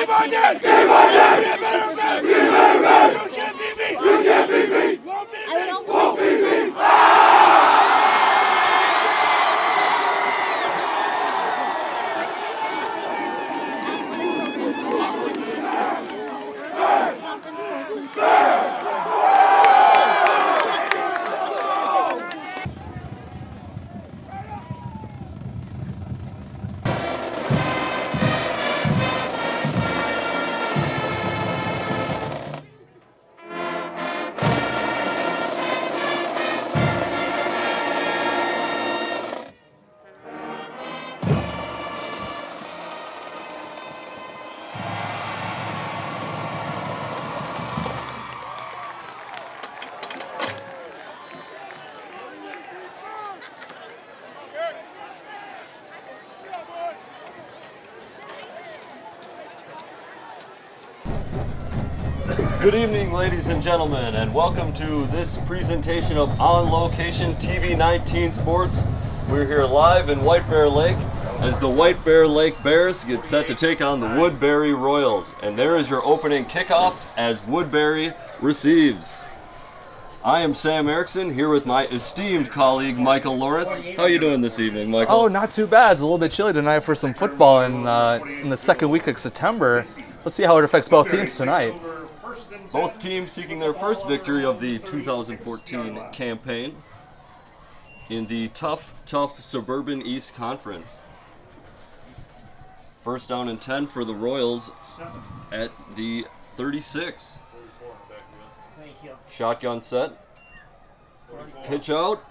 I would also like to say Good evening, ladies and gentlemen, and welcome to this presentation of On Location TV 19 Sports. We're here live in White Bear Lake as the White Bear Lake Bears get set to take on the Woodbury Royals. And there is your opening kickoff as Woodbury receives. I am Sam Erickson, here with my esteemed colleague Michael Lawrence. How are you doing this evening, Michael? Oh, not too bad. It's a little bit chilly tonight for some football in the second week of September. Let's see how it affects both teams tonight. Both teams seeking their first victory of the 2014 campaign in the tough Suburban East Conference. First down and 10 for the Royals at the 36. Shotgun set. Pitch out.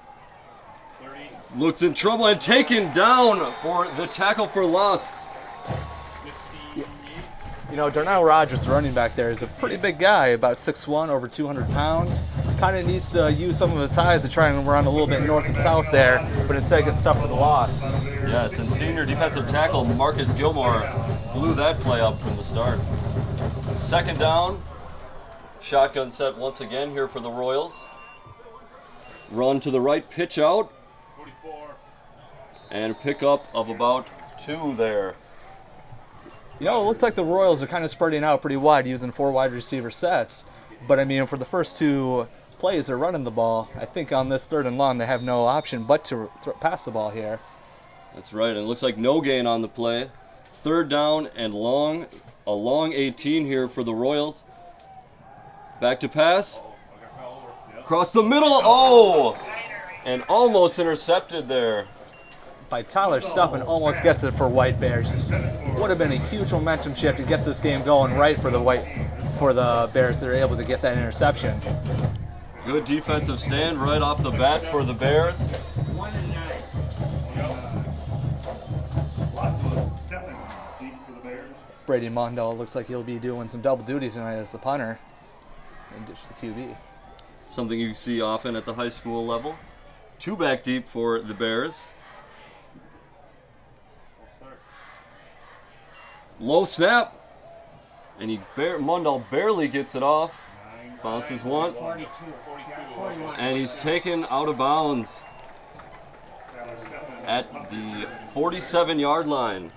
Looks in trouble and taken down for the tackle for loss. You know, Darnell Rogers, the running back there, is a pretty big guy, about 6'1", over 200 pounds. Kind of needs to use some of his size to try and run a little bit north and south there, but instead gets stuffed for the loss. Yes, and senior defensive tackle Marcus Gilmore blew that play up from the start. Second down. Shotgun set once again here for the Royals. Run to the right, pitch out. And pick up of about 2 there. You know, it looks like the Royals are kind of spreading out pretty wide using 4 wide receiver sets. But, I mean, for the first 2 plays they're running the ball, I think on this 3rd and long they have no option but to pass the ball here. That's right, and it looks like no gain on the play. 3rd down and long. A long 18 here for the Royals. Back to pass. Across the middle. Oh! And almost intercepted there. By Tyler Stuffin, almost gets it for White Bears. Would have been a huge momentum shift to get this game going right for the Bears. They're able to get that interception. Good defensive stand right off the bat for the Bears. Brady Mondo looks like he'll be doing some double duty tonight as the punter in addition to QB. Something you see often at the high school level. 2 back deep for the Bears. Low snap, and Mundell barely gets it off. Bounces one, and he's taken out of bounds at the 47-yard line.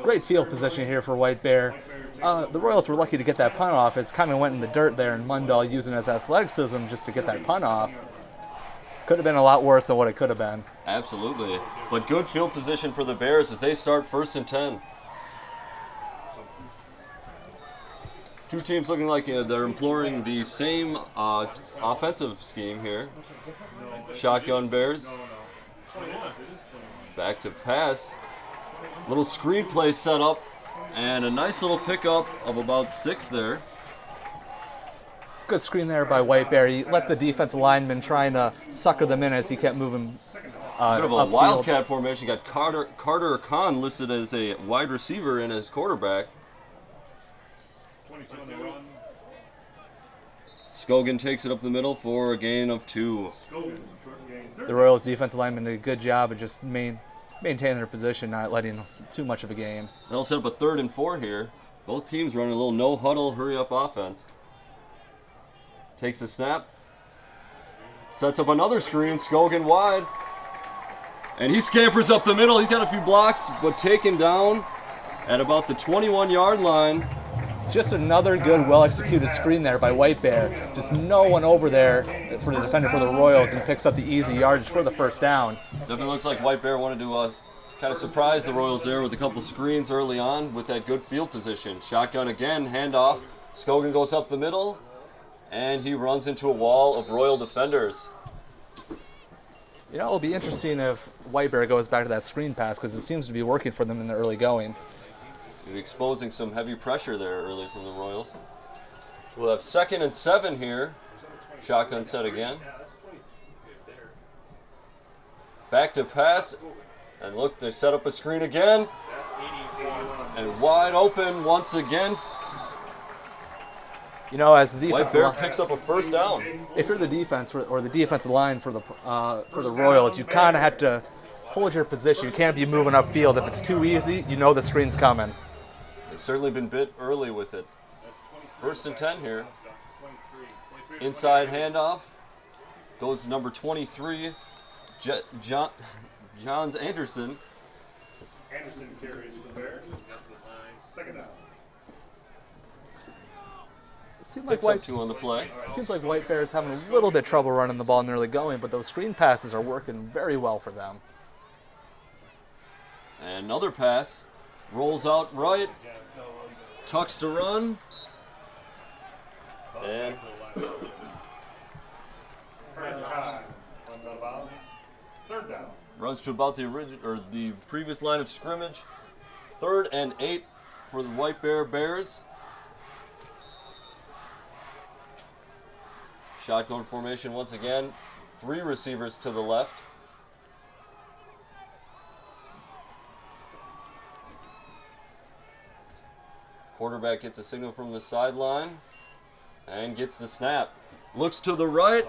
Great field position here for White Bear. The Royals were lucky to get that punt off. It kind of went in the dirt there, and Mundell using his athleticism just to get that punt off. Could have been a lot worse than what it could have been. Absolutely, but good field position for the Bears as they start 1st and 10. 2 teams looking like they're employing the same offensive scheme here. Shotgun Bears. Back to pass. Little screen play set up. And a nice little pickup of about 6 there. Good screen there by White Bear. He let the defensive lineman trying to sucker them in as he kept moving Bit of a upfield. wildcat formation. Got Carter Khan listed as a wide receiver and as quarterback. Scogan takes it up the middle for a gain of 2. The Royals defensive lineman did a good job of just maintaining their position, not letting too much of a game. That'll set up a 3rd and 4 here. Both teams running a little no-huddle, hurry-up offense. Takes the snap. Sets up another screen, Scogan wide. And he scampers up the middle. He's got a few blocks, but taken down at about the 21-yard line. Just another good, well-executed screen there by White Bear. Just no one over there for the defender for the Royals, and picks up the easy yardage for the first down. Definitely looks like White Bear wanted to kind of surprise the Royals there with a couple screens early on with that good field position. Shotgun again, handoff. Scogan goes up the middle, and he runs into a wall of Royal defenders. You know, it'll be interesting if White Bear goes back to that screen pass, because it seems to be working for them in the early going. Exposing some heavy pressure there early from the Royals. We'll have 2nd and 7 here. Shotgun set again. Back to pass. And look, they set up a screen again. And wide open once again. You know, as the White defensive Bear line, picks up a first down. if you're the defense or the defensive line for the Royals, you kind of have to hold your position. You can't be moving upfield. If it's too easy, you know the screen's coming. They've certainly been bit early with it. 1st and 10 here. Inside handoff. Goes number 23, Johns Anderson. Anderson carries for the Bears. 2nd down. Seems like Picks up 2 on the play. Seems like White Bear's having a little bit trouble running the ball in the early going, but those screen passes are working very well for them. And another pass. Rolls out right. Tucks to run. And Runs out of bounds. 3rd down. runs to about the previous line of scrimmage. 3rd and 8 for the White Bear Bears. Shotgun formation once again. 3 receivers to the left. Quarterback gets a signal from the sideline and gets the snap. Looks to the right.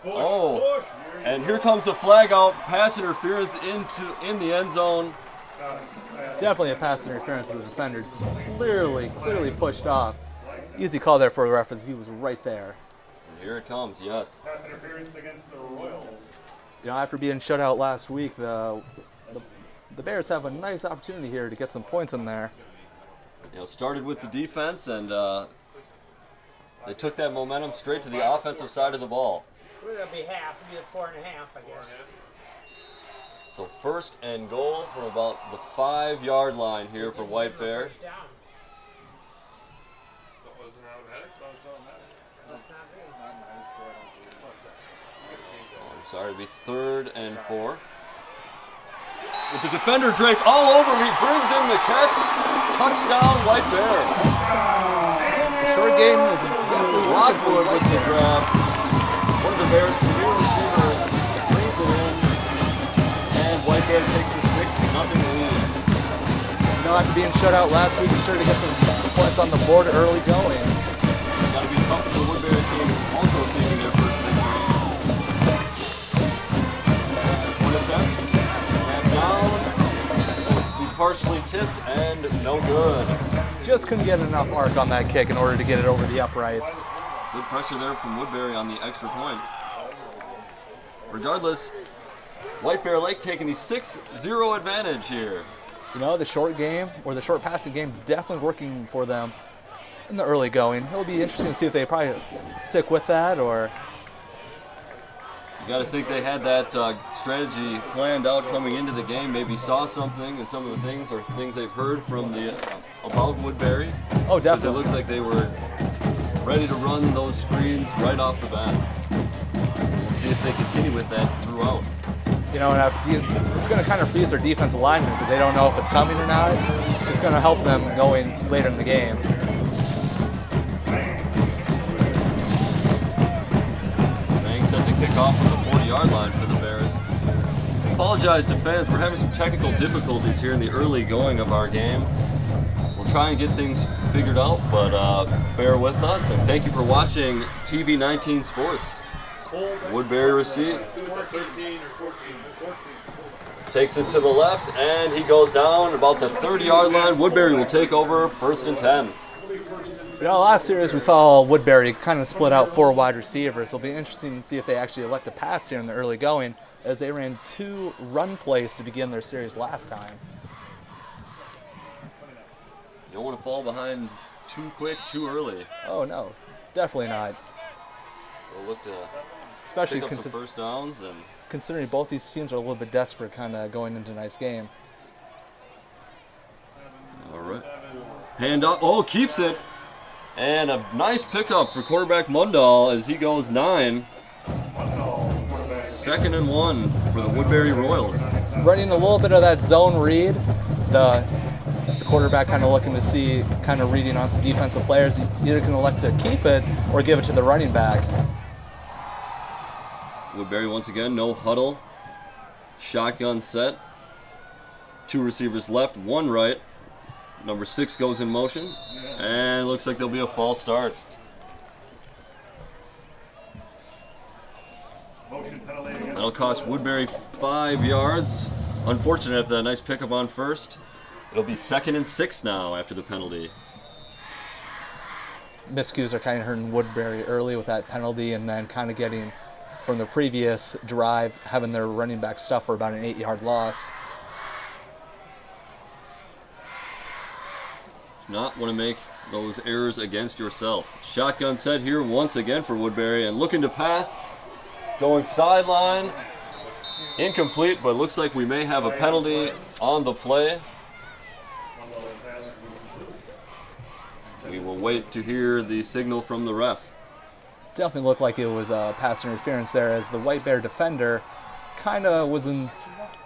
Oh, and here comes a flag out. Pass interference in the end zone. Definitely a pass interference as the defender. Clearly pushed off. Easy call there for the ref as he was right there. And here it comes, yes. Pass interference against the Royals. You know, after being shut out last week, the Bears have a nice opportunity here to get some points in there. You know, started with the defense, and they took that momentum straight to the offensive side of the ball. It'll be half. It'll be at 4.5, I guess. So 1st and goal from about the 5-yard line here for White Bear. First down. I'm sorry, it'll be 3rd and 4. With the defender draped all over him, he brings in the catch. Touchdown, White Bear. The short game is Lockwood with the grab. One of the Bears' premier receivers brings it in. And White Bear takes a 6-0 lead. You know, after being shut out last week, you're sure to get some points on the board early going. Got to be tough for the Woodbury team, also seeing their first victory. One attempt. Down, be partially tipped, and no good. Just couldn't get enough arc on that kick in order to get it over the uprights. Good pressure there from Woodbury on the extra point. Regardless, White Bear Lake taking the 6-0 advantage here. You know, the short game, or the short passing game, definitely working for them in the early going. It'll be interesting to see if they probably stick with that, or... You got to think they had that strategy planned out coming into the game. Maybe saw something and some of the things or things they've heard from about Woodbury. Oh, Because it definitely. looks like they were ready to run those screens right off the bat. We'll see if they continue with that throughout. You know, and it's going to kind of freeze their defensive linemen because they don't know if it's coming or not. It's just going to help them going later in the game. Set to kick off on the 40-yard line for the Bears. Apologize to fans, we're having some technical difficulties here in the early going of our game. We'll try and get things figured out, but bear with us, and thank you for watching TV 19 Sports. Woodbury receive. Takes it to the left, and he goes down about the 30-yard line. Woodbury will take over 1st and 10. You know, last series we saw Woodbury kind of split out 4 wide receivers. It'll be interesting to see if they actually elect to pass here in the early going, as they ran 2 run plays to begin their series last time. You don't want to fall behind too quick, too early. Oh, no. Definitely not. So look to Especially pick up some first downs. And considering both these teams are a little bit desperate kind of going into tonight's game. all right. Hand up. Oh, keeps it. And a nice pickup for quarterback Mundahl as he goes 9. 2nd and 1 for the Woodbury Royals. Running a little bit of that zone read. The quarterback kind of looking to see, kind of reading on some defensive players. Either can elect to keep it or give it to the running back. Woodbury once again, no huddle. Shotgun set. 2 receivers left, 1 right. Number 6 goes in motion. And looks like there'll be a false start. That'll cost Woodbury 5 yards. Unfortunate after that nice pickup on first. It'll be 2nd and 6 now after the penalty. Miscues are kind of hurting Woodbury early with that penalty, and then kind of getting from the previous drive, having their running back stuff for about an 8-yard loss. Not want to make those errors against yourself. Shotgun set here once again for Woodbury, and looking to pass. Going sideline. Incomplete, but looks like we may have a penalty on the play. We will wait to hear the signal from the ref. Definitely looked like it was a pass interference there, as the White Bear defender kind of was in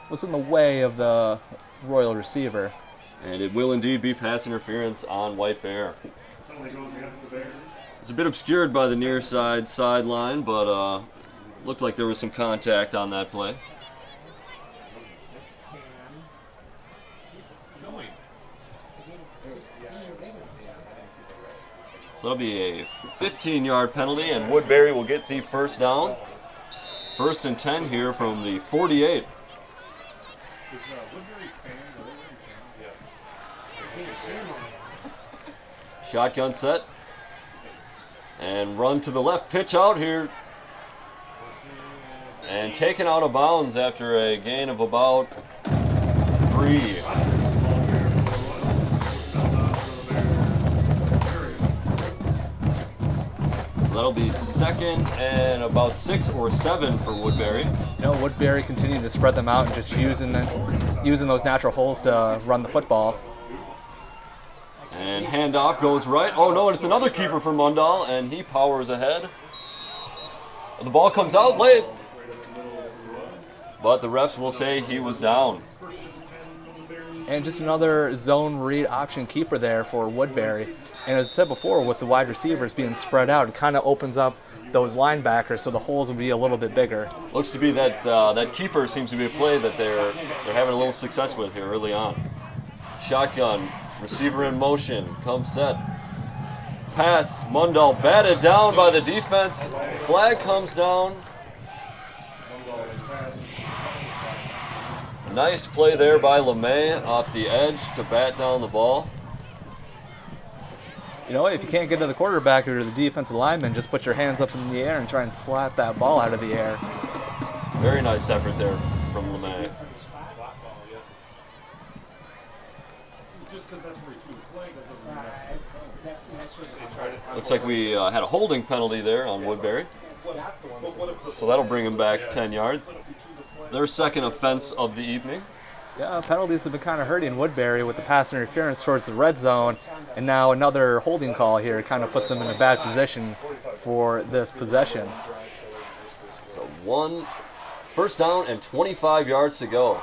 the way of the Royal receiver. And it will indeed be pass interference on White Bear. It's a bit obscured by the near side sideline, but looked like there was some contact on that play. So that'll be a 15-yard penalty, and Woodbury will get the first down. 1st and 10 here from the 48. Shotgun set. And run to the left, pitch out here. And taken out of bounds after a gain of about 3. So that'll be 2nd and about 6 or 7 for Woodbury. You know, Woodbury continuing to spread them out and just using those natural holes to run the football. And handoff goes right. Oh no, it's another keeper for Mundahl, and he powers ahead. The ball comes out late, but the refs will say he was down. And just another zone read option keeper there for Woodbury. And as I said before, with the wide receivers being spread out, it kind of opens up those linebackers, so the holes will be a little bit bigger. Looks to be that that keeper seems to be a play that they're having a little success with here early on. Shotgun, receiver in motion, comes set. Pass, Mundahl batted down by the defense. Flag comes down. Nice play there by LeMay off the edge to bat down the ball. You know, if you can't get to the quarterback or the defensive lineman, just put your hands up in the air and try and slap that ball out of the air. Very nice effort there from LeMay. Looks like we had a holding penalty there on Woodbury. So that'll bring him back 10 yards. Their 2nd offense of the evening. Yeah, penalties have been kind of hurting Woodbury with the pass interference towards the red zone, and now another holding call here kind of puts them in a bad position for this possession. So 1st down and 25 yards to go.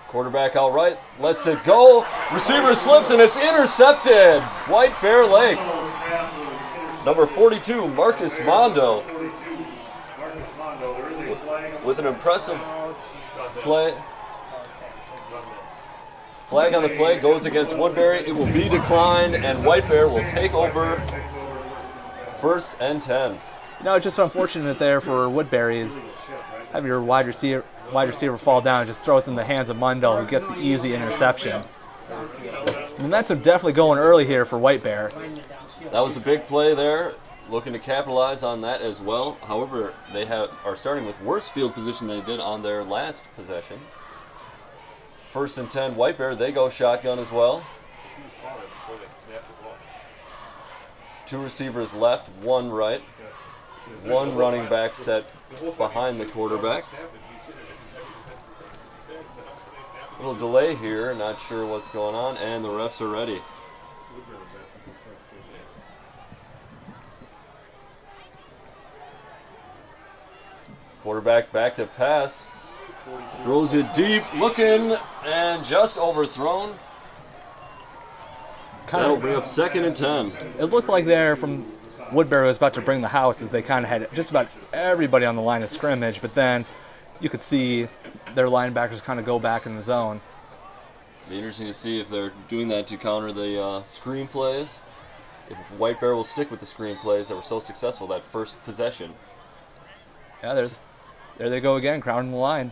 Quarterback out right, lets it go. Receiver slips and it's intercepted. White Bear Lake. Number 42, Marcus Mondo. With an impressive play. Flag on the play goes against Woodbury. It will be declined, and White Bear will take over 1st and 10. You know, it's just unfortunate there for Woodbury is have your wide receiver fall down and just throws in the hands of Mundahl, who gets the easy interception. Momentum definitely going early here for White Bear. That was a big play there. Looking to capitalize on that as well. However, they are starting with worse field position than they did on their last possession. First and 10, White Bear, they go shotgun as well. Two receivers left, one right. One running back set behind the quarterback. Little delay here, not sure what's going on, and the refs are ready. Quarterback back to pass. Throws it deep, looking, and just overthrown. That'll bring up second and 10. It looked like there from Woodbury was about to bring the house, as they kind of had just about everybody on the line of scrimmage, but then you could see their linebackers kind of go back in the zone. Be interesting to see if they're doing that to counter the screen plays. If White Bear will stick with the screen plays that were so successful that first possession. Yeah, there they go again, crowding the line.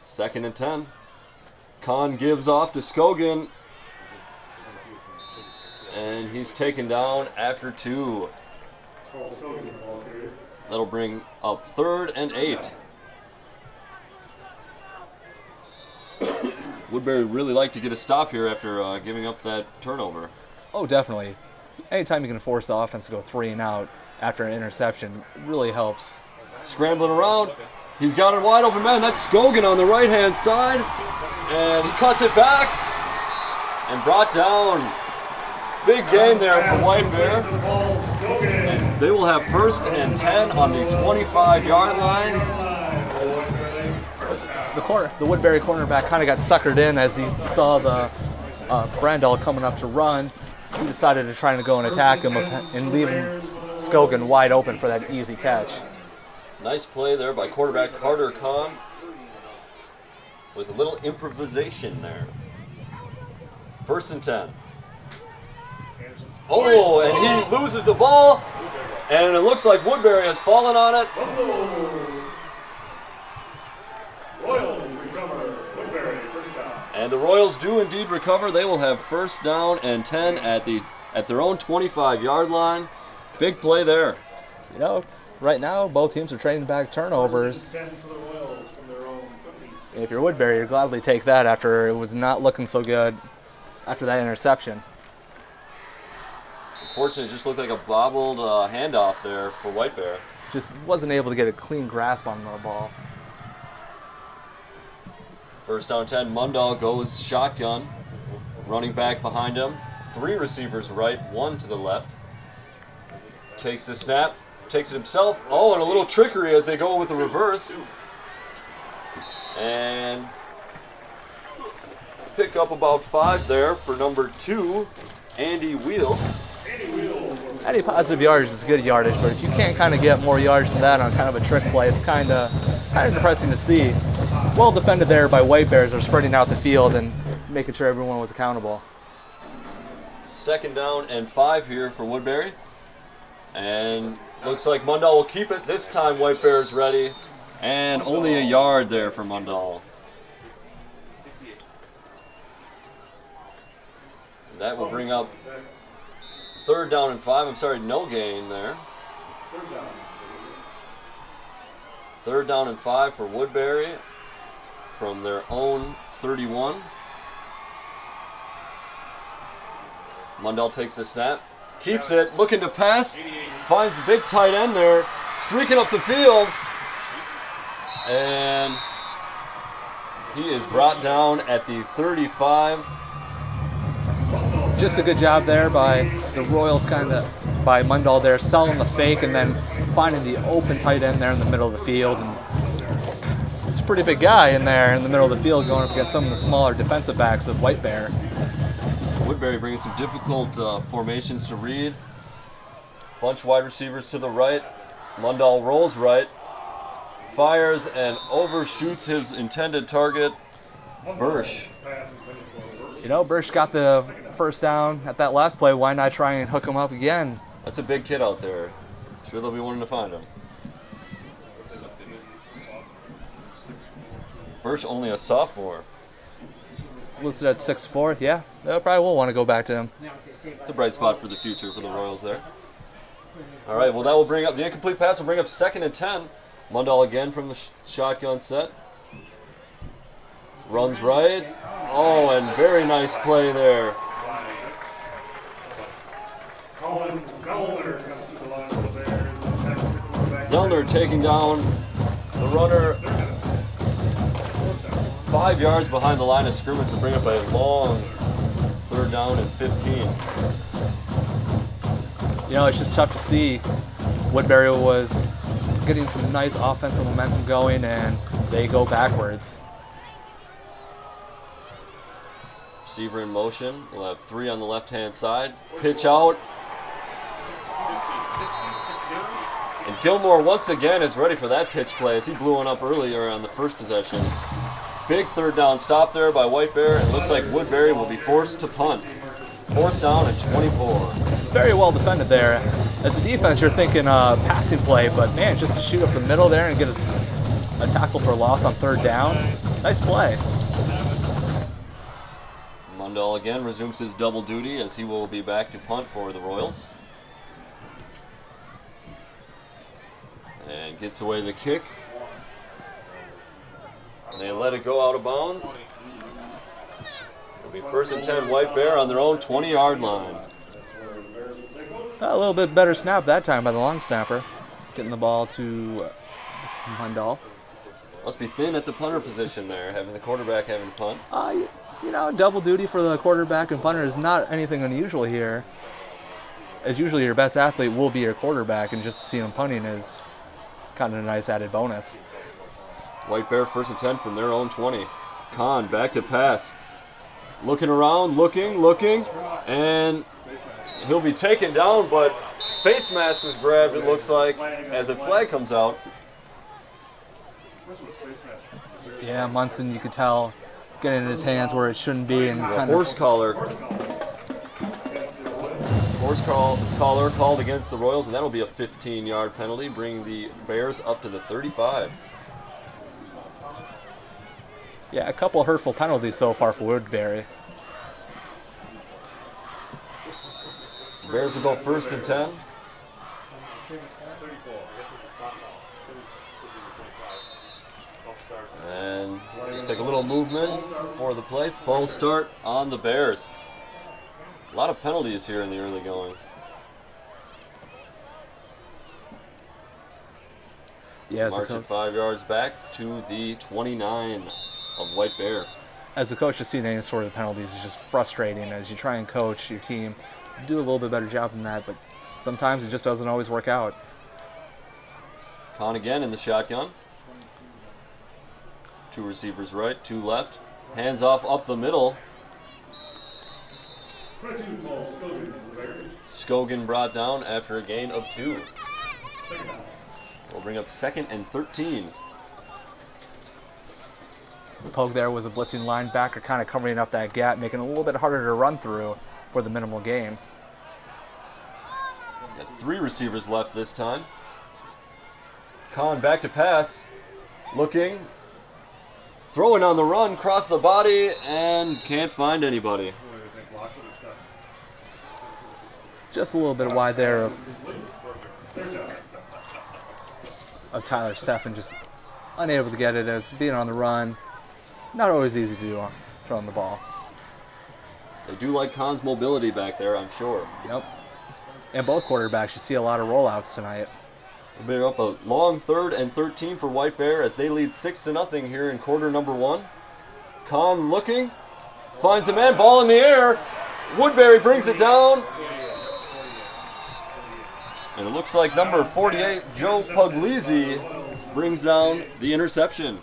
Second and 10. Kahn gives off to Scogan. And he's taken down after 2. That'll bring up 3rd and 8. Woodbury really like to get a stop here after giving up that turnover. Oh, definitely. Anytime you can force the offense to go 3 and out after an interception, it really helps. Scrambling around. He's got a wide open man. That's Scogan on the right-hand side. And he cuts it back and brought down. Big game there for White Bear. And they will have 1st and 10 on the 25-yard line. The Woodbury cornerback kind of got suckered in as he saw the Brandel coming up to run. He decided to try to go and attack him and leave Scogan wide open for that easy catch. Nice play there by quarterback Carter Kahn with a little improvisation there. 1st and 10. Oh, and he loses the ball, and it looks like Woodbury has fallen on it. Royals recover. Woodbury, first down. And the Royals do indeed recover. They will have 1st down and 10 at their own 25-yard line. Big play there. You know, right now both teams are trading back turnovers. 10 for the Royals from their own 20s. If you're Woodbury, you'd gladly take that after it was not looking so good after that interception. Unfortunately, it just looked like a bobbled handoff there for White Bear. Just wasn't able to get a clean grasp on the ball. 1st down 10, Mundall goes shotgun. Running back behind him. 3 receivers right, 1 to the left. Takes the snap, takes it himself. Oh, and a little trickery as they go with the reverse. And pick up about 5 there for number 2, Andy Wheel. Any positive yardage is good yardage, but if you can't kind of get more yards than that on kind of a trick play, it's kind of depressing to see. Well defended there by White Bears. They're spreading out the field and making sure everyone was accountable. 2nd down and 5 here for Woodbury. And looks like Mundall will keep it. This time White Bears ready. And only a yard there for Mundall. That will bring up 3rd down and 5. I'm sorry, no gain there. 3rd down and 5 for Woodbury from their own 31. Mundell takes the snap, keeps it, looking to pass, finds the big tight end there, streaking up the field, and he is brought down at the 35. Just a good job there by the Royals, by Mundall there, selling the fake and then finding the open tight end there in the middle of the field. And it's a pretty big guy in there in the middle of the field going up against some of the smaller defensive backs of White Bear. Woodbury bringing some difficult formations to read. Bunch of wide receivers to the right. Mundall rolls right, fires and overshoots his intended target, Bursch. You know, Bursch got the 1st down at that last play. Why not try and hook him up again? That's a big kid out there. Sure they'll be wanting to find him. Bursch only a sophomore. Listed at 6'4", yeah. They probably will want to go back to him. It's a bright spot for the future for the Royals there. All right, well that will bring up, the incomplete pass will bring up 2nd and 10. Mundall again from the shotgun set. Runs right. Oh, and very nice play there. Colin Zellner comes to the line for the Bears. Zellner taking down the runner 5 yards behind the line of scrimmage to bring up a long 3rd down and 15. You know, it's just tough to see. Woodbury was getting some nice offensive momentum going, and they go backwards. Receiver in motion. We'll have 3 on the left-hand side. Pitch out. And Gilmore once again is ready for that pitch play as he blew one up earlier on the first possession. Big 3rd down stop there by White Bear, and looks like Woodbury will be forced to punt. 4th down and 24. Very well defended there. As a defense, you're thinking passing play, but man, just to shoot up the middle there and get a tackle for a loss on 3rd down, nice play. Mundell again resumes his double duty as he will be back to punt for the Royals. And gets away the kick. And they let it go out of bounds. It'll be 1st and 10 White Bear on their own 20-yard line. A little bit better snap that time by the long snapper, getting the ball to Mundell. Must be thin at the punter position there, having the quarterback having to punt. You know, double duty for the quarterback and punter is not anything unusual here. As usually your best athlete will be your quarterback, and just seeing him punting is kind of a nice added bonus. White Bear 1st and 10 from their own 20. Kahn back to pass. Looking around, looking, and he'll be taken down, but face mask was grabbed, it looks like, as a flag comes out. Yeah, Munson, you could tell, getting in his hands where it shouldn't be, and kind Horse collar called against the Royals, and that'll be a 15-yard penalty, bringing the Bears up to the 35. Yeah, a couple of hurtful penalties so far for Woodbury. The Bears will go 1st and 10. And take a little movement for the play. Full start on the Bears. A lot of penalties here in the early going. Yeah, Marching 5 yards back to the 29 of White Bear. As a coach, just seeing any sort of penalties is just frustrating as you try and coach your team. Do a little bit better job than that, but sometimes it just doesn't always work out. Kahn again in the shotgun. 2 receivers right, 2 left. Hands off up the middle. Scogan brought down after a gain of 2. We'll bring up 2nd and 13. The poke there was a blitzing linebacker kind of covering up that gap, making it a little bit harder to run through for the minimal gain. Got 3 receivers left this time. Kahn back to pass. Looking. Throwing on the run, cross the body, and can't find anybody. Just a little bit wide there of Tyler Steffen, just unable to get it as being on the run. Not always easy to do throwing the ball. They do like Kahn's mobility back there, I'm sure. Yep. And both quarterbacks, you see a lot of rollouts tonight. We'll bring up a long 3rd and 13 for White Bear as they lead 6-0 here in quarter number 1. Kahn looking, finds a man, ball in the air. Woodbury brings it down. And it looks like number 48, Joe Puglisi, brings down the interception.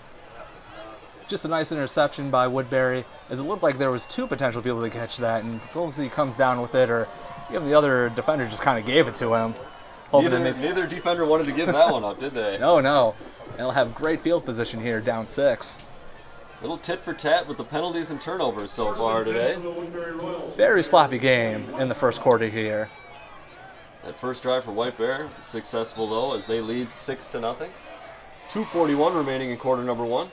Just a nice interception by Woodbury, as it looked like there was 2 potential people to catch that, and Puglisi comes down with it, or even the other defender just kind of gave it to him. Neither defender wanted to give that one up, did they? No. They'll have great field position here, down 6. Little tit for tat with the penalties and turnovers so far today. Very sloppy game in the first quarter here. That first drive for White Bear, successful though, as they lead 6-0. 2:41 remaining in quarter number 1.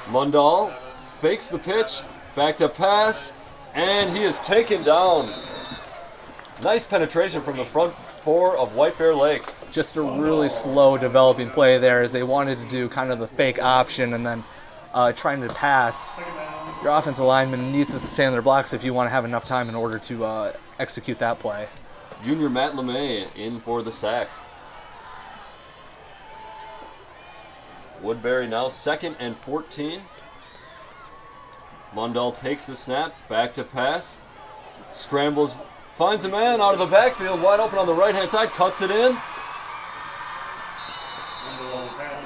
Mundell fakes the pitch, back to pass, and he is taken down. Nice penetration from the front 4 of White Bear Lake. Just a really slow developing play there as they wanted to do kind of the fake option and then trying to pass, your offensive lineman needs to stay in their blocks if you want to have enough time in order to execute that play. Junior Matt LeMay in for the sack. Woodbury now 2nd and 14. Mundell takes the snap, back to pass, scrambles, finds a man out of the backfield, wide open on the right-hand side, cuts it in,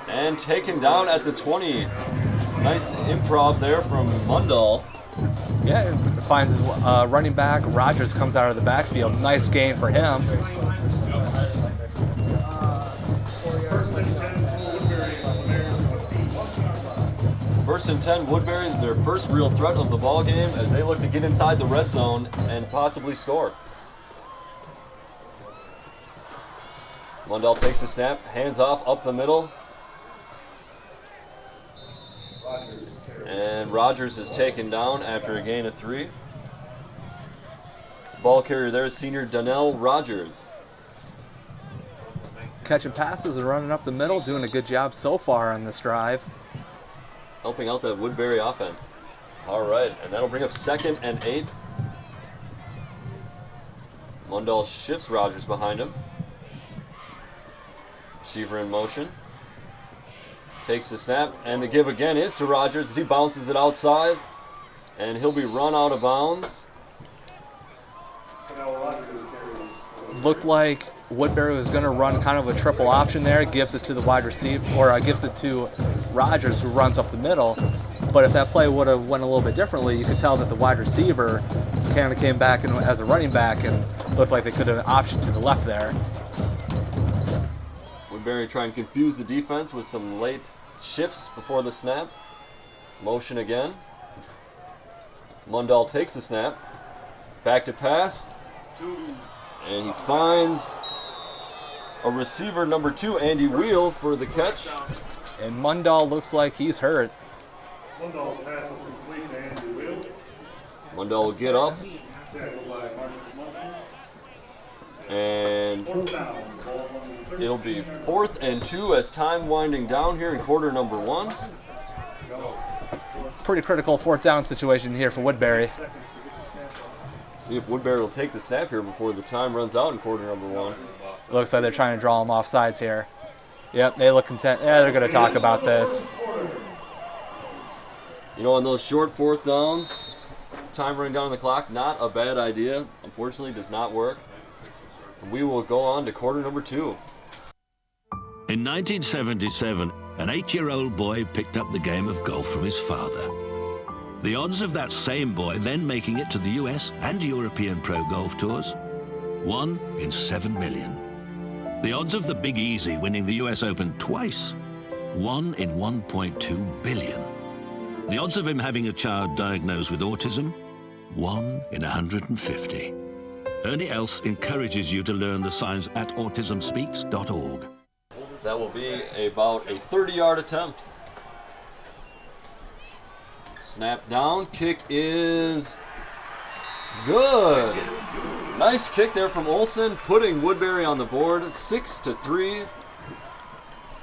and taken down at the 20. Nice improv there from Mundell. Yeah, finds his running back. Rogers comes out of the backfield. Nice gain for him. First and 10, Woodbury, their first real threat of the ball game as they look to get inside the red zone and possibly score. Mundell takes a snap, hands off up the middle. And Rogers is taken down after a gain of 3. Ball carrier there is senior Donnell Rogers. Catching passes and running up the middle, doing a good job so far on this drive. Helping out that Woodbury offense. All right, and that'll bring up 2nd and 8. Mundell shifts Rogers behind him. Receiver in motion. Takes the snap, and the give again is to Rogers as he bounces it outside, and he'll be run out of bounds. Looked like Woodbury was going to run kind of a triple option there, gives it to the wide receiver, or gives it to Rogers, who runs up the middle. But if that play would have went a little bit differently, you could tell that the wide receiver kind of came back as a running back and looked like they could have optioned to the left there. Woodbury trying to confuse the defense with some late shifts before the snap. Motion again. Mundell takes the snap. Back to pass. And he finds a receiver, number 2, Andy Wheel, for the catch. And Mundell looks like he's hurt. Mundell's pass is complete to Andy Will. Mundell will get up. Tackled by Marcus Monkey. And 4th down. Ball 130. it'll be 4th and 2 as time winding down here in quarter number 1. Pretty critical 4th down situation here for Woodbury. See if Woodbury will take the snap here before the time runs out in quarter number 1. Looks like they're trying to draw him off sides here. Yep, they look content. Yeah, they're going to talk about this. You know, on those short 4th downs, time running down the clock, not a bad idea. Unfortunately, does not work. We will go on to quarter number 2. In 1977, an 8-year-old boy picked up the game of golf from his father. The odds of that same boy then making it to the US and European Pro Golf Tours? 1 in 7 million. The odds of the Big Easy winning the US Open twice? 1 in 1.2 billion. The odds of him having a child diagnosed with autism? 1 in 150. Ernie Els encourages you to learn the signs at autismspeaks.org. That will be about a 30-yard attempt. Snap down, kick is good. Nice kick there from Olsen, putting Woodbury on the board, 6-3.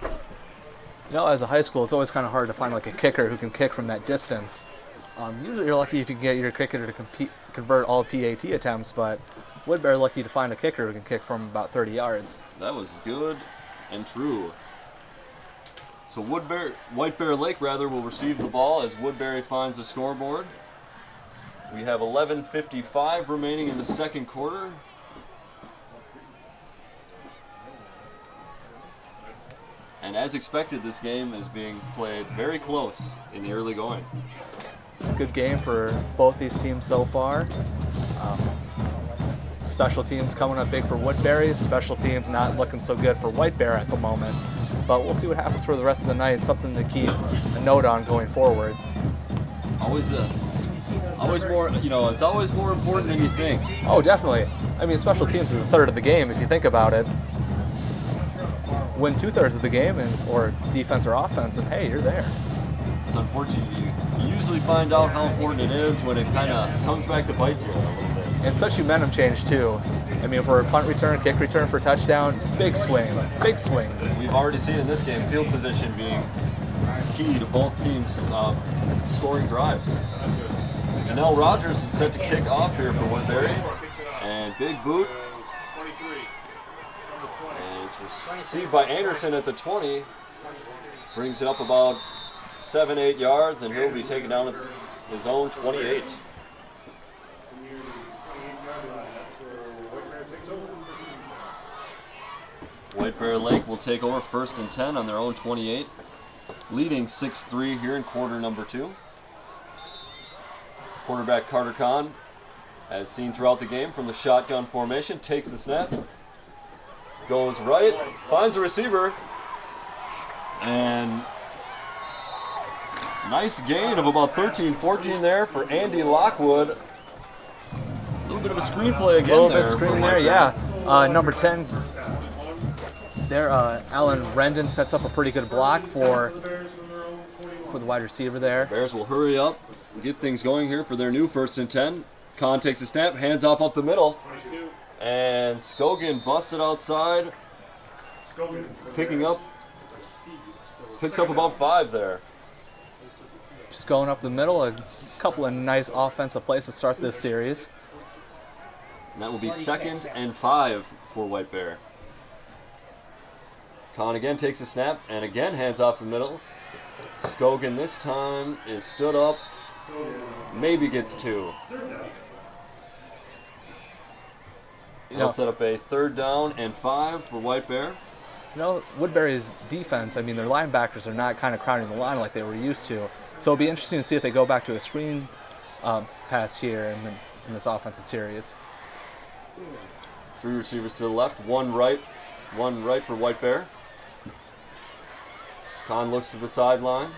You know, as a high school, it's always kind of hard to find like a kicker who can kick from that distance. Usually you're lucky if you can get your kicker to convert all PAT attempts, but Woodbury lucky to find a kicker who can kick from about 30 yards. That was good and true. So White Bear Lake will receive the ball as Woodbury finds the scoreboard. We have 11:55 remaining in the second quarter. And as expected, this game is being played very close in the early going. Good game for both these teams so far. Special teams coming up big for Woodbury. Special teams not looking so good for White Bear at the moment. But we'll see what happens for the rest of the night. Something to keep a note on going forward. Always more, it's always more important than you think. Oh, definitely. I mean, special teams is a third of the game if you think about it. Win 2/3 of the game, or defense or offense, and hey, you're there. It's unfortunate. You usually find out how important it is when it kind of comes back to bite you a little bit. And such momentum change too. I mean, for a punt return, kick return for touchdown, big swing, big swing. We've already seen in this game field position being key to both teams' scoring drives. Janelle Rogers is set to kick off here for Woodbury. And big boot. And it's received by Anderson at the 20. Brings it up about 7-8 yards, and he'll be taken down at his own 28. White Bear Lake will take over 1st and 10 on their own 28, leading 6-3 here in quarter number 2. Quarterback Carter Kahn, as seen throughout the game from the shotgun formation, takes the snap, goes right, finds the receiver, and nice gain of about 13-14 there for Andy Lockwood. A little bit of a screenplay again. A little there bit screen there, yeah. Number 10 there, Alan Rendon sets up a pretty good block for the wide receiver there. Bears will hurry up and get things going here for their new 1st and 10. Kahn takes a snap, hands off up the middle, and Scogan busts it outside, picks up about 5 there. Just going up the middle, a couple of nice offensive plays to start this series. And that will be 2nd and 5 for White Bear. Kahn again takes a snap and again hands off the middle. Scogan this time is stood up, maybe gets 2. They'll set up a 3rd down and 5 for White Bear. You know, Woodbury's defense, I mean, their linebackers are not kind of crowding the line like they were used to. So it'll be interesting to see if they go back to a screen pass here in this offensive series. 3 receivers to the left, one right for White Bear. Kahn looks to the sideline.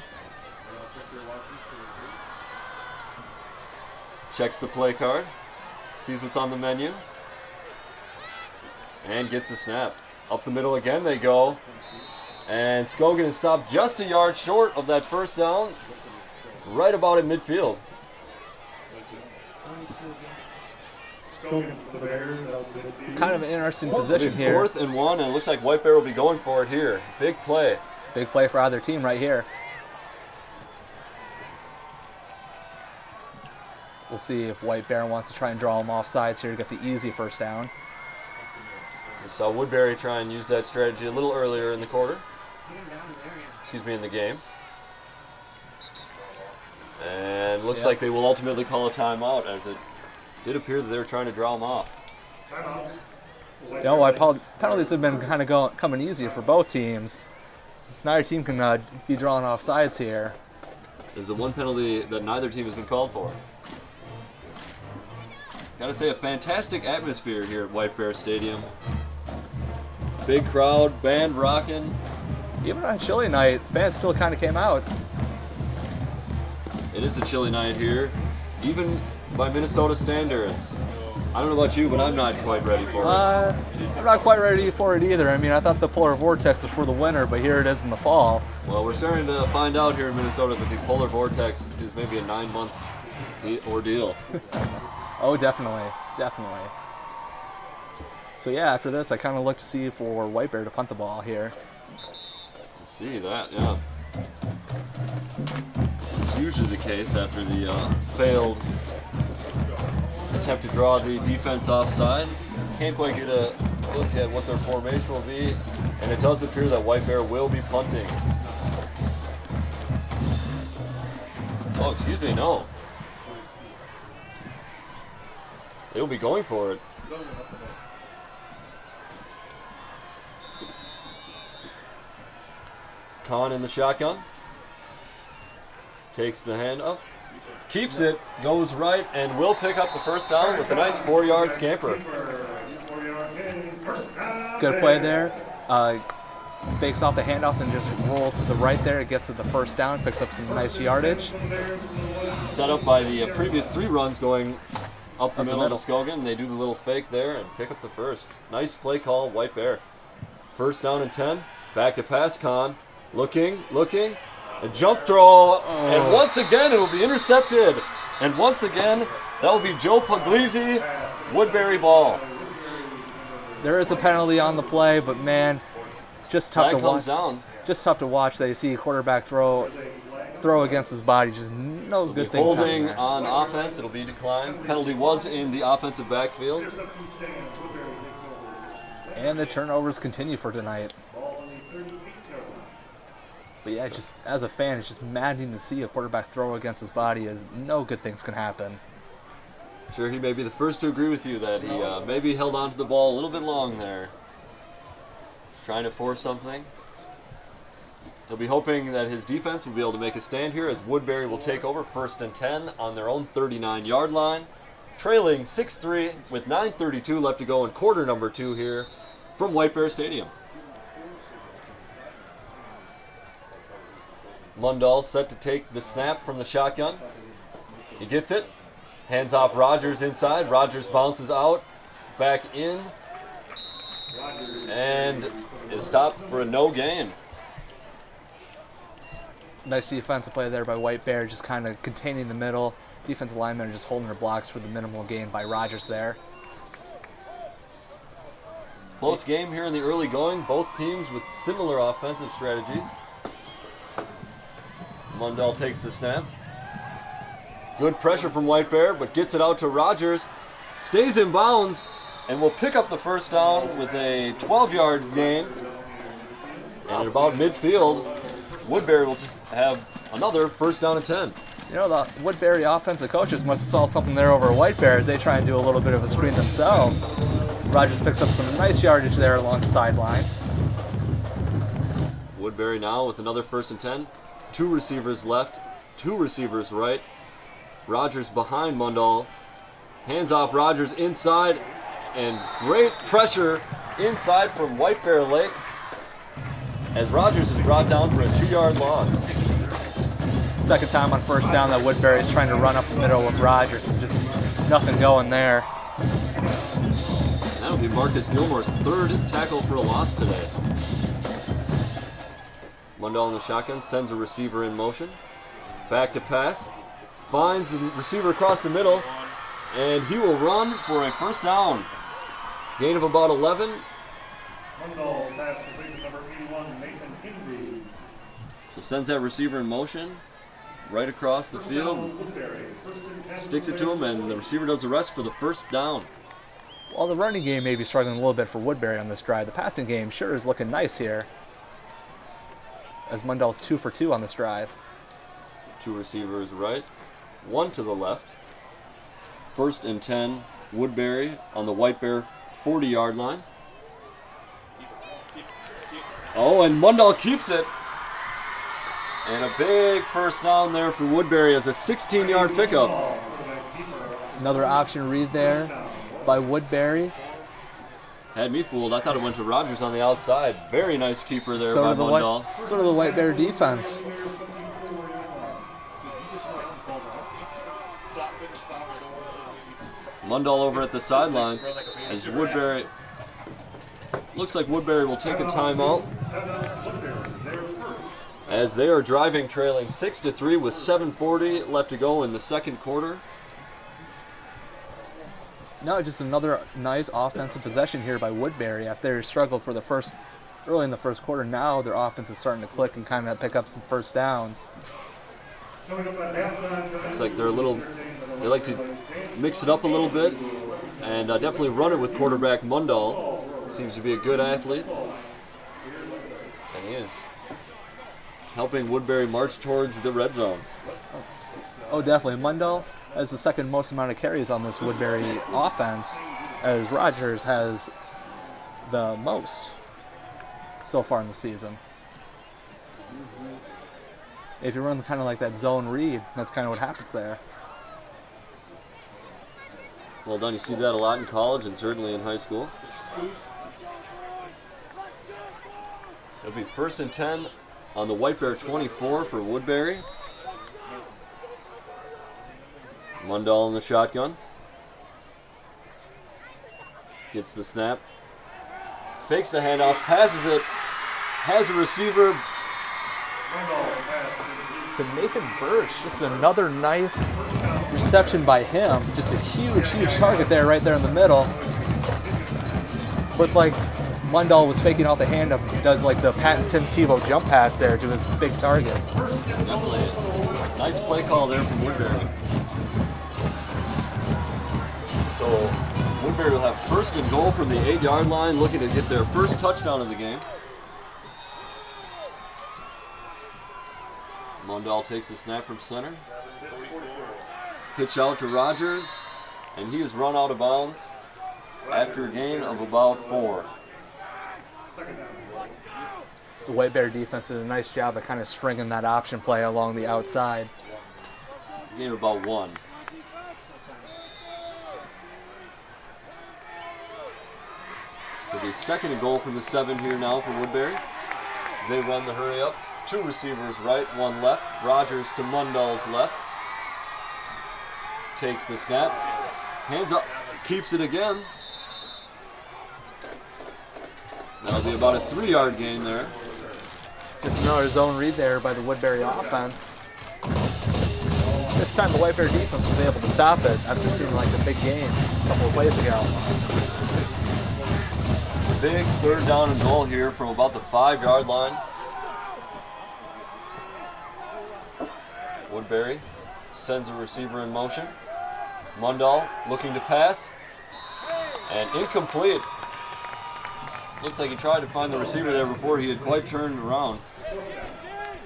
Checks the play card. Sees what's on the menu. And gets a snap. Up the middle again they go. And Scogan is stopped just a yard short of that 1st down. Right about at midfield. Kind of an interesting position Big here. 4th and 1, and it looks like White Bear will be going for it here. Big play. Big play for either team right here. We'll see if White Bear wants to try and draw them off sides here to get the easy 1st down. We saw Woodbury try and use that strategy a little earlier in the quarter. In the game. And looks like they will ultimately call a timeout, as it did appear that they were trying to draw them off. Penalties have been kind of coming easy for both teams. Neither team can be drawn off sides here. This is the one penalty that neither team has been called for. Gotta say, a fantastic atmosphere here at White Bear Stadium. Big crowd, band rocking. Even on a chilly night, fans still kind of came out. It is a chilly night here, even by Minnesota standards. I don't know about you, but I'm not quite ready for it. I'm not quite ready for it either. I mean, I thought the polar vortex was for the winter, but here it is in the fall. Well, we're starting to find out here in Minnesota that the polar vortex is maybe a 9-month ordeal. Oh, definitely. So yeah, after this, I kind of look to see for White Bear to punt the ball here. See that, yeah. It's usually the case after the failed attempt to draw the defense offside. Can't quite get a look at what their formation will be, and it does appear that White Bear will be punting. Oh, excuse me, no. They'll be going for it. Kahn in the shotgun. Takes the handoff. Keeps it, goes right, and will pick up the 1st down with a nice 4-yard scamper. Good play there. Fakes off the handoff and just rolls to the right there. It gets to the 1st down, picks up some nice yardage. Set up by the previous 3 runs going up the middle to Scogan. They do the little fake there and pick up the 1st. Nice play call, White Bear. 1st down and 10. Back to pass, Kahn. Looking. A jump throw, and once again it will be intercepted. And once again, that will be Joe Puglisi, Woodbury ball. There is a penalty on the play, but man, just tough to watch. Down. just tough to watch that you see a quarterback throw against his body. Just no good things happening Holding there. on offense, it'll be declined. Penalty was in the offensive backfield. And the turnovers continue for tonight. But yeah, just as a fan, it's just maddening to see a quarterback throw against his body, as no good things can happen. Sure, he may be the first to agree with you that he maybe held on to the ball a little bit long there. Trying to force something. He'll be hoping that his defense will be able to make a stand here as Woodbury will take over 1st and 10 on their own 39-yard line. Trailing 6-3 with 9:32 left to go in quarter number 2 here from White Bear Stadium. Mundall set to take the snap from the shotgun. He gets it. Hands off Rogers inside. Rogers bounces out. Back in. And is stopped for a no gain. Nice defensive play there by White Bear, just kind of containing the middle. Defensive linemen are just holding their blocks for the minimal gain by Rogers there. Close game here in the early going. Both teams with similar offensive strategies. Mundell takes the snap. Good pressure from White Bear, but gets it out to Rogers. Stays in bounds and will pick up the first down with a 12-yard gain. And at about midfield, Woodbury will have another first down and 10. You know, the Woodbury offensive coaches must have saw something there over White Bear as they try and do a little bit of a screen themselves. Rogers picks up some nice yardage there along the sideline. Woodbury now with another 1st and 10. 2 receivers left, 2 receivers right. Rogers behind Mundall. Hands off Rogers inside, and great pressure inside from White Bear Lake as Rogers is brought down for a 2-yard loss. Second time on first down that Woodbury is trying to run up the middle with Rogers, and just nothing going there. That'll be Marcus Gilmore's 3rd tackle for a loss today. Mundall in the shotgun sends a receiver in motion. Back to pass. Finds the receiver across the middle, and he will run for a first down. Gain of about 11. Mundall pass complete to number 81, Nathan Hingley. So sends that receiver in motion right across the field. Woodbury, 1st and 10. Sticks it to him, and the receiver does the rest for the first down. While the running game may be struggling a little bit for Woodbury on this drive, the passing game sure is looking nice here, as Mundell's 2 for 2 on this drive. 2 receivers right, 1 to the left. 1st and 10, Woodbury on the White Bear 40-yard line. Oh, and Mundall keeps it. And a big first down there for Woodbury as a 16-yard pickup. Another option read there by Woodbury. Had me fooled. I thought it went to Rogers on the outside. Very nice keeper there So by did Mundall. the White Bear defense. Mundall over at the sidelines as Woodbury. Looks like Woodbury will take a timeout as they are driving, trailing 6-3 with 7:40 left to go in the second quarter. No, just another nice offensive possession here by Woodbury after they struggled for early in the first quarter. Now their offense is starting to click and kind of pick up some first downs. Looks like they like to mix it up a little bit and definitely run it with quarterback Mundall. Seems to be a good athlete. And he is helping Woodbury march towards the red zone. Oh, definitely. Mundall has the second most amount of carries on this Woodbury offense, as Rogers has the most so far in the season. If you run kind of like that zone read, that's kind of what happens there. Well done. You see that a lot in college and certainly in high school. It'll be 1st and 10 on the White Bear 24 for Woodbury. Mundall in the shotgun. Gets the snap. Fakes the handoff, passes it, has a receiver. To Nathan Birch, just another nice reception by him. Just a huge, huge target there, right there in the middle. But like Mundell was faking out the handoff. He does like the Pat and Tim Tebow jump pass there to his big target. Definitely a nice play call there from Woodbury. So Woodbury will have first and goal from the 8-yard line, looking to get their first touchdown of the game. Mundell takes the snap from center. Pitch out to Rogers, and he is run out of bounds after a gain of about 4. The White Bear defense did a nice job of kind of stringing that option play along the outside. Gain of about 1. So the second and goal from the 7 here now for Woodbury. As they run the hurry up. 2 receivers right, 1 left. Rogers to Mundell's left. Takes the snap. Hands up. Keeps it again. That'll be about a 3-yard gain there. Just another zone read there by the Woodbury offense. This time the White Bear defense was able to stop it after seeing like a big gain a couple of plays ago. Big 3rd down and goal here from about the 5-yard line. Woodbury sends a receiver in motion. Mundell looking to pass. And incomplete. Looks like he tried to find the receiver there before he had quite turned around.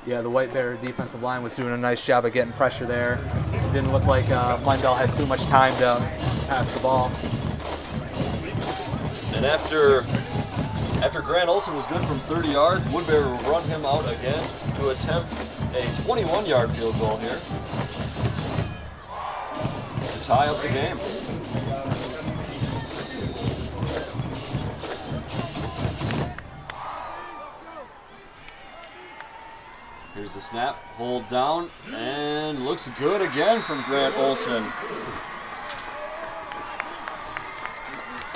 Yeah, the White Bear defensive line was doing a nice job of getting pressure there. It didn't look like Mundell had too much time to pass the ball. And after Grant Olson was good from 30 yards, Woodbury will run him out again to attempt a 21-yard field goal here to tie up the game. Here's the snap, hold down, and looks good again from Grant Olson.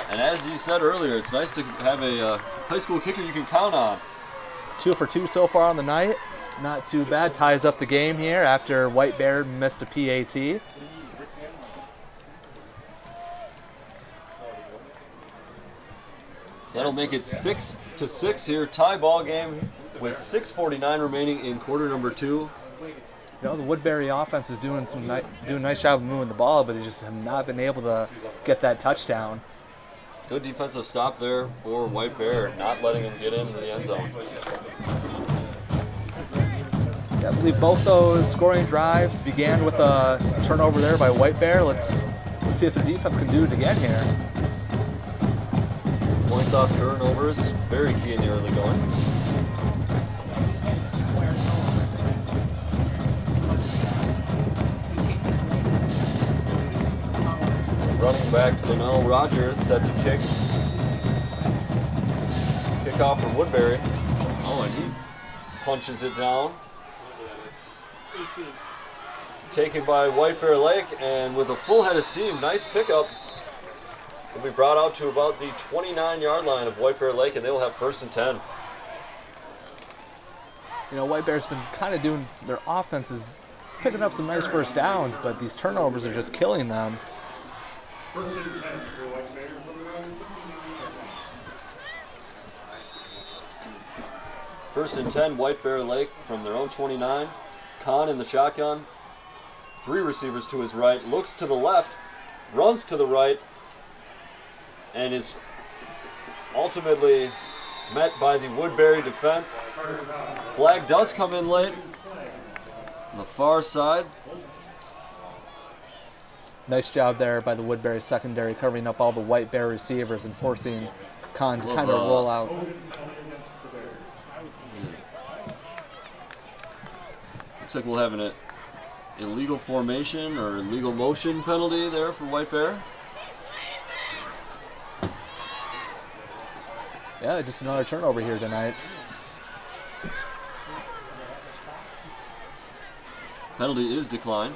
And as you said earlier, it's nice to have a high school kicker you can count on. 2 for 2 so far on the night. Not too bad. Ties up the game here after White Bear missed a PAT. That'll make it 6-6 here. Tie ball game with 6:49 remaining in quarter number 2. You know, the Woodbury offense is doing a nice job of moving the ball, but they just have not been able to get that touchdown. Good defensive stop there for White Bear, not letting him get into the end zone. Yeah, I believe both those scoring drives began with a turnover there by White Bear. Let's see if their defense can do it again here. Points off turnovers, very key in the early going. Running back to Donnell Rogers, set to kick. Kick off from Woodbury. Oh, and he punches it down. 18. Taken by White Bear Lake, and with a full head of steam, nice pickup. Will be brought out to about the 29-yard line of White Bear Lake, and they will have 1st and 10. You know, White Bear's been kind of doing their offenses, picking up some nice first downs, but these turnovers are just killing them. 1st and 10 for White Bear. 1st and 10, White Bear Lake from their own 29. Kahn in the shotgun. 3 receivers to his right, looks to the left, runs to the right, and is ultimately met by the Woodbury defense. Flag does come in late on the far side. Nice job there by the Woodbury secondary, covering up all the White Bear receivers and forcing Kahn to kind of roll out. Looks like we'll have an illegal formation or illegal motion penalty there for White Bear. Yeah, just another turnover here tonight. Penalty is declined.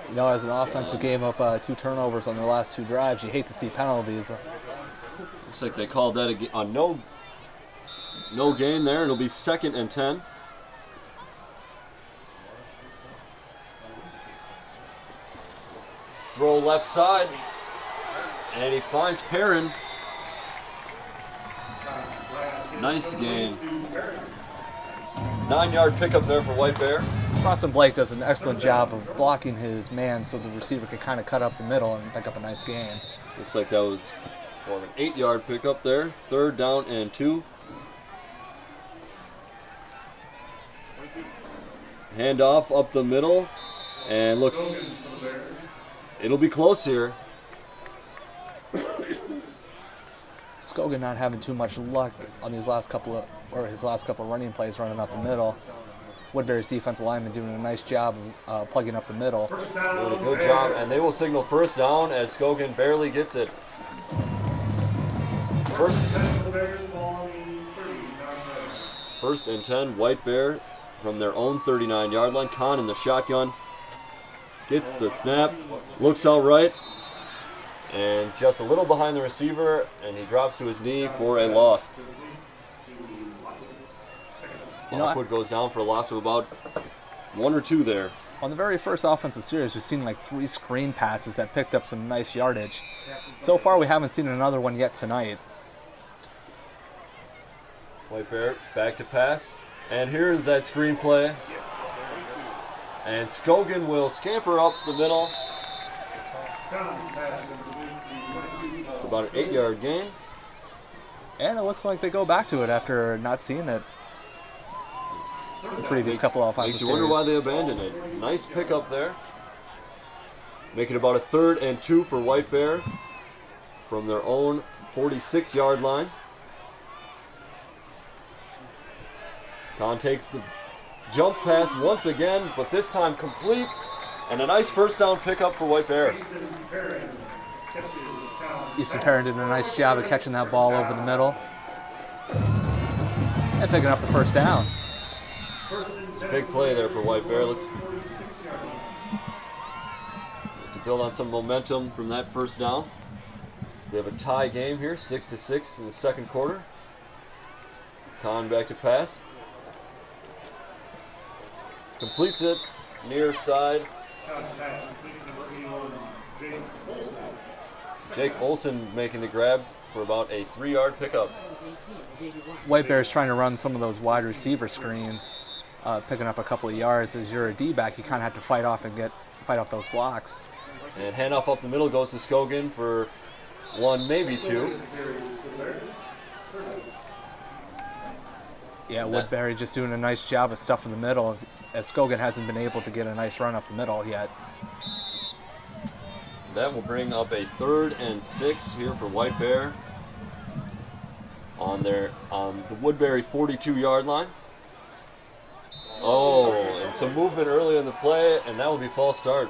You know, as an offense who gave up 2 turnovers on their last 2 drives, you hate to see penalties. Looks like they called that a no gain there, and it'll be 2nd and 10. throw left side. And he finds Perrin. Nice gain. 9-yard pickup there for White Bear. Boston Blake does an excellent job of blocking his man so the receiver could kind of cut up the middle and pick up a nice gain. Looks like that was more of an 8-yard pickup there. 3rd down and 2. Handoff up the middle. And looks, it'll be close here. Scogan not having too much luck on his last couple of running plays running up the middle. Woodbury's defensive lineman doing a nice job of plugging up the middle. Doing a good job, and they will signal 1st down as Scogan barely gets it. First and 10, White Bear from their own 39-yard line. Kahn in the shotgun. Gets the snap, looks all right, and just a little behind the receiver, and he drops to his knee for a loss. Lockwood goes down for a loss of about 1 or 2 there. On the very first offensive series, we've seen like 3 screen passes that picked up some nice yardage. So far, we haven't seen another one yet tonight. White Bear back to pass, and here's that screen play. And Scogan will scamper up the middle. About an 8-yard gain. And it looks like they go back to it after not seeing it the previous couple of offensive Makes you series. wonder why they abandoned it. Nice pickup there. Make it about a 3rd and 2 for White Bear from their own 46-yard line. Kahn takes the jump pass once again, but this time complete, and a nice 1st down pickup for White Bear. Easton Perrin did a nice job of catching that ball over the middle and picking up the 1st down. Big play there for White Bear. Look to build on some momentum from that 1st down. We have a tie game here, 6-6 in the 2nd quarter. Kahn back to pass. Completes it, near side. Jake Olson making the grab for about a 3-yard pickup. White Bear's trying to run some of those wide receiver screens, picking up a couple of yards. As you're a D-back, you kind of have to fight off those blocks. And handoff up the middle goes to Scogan for 1, maybe 2. Yeah, Woodbury just doing a nice job of stuff in the middle, as Scogan hasn't been able to get a nice run up the middle yet. That will bring up a 3rd and 6 here for White Bear on the Woodbury 42-yard line. Oh, and some movement early in the play, and that will be false start.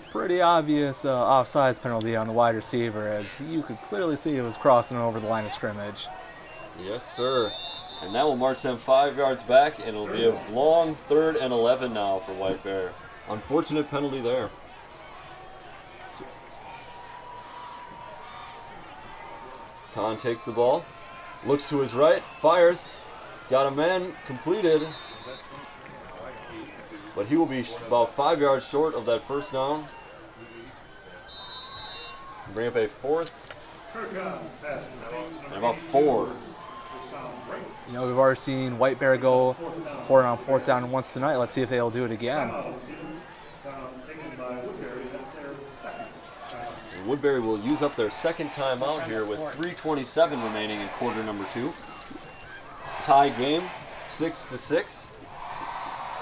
Pretty obvious offsides penalty on the wide receiver, as you could clearly see it was crossing over the line of scrimmage. Yes, sir. And that will march them 5 yards back, and it'll be a long 3rd and 11 now for White Bear. Unfortunate penalty there. Kahn takes the ball, looks to his right, fires. He's got a man completed, but he will be about 5 yards short of that 1st down. Bring up a 4th and about 4. You know, we've already seen White Bear go for it on 4th down once tonight. Let's see if they'll do it again. And Woodbury will use up their 2nd timeout here with 3:27 remaining in quarter number 2. Tie game, 6-6.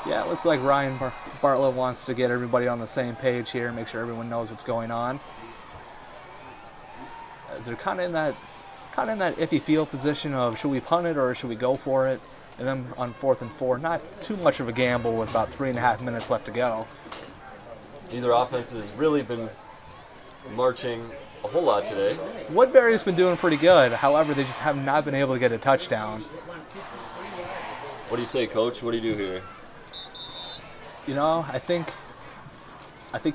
Yeah, it looks like Ryan Bartlett wants to get everybody on the same page here, make sure everyone knows what's going on. As they're kind of in that iffy field position of should we punt it or should we go for it? And then on 4th and 4, not too much of a gamble with about 3.5 minutes left to go. Neither offense has really been marching a whole lot today. Woodbury's been doing pretty good. However, they just have not been able to get a touchdown. What do you say, Coach? What do you do here? You know, I think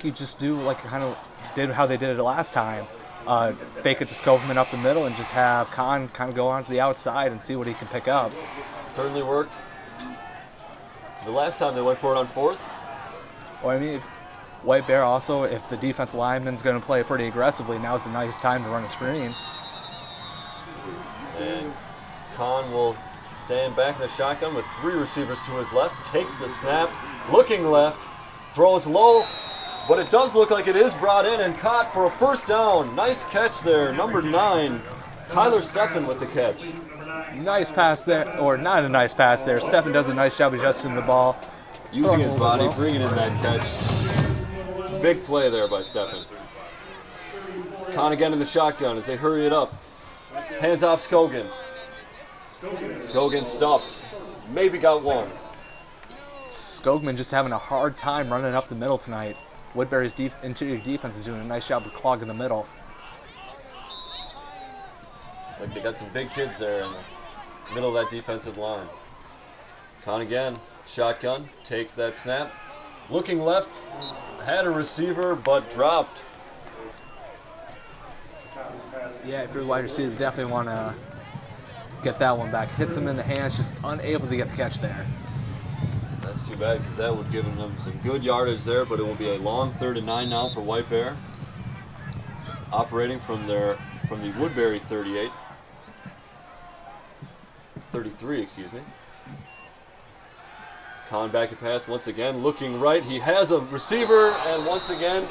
you just do like kind of did how they did it last time. Fake it to Scopman up the middle and just have Kahn kind of go on to the outside and see what he can pick up. Certainly worked. The last time they went for it on 4th, Or I mean, if White Bear also, if the defense lineman's going to play pretty aggressively, now's a nice time to run a screen. And Kahn will stand back in the shotgun with 3 receivers to his left, takes the snap, looking left, throws low, but it does look like it is brought in and caught for a first down. Nice catch there, number 9, Tyler Steffen with the catch. Nice pass there, or not a nice pass there. Steffen does a nice job adjusting the ball. Using his body, bringing in that catch. Big play there by Steffen. Kahn again in the shotgun as they hurry it up. Hands off Scogan. Scogan stuffed. Maybe got one. Skogman just having a hard time running up the middle tonight. Woodbury's interior defense is doing a nice job of clogging the middle. Like they got some big kids there in the middle of that defensive line. Kahn again, shotgun, takes that snap. Looking left, had a receiver but dropped. Yeah, if you're the wide receiver, definitely want to get that one back. Hits him in the hands, just unable to get the catch there. That's too bad because that would give them some good yardage there, but it will be a long 3rd and 9 now for White Bear. Operating from the Woodbury 33, excuse me. Kahn back to pass once again, looking right. He has a receiver, and once again,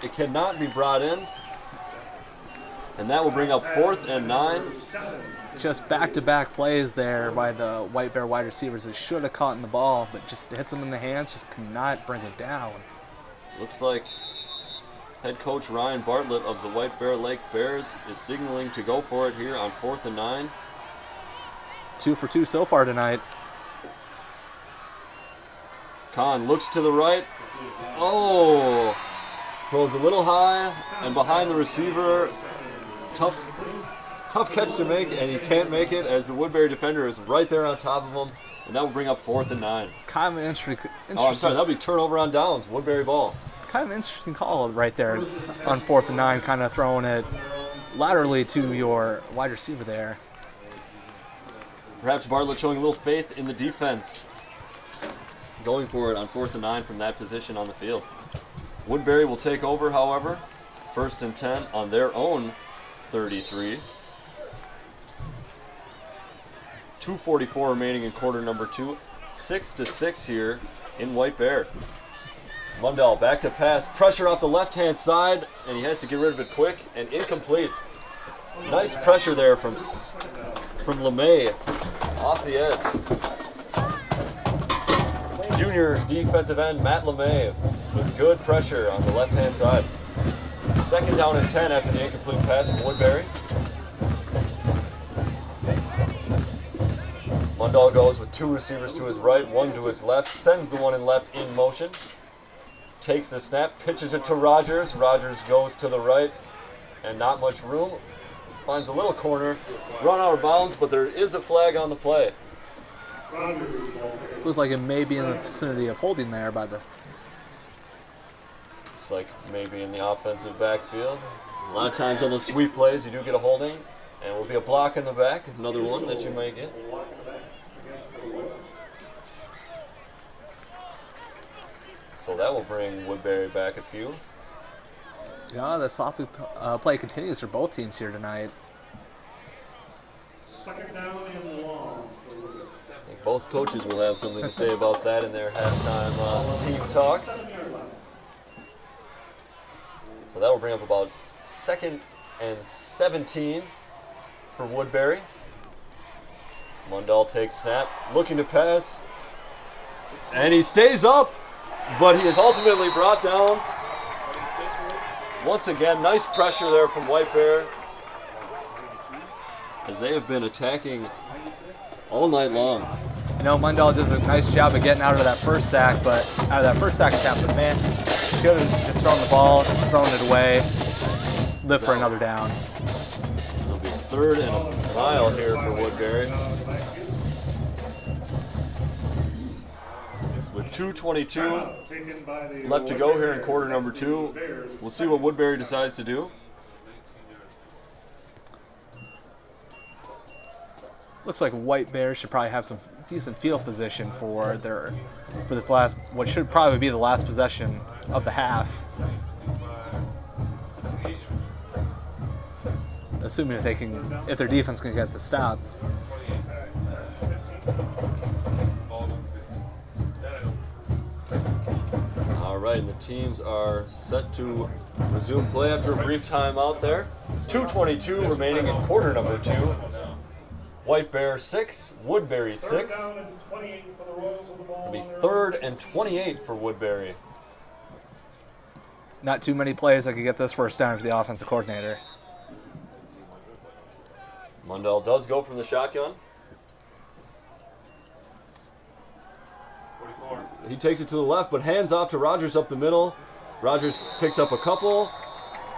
it cannot be brought in. And that will bring up 4th and 9. Just back-to-back plays there by the White Bear wide receivers that should have caught in the ball, but just hits them in the hands, just cannot bring it down. Looks like head coach Ryan Bartlett of the White Bear Lake Bears is signaling to go for it here on 4th and 9. 2 for 2 so far tonight. Kahn looks to the right. Oh! Throws a little high and behind the receiver. Tough catch to make, and he can't make it as the Woodbury defender is right there on top of him, and that will bring up 4th and 9. Kind of an interesting. Oh, I'm sorry, that'll be turnover on downs. Woodbury ball. Kind of an interesting call right there on 4th and 9, kind of throwing it laterally to your wide receiver there. Perhaps Bartlett showing a little faith in the defense. Going for it on 4th and 9 from that position on the field. Woodbury will take over, however. 1st and 10 on their own 33. 2:44 remaining in quarter number 2. 6-6 here in White Bear. Mundell back to pass. Pressure off the left-hand side, and he has to get rid of it quick and incomplete. Nice pressure there from LeMay off the edge. Junior defensive end Matt LeMay with good pressure on the left-hand side. 2nd down and 10 after the incomplete pass from Woodbury. Mundell goes with 2 receivers to his right, 1 to his left, sends the one in left in motion. Takes the snap, pitches it to Rogers. Rogers goes to the right, and not much room. Finds a little corner, run out of bounds, but there is a flag on the play. Looks like it may be in the vicinity of holding there by the. Looks like maybe in the offensive backfield. A lot of times on those sweep plays, you do get a holding, and will be a block in the back, another one that you may get. So that will bring Woodbury back a few. Yeah, the sloppy play continues for both teams here tonight. 2nd down and long. I think both coaches will have something to say about that in their halftime team talks. So that will bring up about 2nd and 17 for Woodbury. Mundell takes snap, looking to pass, and he stays up, but he is ultimately brought down. Once again, nice pressure there from White Bear as they have been attacking all night long. You know, Mundell does a nice job of getting out of that first sack, but out of that first sack attempt, but man, should have just thrown the ball, thrown it away, live for another down. It'll be 3rd and a mile here for Woodbury. With 2:22 left to go here in quarter number 2. We'll see what Woodbury decides to do. Looks like White Bears should probably have some decent field position for this last, what should probably be the last possession of the half. Assuming if their defense can get the stop. All right, and the teams are set to resume play after a brief timeout there. 2:22 remaining in quarter number 2. White Bear 6, Woodbury 6. Third down and 28 for the Royals with the ball. It'll be on their 3rd and 28 for Woodbury. Not too many plays that could get this first down for the offensive coordinator. Mundell does go from the shotgun. He takes it to the left, but hands off to Rogers up the middle. Rogers picks up a couple,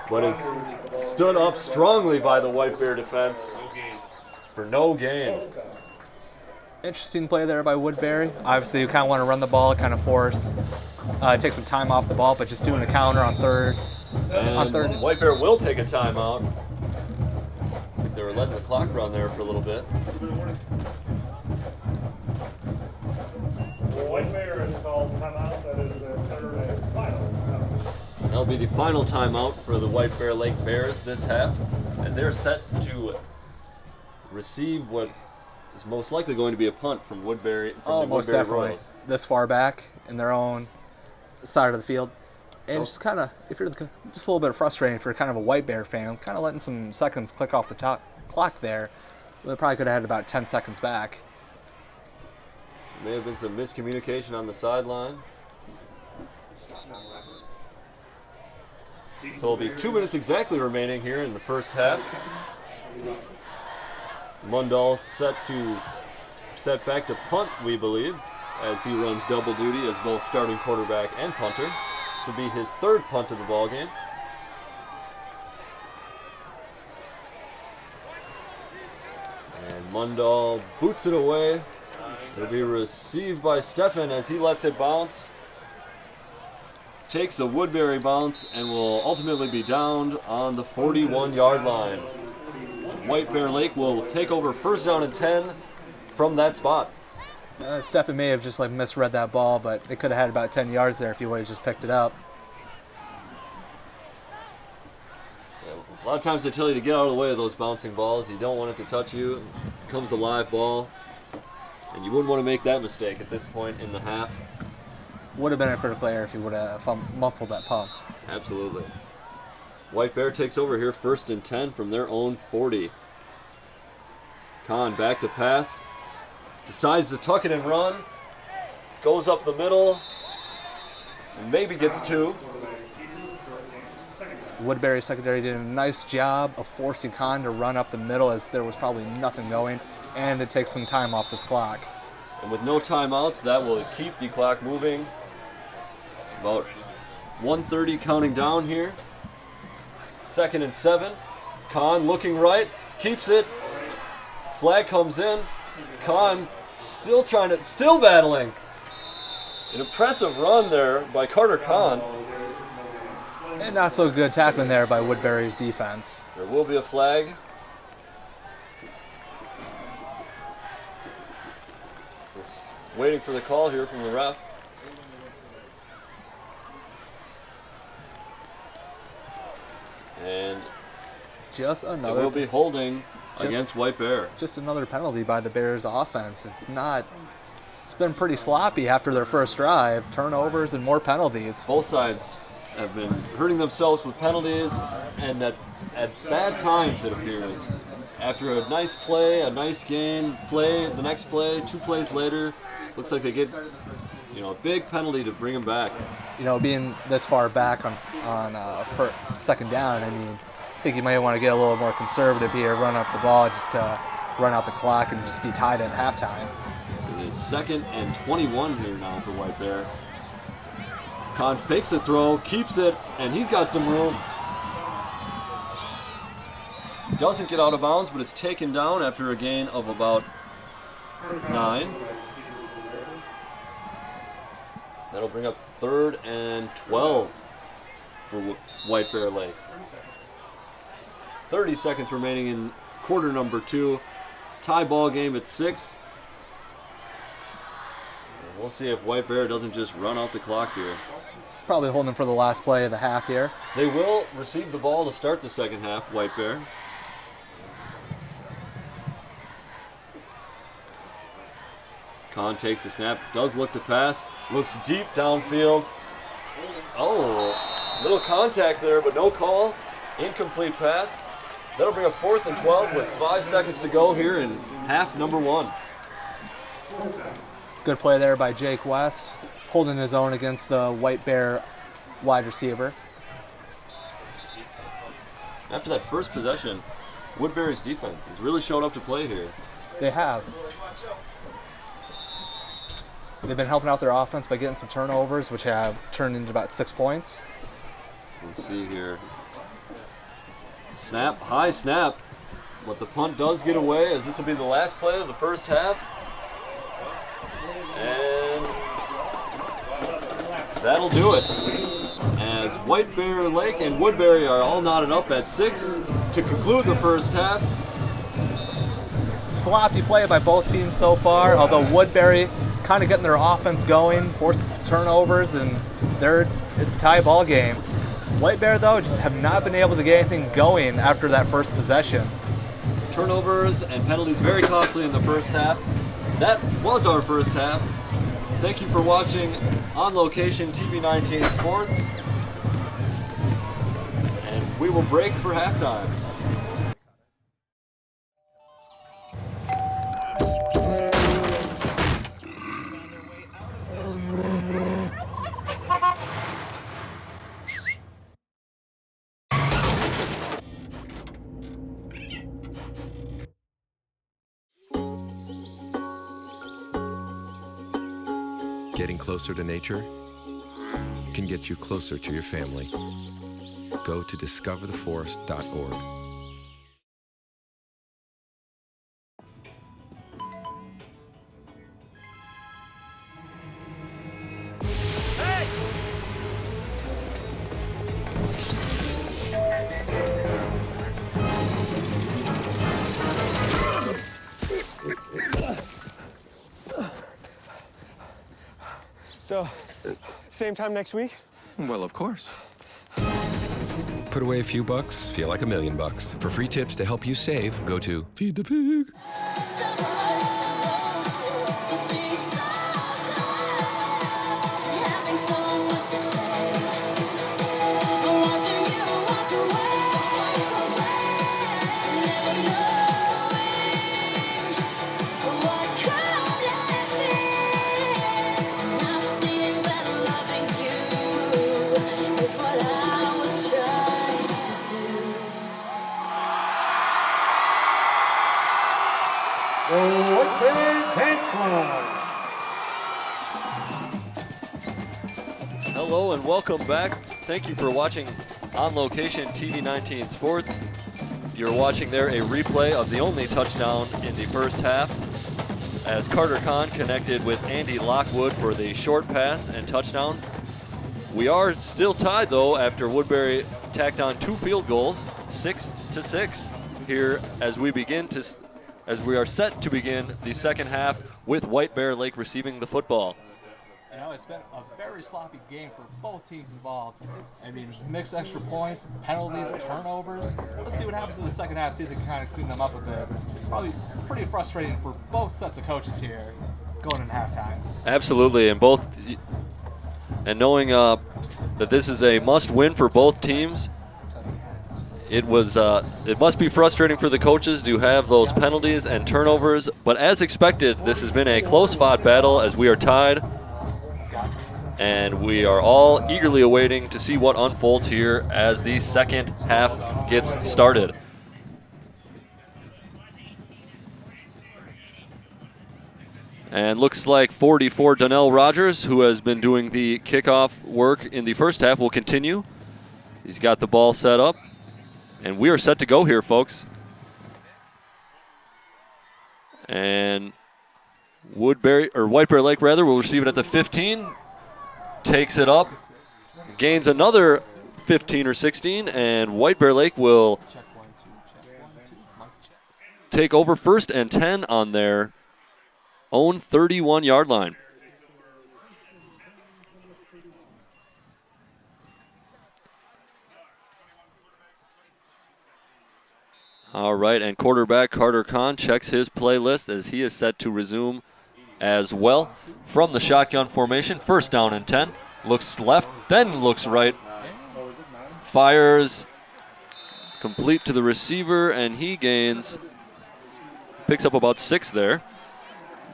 but is stood up strongly by the White Bear defense for no gain. Interesting play there by Woodbury. Obviously, you kind of want to run the ball, kind of force, take some time off the ball, but just doing a counter on third. And White Bear will take a timeout. Looks like they were letting the clock run there for a little bit. White Bear has called timeout. That is their third and final timeout. That'll be the final timeout for the White Bear Lake Bears this half, as they're set to receive what is most likely going to be a punt from Woodbury. Oh, most Woodbury definitely. Royals. This far back in their own side of the field. And just kind of, if you're just a little bit frustrating for kind of a White Bear fan, kind of letting some seconds click off the top clock there. They probably could have had about 10 seconds back. May have been some miscommunication on the sideline. So it'll be 2 minutes exactly remaining here in the first half. Mundell set back to punt, we believe, as he runs double duty as both starting quarterback and punter. This will be his 3rd punt of the ball game. And Mundell boots it away. It'll be received by Stefan as he lets it bounce. Takes a Woodbury bounce and will ultimately be downed on the 41-yard line. White Bear Lake will take over first down and 10 from that spot. Stefan may have just misread that ball, but they could have had about 10 yards there if he would have just picked it up. A lot of times they tell you to get out of the way of those bouncing balls. You don't want it to touch you. It becomes a live ball. And you wouldn't want to make that mistake at this point in the half. Would have been a critical error if he would have muffled that pump. Absolutely. White Bear takes over here, 1st and 10 from their own 40. Kahn back to pass. Decides to tuck it and run. Goes up the middle. And maybe gets 2. The Woodbury secondary did a nice job of forcing Kahn to run up the middle as there was probably nothing going. And it takes some time off this clock. And with no timeouts, that will keep the clock moving. About 1:30 counting down here. 2nd and 7. Kahn looking right, keeps it. Flag comes in. Kahn still battling. An impressive run there by Carter Kahn. And not so good tackling there by Woodbury's defense. There will be a flag. Waiting for the call here from the ref. And just it another will be holding against White Bear. Just another penalty by the Bears offense. It's been pretty sloppy after their first drive. Turnovers and more penalties. Both sides have been hurting themselves with penalties, and at bad times, it appears. After a nice play, a nice gain, the next play, 2 plays later, looks like they get a big penalty to bring them back. Being this far back on for 2nd down, I think you might want to get a little more conservative here, run up the ball just to run out the clock and just be tied at halftime. So it is 2nd and 21 here now for White Bear. Kahn fakes a throw, keeps it, and he's got some room. Doesn't get out of bounds, but is taken down after a gain of about 9. That'll bring up 3rd and 12 for White Bear Lake. 30 seconds remaining in quarter number 2. Tie ball game at 6. We'll see if White Bear doesn't just run out the clock here. Probably holding for the last play of the half here. They will receive the ball to start the second half, White Bear. Kahn takes the snap, does look to pass, looks deep downfield. Oh, little contact there, but no call. Incomplete pass. That'll bring up 4th and 12 with 5 seconds to go here in half number 1. Good play there by Jake West, holding his own against the White Bear wide receiver. After that first possession, Woodbury's defense has really showed up to play here. They have. They've been helping out their offense by getting some turnovers, which have turned into about 6 points. Let's see here. Snap, high snap, but the punt does get away as this will be the last play of the first half. And that'll do it. As White Bear Lake and Woodbury are all knotted up at 6 to conclude the first half. Sloppy play by both teams so far, although Woodbury kind of getting their offense going, forcing some turnovers, and it's a tie ball game. White Bear, though, just have not been able to get anything going after that first possession. Turnovers and penalties very costly in the first half. That was our first half. Thank you for watching On Location TV19 Sports. And we will break for halftime. Getting closer to nature can get you closer to your family. Go to discovertheforest.org. So, same time next week? Well, of course. Put away a few bucks, feel like $1 million. For free tips to help you save, go to Feed the Pig. Hello and welcome back. Thank you for watching On Location TV19 Sports. You're watching there a replay of the only touchdown in the first half as Carter Kahn connected with Andy Lockwood for the short pass and touchdown. We are still tied though after Woodbury tacked on 2 field goals, 6-6 here as we are set to begin the second half with White Bear Lake receiving the football. You know, it's been a very sloppy game for both teams involved. I mean, mixed extra points, penalties, turnovers. Let's see what happens in the second half, see if they can kind of clean them up a bit. Probably pretty frustrating for both sets of coaches here going into halftime. Absolutely, and knowing that this is a must-win for both teams, it must be frustrating for the coaches to have those penalties and turnovers, but as expected, this has been a close-fought battle as we are tied. And we are all eagerly awaiting to see what unfolds here as the second half gets started. And looks like 44 Donnell Rogers, who has been doing the kickoff work in the first half, will continue. He's got the ball set up. And we are set to go here, folks. And White Bear Lake will receive it at the 15. Takes it up, gains another 15 or 16, and White Bear Lake will take over 1st and 10 on their own 31-yard line. All right, and quarterback Carter Kahn checks his playlist as he is set to resume as well from the shotgun formation. First down and 10. Looks left, then looks right. Fires complete to the receiver, and he picks up about 6 there.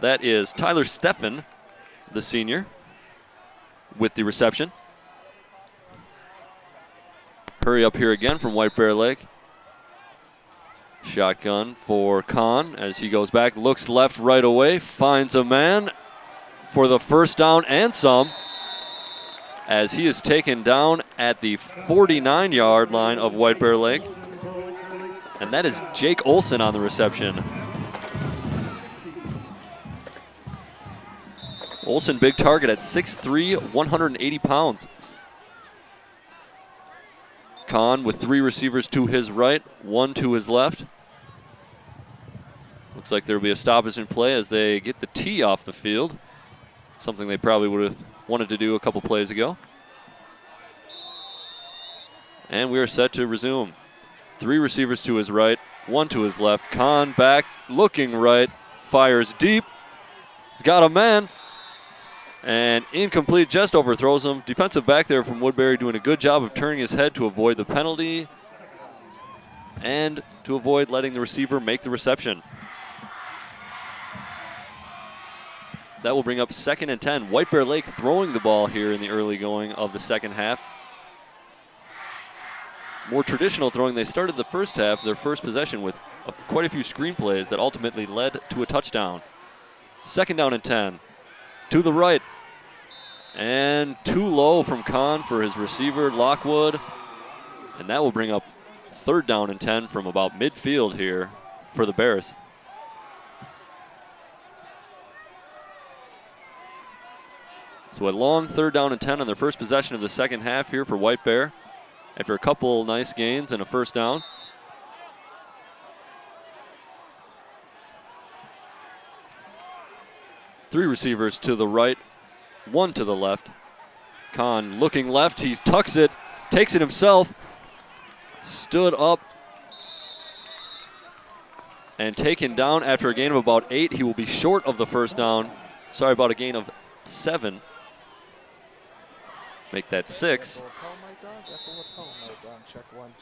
That is Tyler Steffen, the senior, with the reception. Hurry up here again from White Bear Lake. Shotgun for Kahn as he goes back, looks left right away, finds a man for the first down and some, as he is taken down at the 49-yard line of White Bear Lake. And that is Jake Olson on the reception. Olson, big target at 6'3", 180 pounds. Kahn with 3 receivers to his right, 1 to his left. Looks like there will be a stoppage in play as they get the tee off the field, something they probably would have wanted to do a couple plays ago. And we are set to resume. 3 receivers to his right, 1 to his left. Kahn back, looking right, fires deep. He's got a man. And incomplete, just overthrows him. Defensive back there from Woodbury doing a good job of turning his head to avoid the penalty and to avoid letting the receiver make the reception. That will bring up 2nd and 10. White Bear Lake throwing the ball here in the early going of the second half. More traditional throwing. They started the first half, their first possession, with quite a few screen plays that ultimately led to a touchdown. 2nd down and 10. To the right. And too low from Kahn for his receiver, Lockwood. And that will bring up 3rd down and 10 from about midfield here for the Bears. So a long 3rd down and 10 on their first possession of the second half here for White Bear, after a couple nice gains and a first down. Three receivers to the right, 1 to the left. Kahn looking left, he tucks it, takes it himself, stood up, and taken down after a gain of about 8. He will be short of the first down. Sorry, about a gain of 7. Make that 6.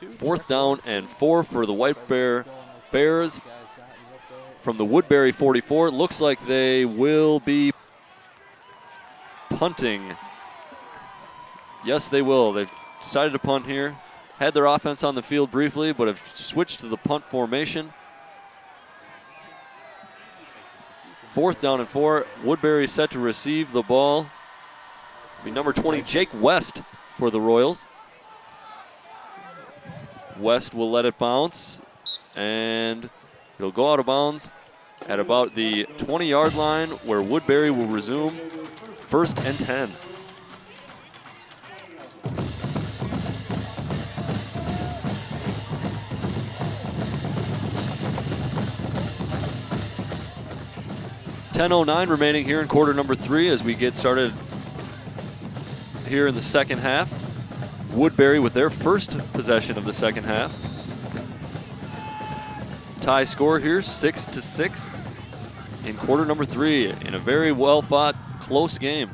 4th down and 4 for the White Bear Bears from the Woodbury 44. Looks like they will be punting. Yes, they will. They've decided to punt here. Had their offense on the field briefly, but have switched to the punt formation. 4th down and 4. Woodbury set to receive the ball. It'll be number 20, Jake West, for the Royals. West will let it bounce, and it'll go out of bounds at about the 20-yard line, where Woodbury will resume 1st and 10. .10:09 remaining here in quarter number 3 as we get started here in the second half. Woodbury with their first possession of the second half. Tie score here, 6-6 in quarter number 3 in a very well fought, close game.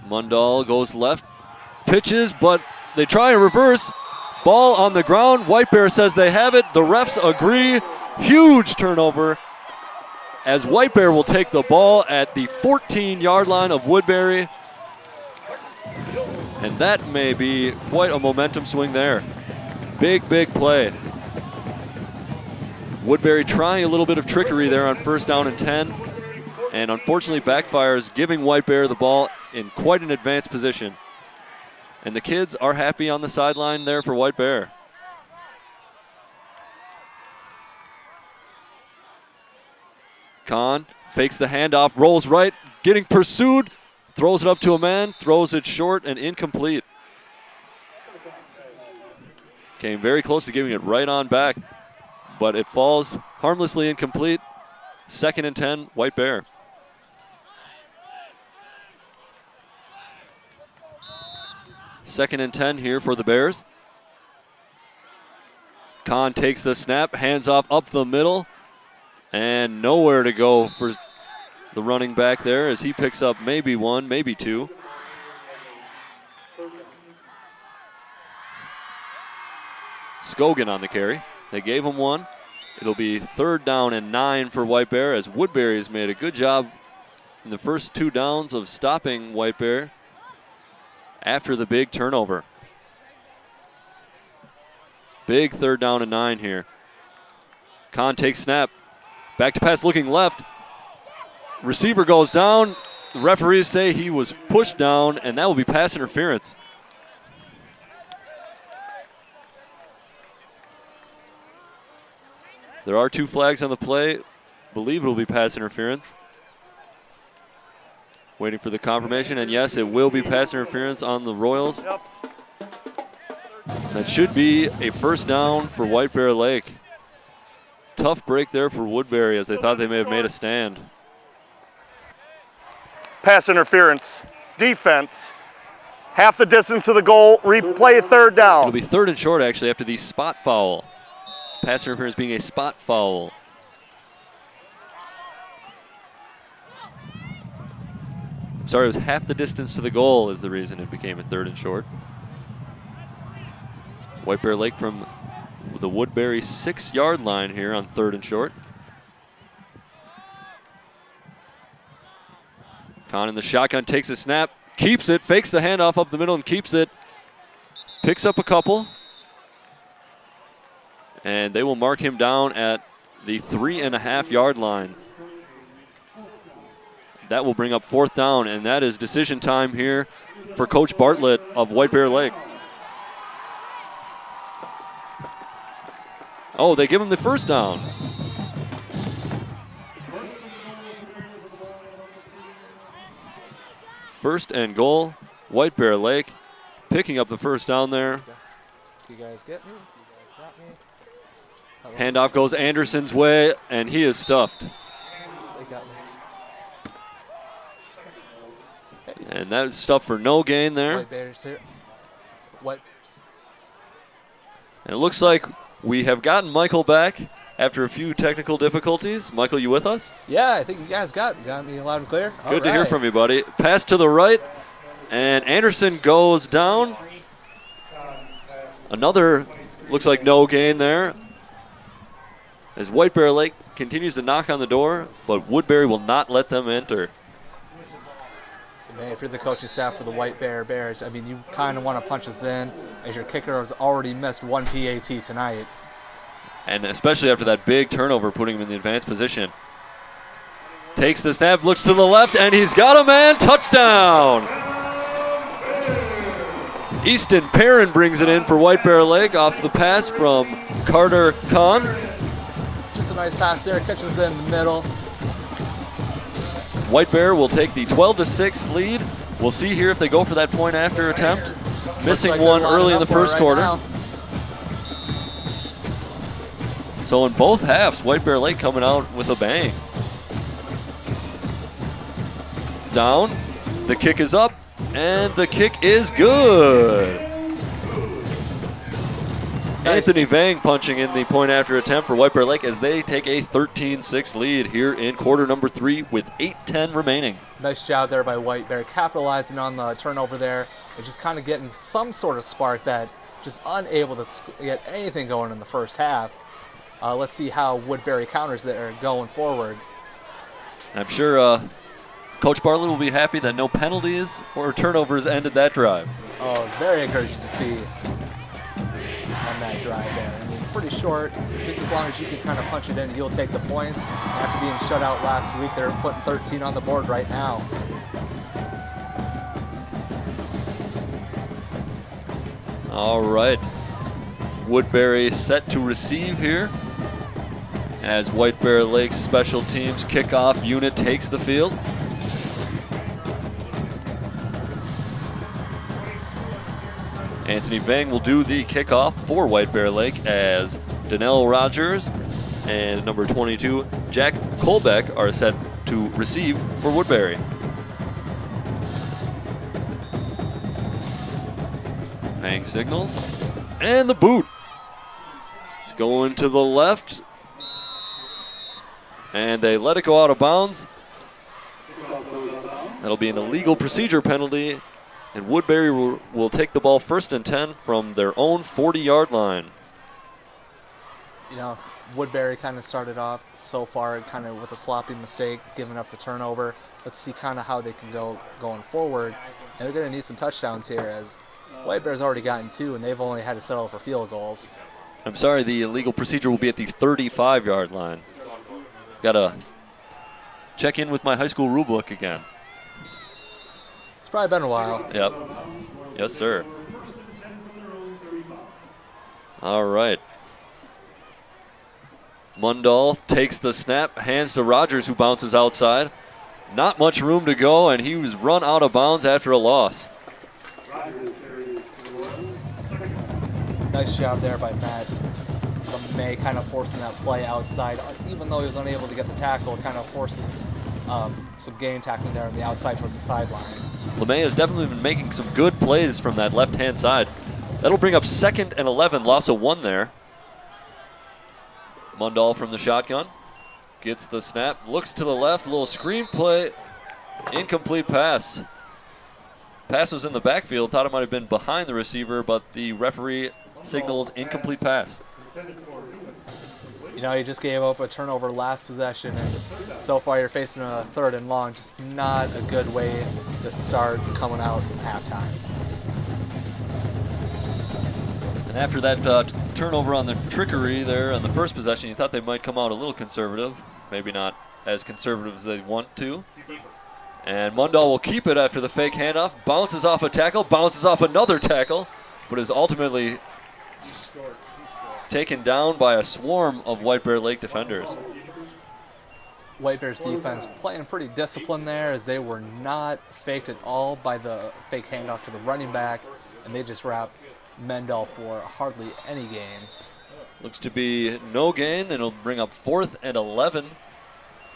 Mundahl goes left, pitches, but they try and reverse. Ball on the ground. White Bear says they have it. The refs agree. Huge turnover as White Bear will take the ball at the 14-yard line of Woodbury. And that may be quite a momentum swing there. Big, big play. Woodbury trying a little bit of trickery there on 1st down and 10. And unfortunately backfires, giving White Bear the ball in quite an advanced position. And the kids are happy on the sideline there for White Bear. Kahn fakes the handoff, rolls right, getting pursued, throws it up to a man, throws it short and incomplete. Came very close to giving it right on back, but it falls harmlessly incomplete. 2nd and 10, White Bear. Second and 10 here for the Bears. Kahn takes the snap, hands off up the middle, and nowhere to go for the running back there as he picks up maybe one, maybe two. Scogan on the carry. They gave him one. It'll be 3rd down and 9 for White Bear as Woodbury has made a good job in the first 2 downs of stopping White Bear after the big turnover. Big 3rd down and 9 here. Kahn takes snap. Back to pass looking left. Receiver goes down. The referees say he was pushed down, and that will be pass interference. There are 2 flags on the play. Believe it will be pass interference. Waiting for the confirmation, and yes, it will be pass interference on the Royals. Yep. That should be a 1st down for White Bear Lake. Tough break there for Woodbury as they thought they may have made a stand. Pass interference, defense, half the distance to the goal, replay 3rd down. It'll be 3rd and short actually after the spot foul. Pass interference being a spot foul. Sorry, it was half the distance to the goal is the reason it became a 3rd and short. White Bear Lake from the Woodbury 6-yard line here on 3rd and short. Kahn in the shotgun takes a snap, keeps it, fakes the handoff up the middle and keeps it. Picks up a couple. And they will mark him down at the 3.5-yard line. That will bring up 4th down, and that is decision time here for Coach Bartlett of White Bear Lake. Oh, they give him the 1st down. First and goal, White Bear Lake picking up the 1st down there. You guys get me? You guys got me? Hello? Handoff goes Anderson's way, and he is stuffed. They got me. And that is stuffed for no gain there. White Bears here. White Bears. And it looks like we have gotten Michael back after a few technical difficulties. Michael, you with us? Yeah, I think you guys got me loud and clear. Good to hear from you, buddy. Pass to the right, and Anderson goes down. Another looks like no gain there. As White Bear Lake continues to knock on the door, but Woodbury will not let them enter. Man, if you're the coaching staff for the White Bear Bears, I mean, you kind of want to punch us in as your kicker has already missed 1 PAT tonight. And especially after that big turnover, putting him in the advanced position. Takes the snap, looks to the left, and he's got a man. Touchdown! Easton Perrin brings it in for White Bear Lake off the pass from Carter Kahn. Just a nice pass there, catches it in the middle. White Bear will take the 12-6 lead. We'll see here if they go for that point after attempt. Missing like one they're early in the lining up first for it right quarter. now. So in both halves, White Bear Lake coming out with a bang. Down, the kick is up, and the kick is good. Nice. Anthony Vang punching in the point after attempt for White Bear Lake as they take a 13-6 lead here in quarter number 3 with 8:10 remaining. Nice job there by White Bear, capitalizing on the turnover there and just kind of getting some sort of spark that just unable to get anything going in the first half. Let's see how Woodbury counters there going forward. I'm sure Coach Bartlett will be happy that no penalties or turnovers ended that drive. Oh, very encouraging to see on that drive there. I mean, pretty short. Just as long as you can kind of punch it in, you'll take the points. After being shut out last week, they're putting 13 on the board right now. All right. Woodbury set to receive here as White Bear Lake's special teams kickoff unit takes the field. Anthony Vang will do the kickoff for White Bear Lake as Donnell Rogers and number 22, Jack Colbeck, are set to receive for Woodbury. Vang signals, and the boot. going to the left. And they let it go out of bounds. That'll be an illegal procedure penalty. And Woodbury will take the ball 1st and 10 from their own 40-yard line. You know, Woodbury kind of started off so far kind of with a sloppy mistake, giving up the turnover. Let's see kind of how they can go going forward. And they're going to need some touchdowns here as White Bear's already gotten 2, and they've only had to settle for field goals. I'm sorry, the illegal procedure will be at the 35-yard line. Got to check in with my high school rule book again. It's probably been a while. Yep. Yes, sir. All right. Mundall takes the snap, hands to Rogers, who bounces outside. Not much room to go, and he was run out of bounds after a loss. Nice job there by Matt LeMay, kind of forcing that play outside. Even though he was unable to get the tackle, it kind of forces some game tackling there on the outside towards the sideline. LeMay has definitely been making some good plays from that left-hand side. That'll bring up 2nd and 11, loss of 1 there. Mundall from the shotgun. Gets the snap, looks to the left, little screen play, incomplete pass. Pass was in the backfield, thought it might have been behind the receiver, but the referee signals incomplete pass. You know, you just gave up a turnover last possession, and so far you're facing a 3rd and long. Just not a good way to start coming out from halftime. And after that turnover on the trickery there on the first possession, you thought they might come out a little conservative. Maybe not as conservative as they want to. And Mundall will keep it after the fake handoff. Bounces off a tackle, bounces off another tackle, but is ultimately taken down by a swarm of White Bear Lake defenders. White Bear's defense playing pretty disciplined there, as they were not faked at all by the fake handoff to the running back, and they just wrapped Mendel for hardly any gain. Looks to be no gain, and it'll bring up 4th and 11,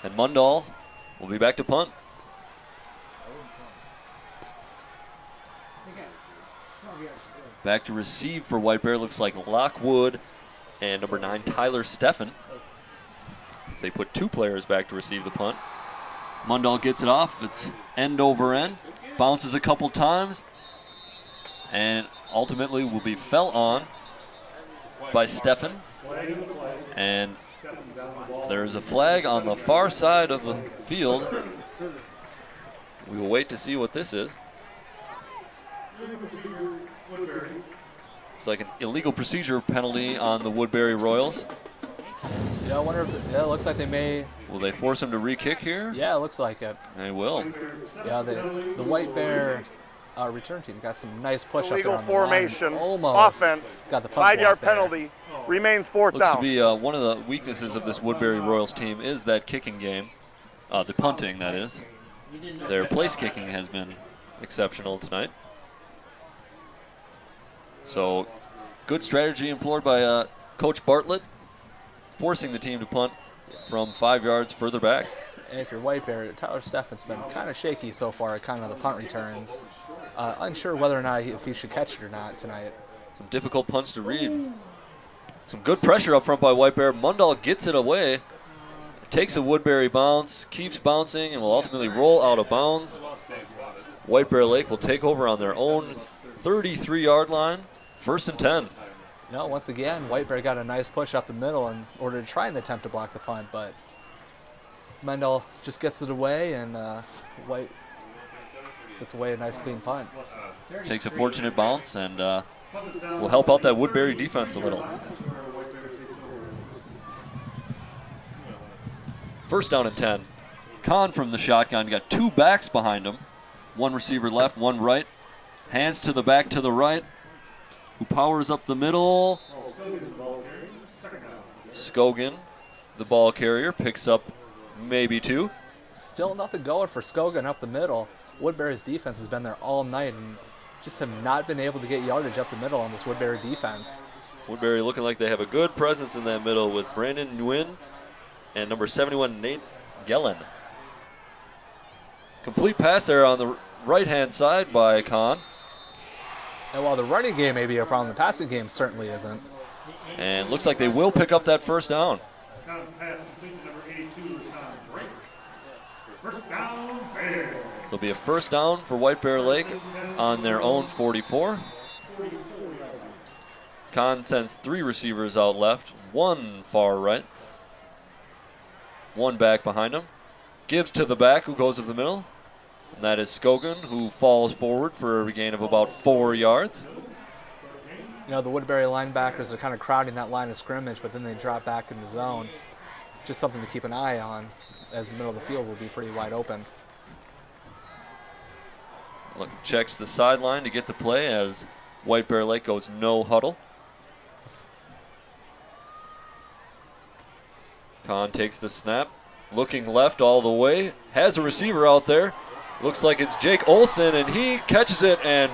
and Mundall will be back to punt. Back to receive for White Bear looks like Lockwood and number 9 Tyler Steffen. As they put 2 players back to receive the punt. Mundall gets it off. It's end over end. Bounces a couple times. And ultimately will be fell on by Steffen. And there's a flag on the far side of the field. We will wait to see what this is. It's like an illegal procedure penalty on the Woodbury Royals. Yeah, I wonder if it looks like they may. Will they force him to re-kick here? Yeah, it looks like it. They will. Yeah, the White Bear return team got some nice push up there Illegal on the formation, line. Almost offense, got the punt 5-yard block there. penalty, remains 4th Looks down. to be one of the weaknesses of this Woodbury Royals team is that kicking game. The punting, that is. Their place kicking has been exceptional tonight. So, good strategy employed by Coach Bartlett, forcing the team to punt from 5 yards further back. And if you're White Bear, Tyler Steffen's been kind of shaky so far at kind of the punt returns. Unsure whether or not if he should catch it or not tonight. Some difficult punts to read. Some good pressure up front by White Bear. Mundall gets it away. Takes a Woodbury bounce, keeps bouncing, and will ultimately roll out of bounds. White Bear Lake will take over on their own 33-yard line. 1st and 10. You know, once again, White Bear got a nice push up the middle in order to try and attempt to block the punt, but Mendel just gets it away, and White gets away a nice clean punt. Takes a fortunate bounce and will help out that Woodbury defense a little. 1st down and 10. Kahn from the shotgun got 2 backs behind him. 1 receiver left, 1 right. Hands to the back to the right. Who powers up the middle. Scogan, the ball carrier, picks up maybe 2. Still nothing going for Scogan up the middle. Woodbury's defense has been there all night and just have not been able to get yardage up the middle on this Woodbury defense. Woodbury looking like they have a good presence in that middle with Brandon Nguyen and number 71, Nate Gellen. Complete pass there on the right-hand side by Kahn. And while the running game may be a problem, the passing game certainly isn't. And looks like they will pick up that first down. Con's pass complete to number 82, Sean Breaker. First down, Bears. There'll be a first down for White Bear Lake on their own 44. Con sends 3 receivers out left, 1 far right, 1 back behind him. Gives to the back who goes up the middle, and that is Scogan, who falls forward for a gain of about 4 yards. You know, the Woodbury linebackers are kind of crowding that line of scrimmage, but then they drop back in the zone. Just something to keep an eye on, as the middle of the field will be pretty wide open. Look, checks the sideline to get the play as White Bear Lake goes no huddle. Con takes the snap, looking left all the way, has a receiver out there. Looks like it's Jake Olson, and he catches it and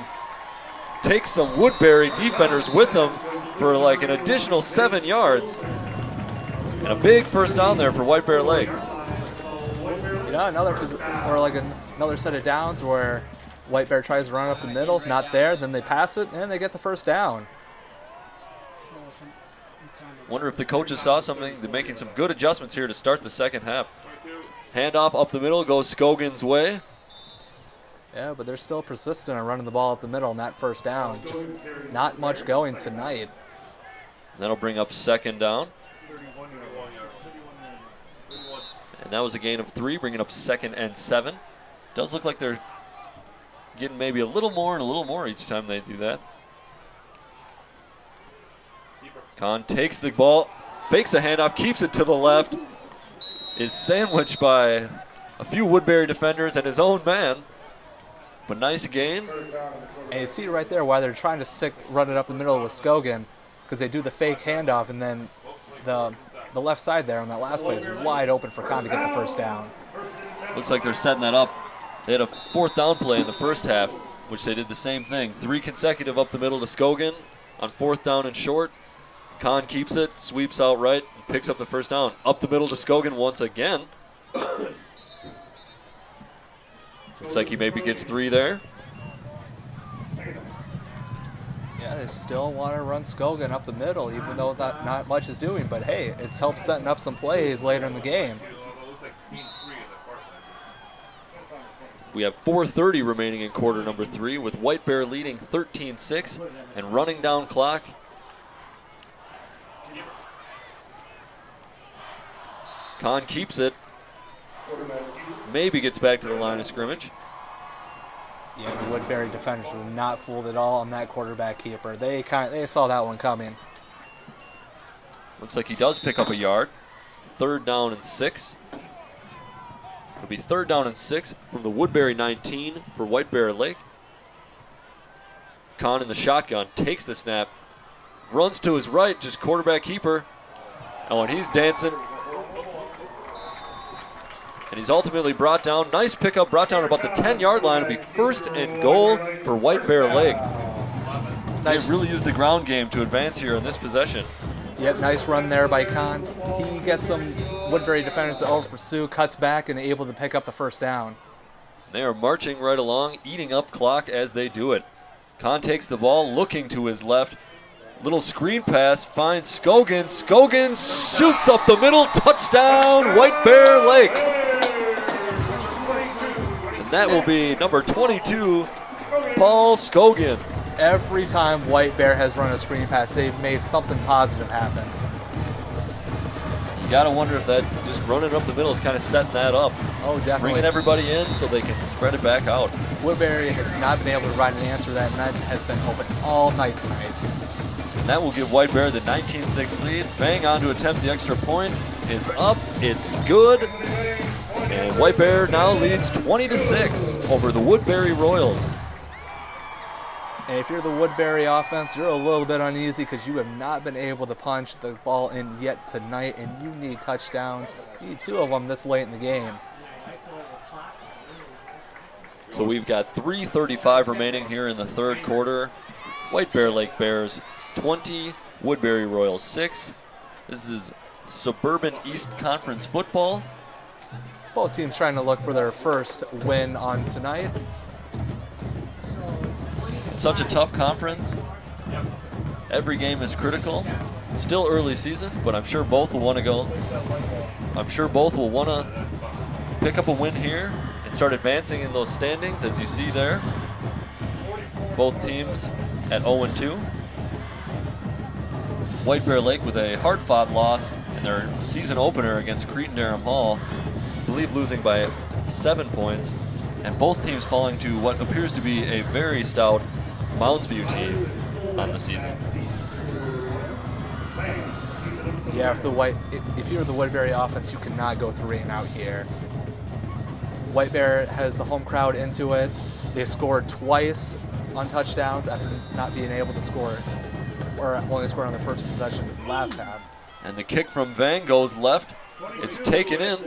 takes some Woodbury defenders with him for like an additional 7 yards. And a big first down there for White Bear Lake. Yeah, another set of downs where White Bear tries to run up the middle, not there, then they pass it, and they get the first down. Wonder if the coaches saw something. They're making some good adjustments here to start the second half. Handoff up the middle goes Scogan's way. Yeah, but they're still persistent on running the ball up the middle on that first down. Just not much going tonight. That'll bring up second down. And that was a gain of 3, bringing up 2nd and 7. Does look like they're getting maybe a little more and a little more each time they do that. Con takes the ball, fakes a handoff, keeps it to the left, is sandwiched by a few Woodbury defenders and his own man. But nice gain. And you see right there why they're trying to run it up the middle with Scogan, because they do the fake handoff, and then the left side there on that last play is wide open for Con to get the first down. Looks like they're setting that up. They had a 4th down play in the first half, which they did the same thing. 3 consecutive up the middle to Scogan on 4th down and short. Con keeps it, sweeps out right, and picks up the first down. Up the middle to Scogan once again. Looks like he maybe gets 3 there. Yeah, they still want to run Scogan up the middle, even though not much is doing. But hey, it's helped setting up some plays later in the game. We have 4:30 remaining in quarter number 3, with White Bear leading 13-6 and running down clock. Con keeps it. Maybe gets back to the line of scrimmage. Yeah, the Woodbury defenders were not fooled at all on that quarterback keeper. They saw that one coming. Looks like he does pick up a yard. 3rd down and 6. It'll be 3rd down and 6 from the Woodbury 19 for White Bear Lake. Con in the shotgun, takes the snap, runs to his right, just quarterback keeper. Oh, and he's dancing. And he's ultimately brought down. Nice pickup, brought down about the 10-yard line. It'll be 1st and goal for White Bear Lake. Nice. They really used the ground game to advance here in this possession. Yep, nice run there by Con. He gets some Woodbury defenders to over-pursue, cuts back, and able to pick up the first down. They are marching right along, eating up clock as they do it. Con takes the ball, looking to his left. Little screen pass, finds Scogan. Scogan shoots up the middle, touchdown, White Bear Lake. And that will be number 22, Paul Scogan. Every time White Bear has run a screen pass, they've made something positive happen. You got to wonder if that just running up the middle is kind of setting that up. Oh, definitely. Bringing everybody in so they can spread it back out. Woodbury has not been able to provide an answer to that, and that has been open all night tonight. And that will give White Bear the 19-6 lead. Fang on to attempt the extra point. It's up, it's good. And White Bear now leads 20-6 over the Woodbury Royals. And if you're the Woodbury offense, you're a little bit uneasy because you have not been able to punch the ball in yet tonight, and you need touchdowns. You need 2 of them this late in the game. So we've got 3:35 remaining here in the 3rd quarter. White Bear Lake Bears 20, Woodbury Royals 6. This is Suburban East Conference football. Both teams trying to look for their first win on tonight. Such a tough conference. Every game is critical. Still early season, but I'm sure both will want to go. I'm sure both will want to pick up a win here and start advancing in those standings, as you see there. Both teams at 0-2. White Bear Lake with a hard-fought loss in their season opener against Cretin-Derham Hall, I believe losing by 7 points, and both teams falling to what appears to be a very stout Moundsview team on the season. Yeah, if you're the Woodbury offense, you cannot go 3-and-out here. White Bear has the home crowd into it. They scored twice on touchdowns after not being able to score, or only scored on their first possession last half. And the kick from Vang goes left. It's taken in.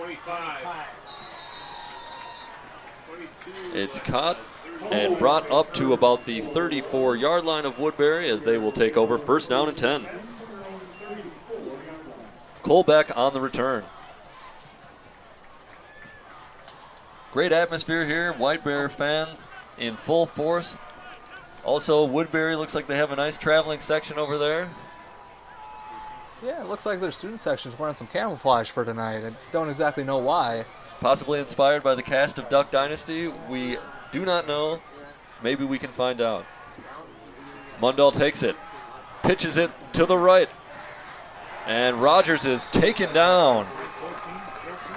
It's caught and brought up to about the 34-yard line of Woodbury as they will take over 1st down and 10. Colbeck on the return. Great atmosphere here. White Bear fans in full force. Also, Woodbury looks like they have a nice traveling section over there. Yeah, it looks like their student section's wearing some camouflage for tonight. I don't exactly know why. Possibly inspired by the cast of Duck Dynasty. We do not know. Maybe we can find out. Mundell takes it. Pitches it to the right. And Rogers is taken down.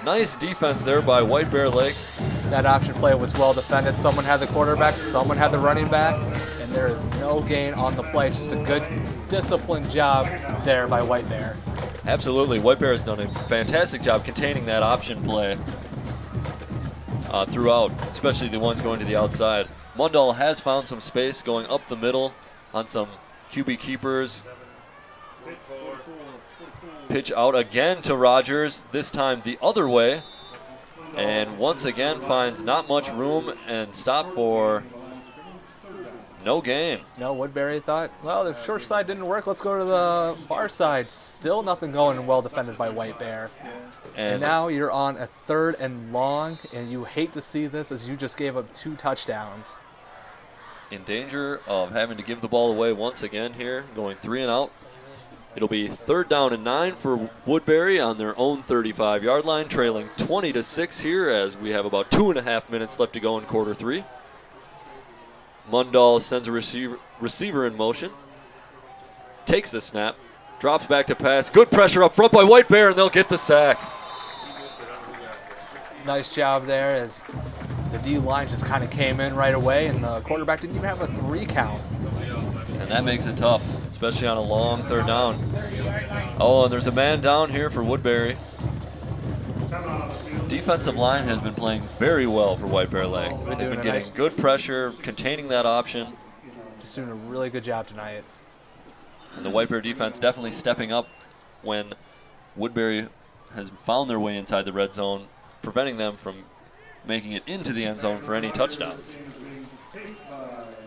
Nice defense there by White Bear Lake. That option play was well defended. Someone had the quarterback, someone had the running back, and there is no gain on the play. Just a good, disciplined job there by White Bear. Absolutely. White Bear has done a fantastic job containing that option play throughout, especially the ones going to the outside. Mundell has found some space going up the middle on some QB keepers. Pitch out again to Rogers, this time the other way. And once again finds not much room and stop for no gain. No, Woodbury thought, well, the short side didn't work. Let's go to the far side. Still nothing going, well defended by White Bear. And now you're on a 3rd and long, and you hate to see this as you just gave up 2 touchdowns. In danger of having to give the ball away once again here, going 3-and-out. It'll be 3rd down and 9 for Woodbury on their own 35-yard line, trailing 20-6 here as we have about 2.5 minutes left to go in quarter 3. Mundell sends a receiver in motion, takes the snap, drops back to pass. Good pressure up front by White Bear, and they'll get the sack. Nice job there as the D-line just kind of came in right away, and the quarterback didn't even have a 3 count. And that makes it tough, especially on a long 3rd down. Oh, and there's a man down here for Woodbury. Defensive line has been playing very well for White Bear Lake. They've been getting good pressure, containing that option. Just doing a really good job tonight. And the White Bear defense definitely stepping up when Woodbury has found their way inside the red zone, preventing them from making it into the end zone for any touchdowns.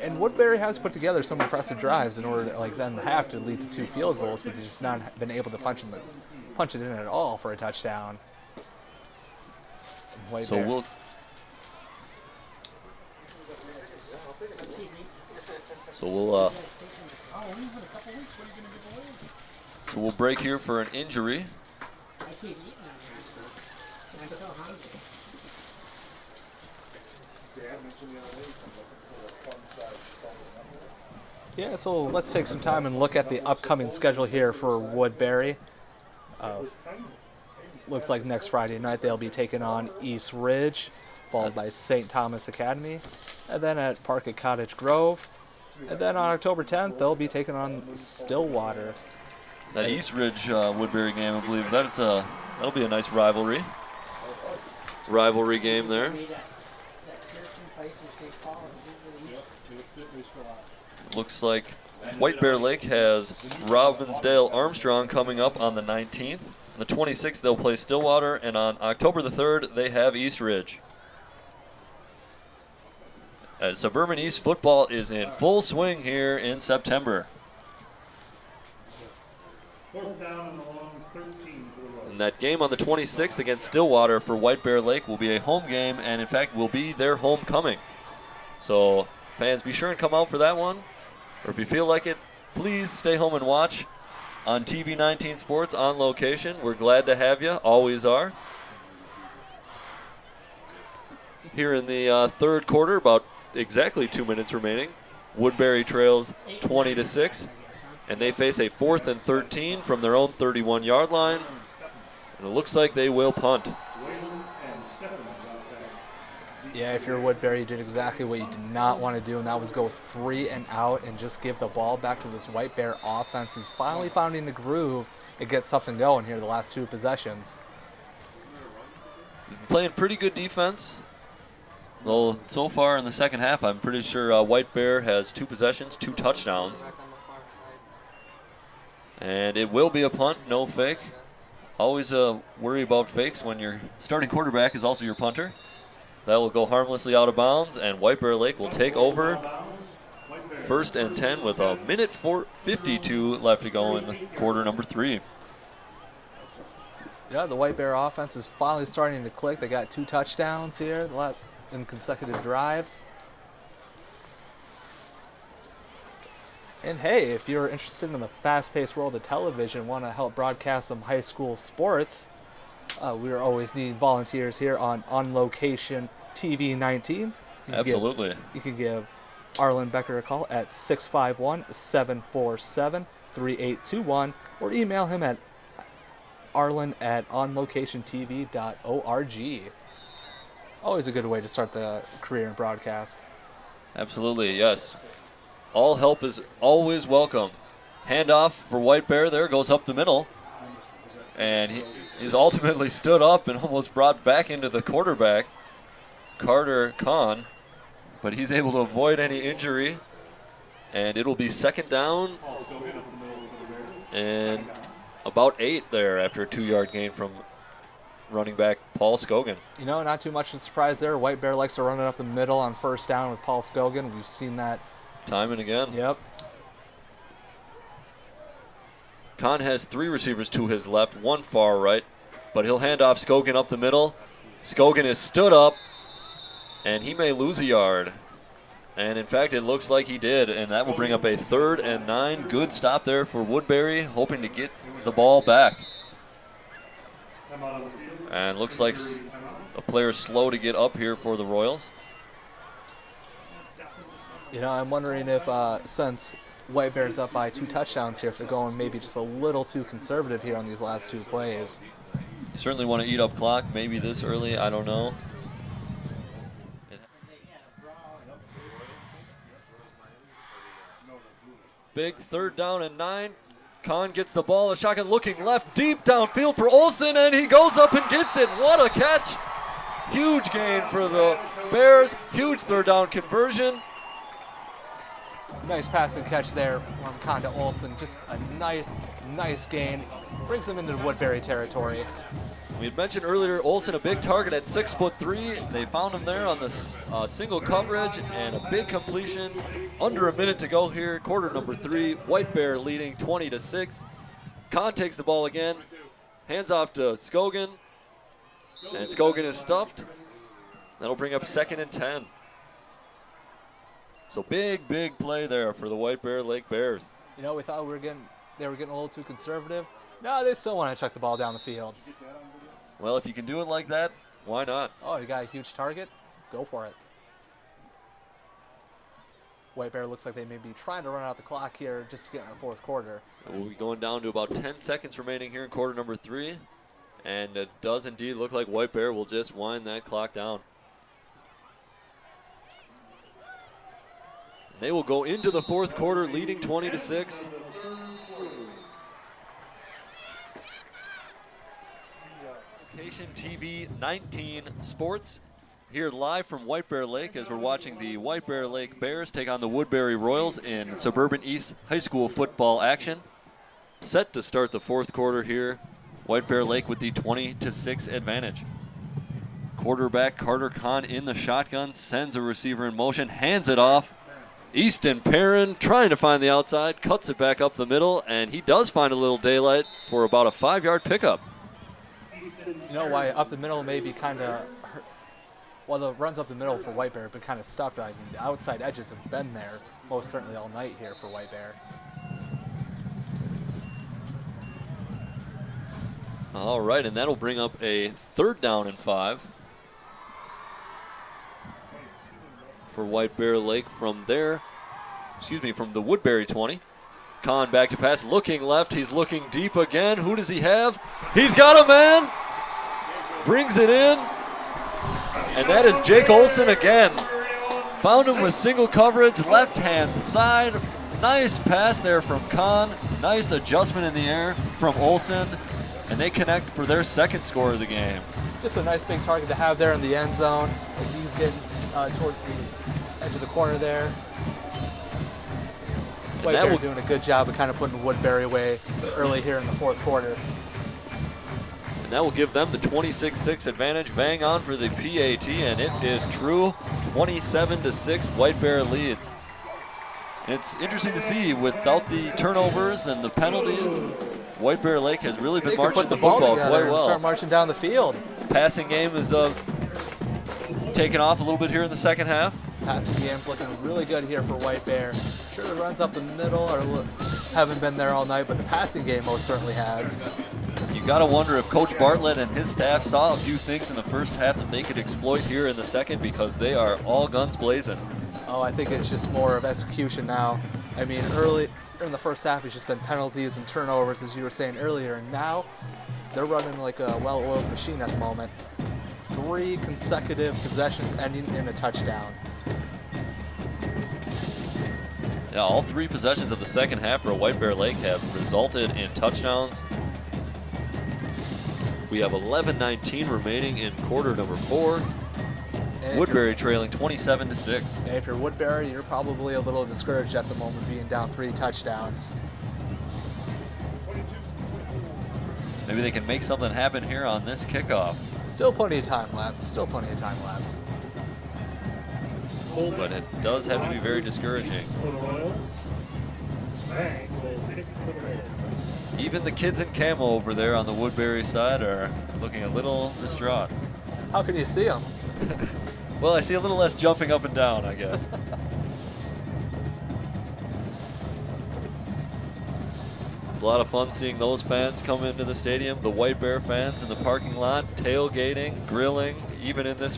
And Woodbury has put together some impressive drives in order to then have to lead to 2 field goals, but they've just not been able to punch it in at all for a touchdown. So we'll break here for an injury. Yeah, so let's take some time and look at the upcoming schedule here for Woodbury. Looks like next Friday night they'll be taking on East Ridge, followed by St. Thomas Academy, and then at Park at Cottage Grove. And then on October 10th, they'll be taking on Stillwater. That East Ridge Woodbury game, I believe, that'll be a nice rivalry game there. Looks like White Bear Lake has Robbinsdale Armstrong coming up on the 19th. On the 26th, they'll play Stillwater, and on October the 3rd, they have East Ridge. As Suburban East football is in full swing here in September. 4th down and long, 13. And that game on the 26th against Stillwater for White Bear Lake will be a home game, and in fact will be their homecoming. So fans, be sure and come out for that one. Or if you feel like it, please stay home and watch. on TV 19 Sports on location. We're glad to have you, always are. Here in the third quarter, about exactly 2 minutes remaining. Woodbury trails 20-6, and they face a 4th and 13 from their own 31-yard line. And it looks like they will punt. Yeah, if you're Woodbury, you did exactly what you did not want to do, and that was go 3 and out and just give the ball back to this White Bear offense who's finally finding the groove and get something going here the last 2 possessions. Playing pretty good defense. Though so far in the second half, I'm pretty sure White Bear has 2 possessions, 2 touchdowns. And it will be a punt, no fake. Always worry about fakes when your starting quarterback is also your punter. That will go harmlessly out of bounds, and White Bear Lake will take over 1st and 10 with a minute 52 left to go in the quarter number 3. Yeah, the White Bear offense is finally starting to click. They got 2 touchdowns here in consecutive drives. And hey, if you're interested in the fast-paced world of television, want to help broadcast some high school sports, we are always needing volunteers here on Location TV 19. Absolutely. You can give Arlen Becker a call at 651-747-3821 or email him at arlen@onlocationtv.org. Always a good way to start the career in broadcast. Absolutely, yes. All help is always welcome. Handoff for White Bear there, goes up the middle. And he's ultimately stood up and almost brought back into the quarterback, Carter Kahn. But he's able to avoid any injury. And it'll be 2nd down and about 8 there after a 2-yard gain from running back Paul Scogan. You know, not too much of a surprise there. White Bear likes to run it up the middle on 1st down with Paul Scogan. We've seen that time and again. Yep. Kahn has 3 receivers to his left, 1 far right, but he'll hand off Scogan up the middle. Scogan is stood up, and he may lose a yard. And in fact, it looks like he did, and that will bring up a 3rd and 9. Good stop there for Woodbury, hoping to get the ball back. And looks like a player slow to get up here for the Royals. You know, I'm wondering if since White Bear's up by 2 touchdowns here, if they're going maybe just a little too conservative here on these last 2 plays. You certainly want to eat up clock, maybe this early, I don't know. Big 3rd down and 9. Kahn gets the ball, a shotgun looking left, deep downfield for Olsen, and he goes up and gets it. What a catch. Huge gain for the Bears. Huge 3rd down conversion. Nice pass and catch there from Kahn to Olsen. Just a nice gain. Brings them into Woodbury territory. We had mentioned earlier, Olsen a big target at 6'3". They found him there on the single coverage and a big completion. Under a minute to go here, quarter number 3. White Bear leading 20-6. Kahn takes the ball again, hands off to Scogan, and Scogan is stuffed. That'll bring up 2nd and 10. So big play there for the White Bear Lake Bears. You know, we thought they were getting a little too conservative. No, they still want to chuck the ball down the field. Well, if you can do it like that, why not? Oh, you got a huge target? Go for it. White Bear looks like they may be trying to run out the clock here just to get in the 4th quarter. We'll be going down to about 10 seconds remaining here in quarter number 3. And it does indeed look like White Bear will just wind that clock down. They will go into the 4th quarter leading 20-6. Location TV 19 Sports here live from White Bear Lake as we're watching the White Bear Lake Bears take on the Woodbury Royals in Suburban East High School football action. Set to start the 4th quarter here. White Bear Lake with the 20-6 advantage. Quarterback Carter Kahn in the shotgun, sends a receiver in motion, hands it off. Easton Perrin trying to find the outside, cuts it back up the middle, and he does find a little daylight for about a 5-yard pickup. You know why up the middle may be kind of hurt. Well, the runs up the middle for White Bear have been kind of stuffed. I mean, the outside edges have been there most certainly all night here for White Bear. All right, and that'll bring up a 3rd down and 5 for White Bear Lake from there. From the Woodbury 20. Kahn back to pass, looking left. He's looking deep again. Who does he have? He's got a man. Brings it in. And that is Jake Olson again. Found him with single coverage, left-hand side. Nice pass there from Kahn. Nice adjustment in the air from Olson. And they connect for their 2nd score of the game. Just a nice big target to have there in the end zone as he's getting towards the edge of the corner there. White Bear doing a good job of kind of putting Woodbury away early here in the 4th quarter. And that will give them the 26-6 advantage. Bang on for the PAT, and it is true. 27-6, White Bear leads. And it's interesting to see, without the turnovers and the penalties, White Bear Lake has really been marching the football quite well. Start marching down the field. Passing game is taken off a little bit here in the 2nd half. Passing game's looking really good here for White Bear. Sure, the runs up the middle haven't been there all night, but the passing game most certainly has. You got to wonder if Coach Bartlett and his staff saw a few things in the 1st half that they could exploit here in the 2nd, because they are all guns blazing. Oh, I think it's just more of execution now. I mean, early in the 1st half, it's just been penalties and turnovers, as you were saying earlier, and now they're running like a well-oiled machine at the moment. 3 consecutive possessions ending in a touchdown. Yeah, all 3 possessions of the 2nd half for White Bear Lake have resulted in touchdowns. We have 11:19 remaining in quarter number 4. Woodbury trailing 27-6. And if you're Woodbury, you're probably a little discouraged at the moment, being down 3 touchdowns. Maybe they can make something happen here on this kickoff. Still plenty of time left. But it does have to be very discouraging. Even the kids in camo over there on the Woodbury side are looking a little distraught. How can you see them? Well, I see a little less jumping up and down, I guess. It's a lot of fun seeing those fans come into the stadium, the White Bear fans in the parking lot, tailgating, grilling, even in this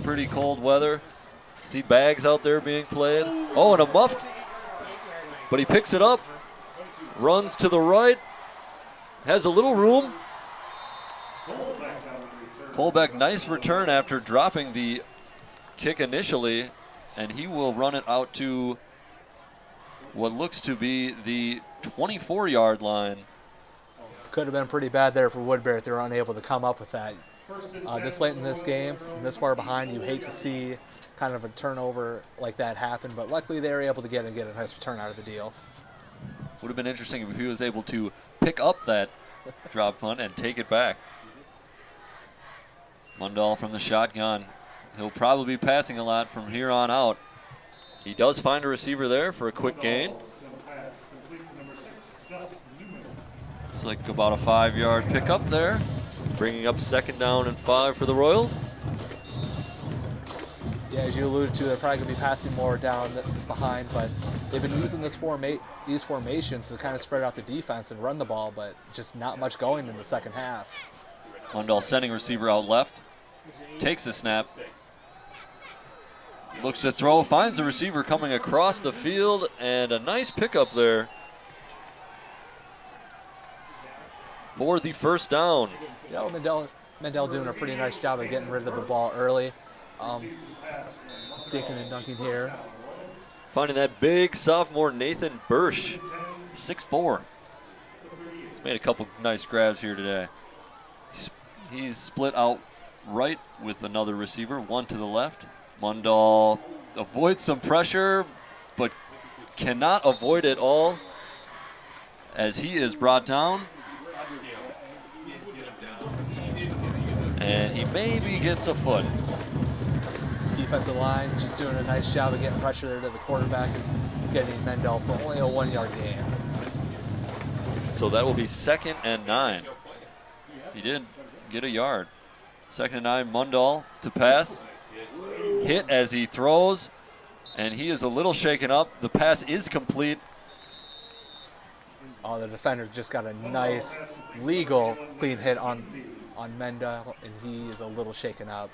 pretty cold weather. See bags out there being played. Oh, and a muffed. But he picks it up, runs to the right, has a little room. Colbeck, nice return after dropping the kick initially, and he will run it out to what looks to be the 24-yard line. Could have been pretty bad there for Woodbury if they were unable to come up with that. This late in this game, this far behind, you hate to see kind of a turnover like that happen, but luckily they were able to get a nice return out of the deal. Would have been interesting if he was able to pick up that drop punt and take it back. Mundahl from the shotgun. He'll probably be passing a lot from here on out. He does find a receiver there for a quick gain. It's like about a 5-yard pickup there, bringing up 2nd down and 5 for the Royals. Yeah, as you alluded to, they're probably going to be passing more down behind, but they've been using these formations to kind of spread out the defense and run the ball, but just not much going in the 2nd half. Mundahl sending receiver out left, takes the snap, looks to throw, finds the receiver coming across the field, and a nice pickup there for the 1st down. Yeah, Mendel doing a pretty nice job of getting rid of the ball early. Dinking and dunking here. Finding that big sophomore Nathan Bursch, 6'4". He's made a couple nice grabs here today. He's split out right with another receiver, one to the left. Mundahl avoids some pressure, but cannot avoid it all as he is brought down. And he maybe gets a foot. Defensive line just doing a nice job of getting pressure there to the quarterback and getting Mendel for only a 1-yard gain. So that will be 2nd and 9. He did get a yard. 2nd and 9, Mundahl to pass. Hit as he throws, and he is a little shaken up. The pass is complete. Oh, the defender just got a nice, legal, clean hit on Mendel, and he is a little shaken up.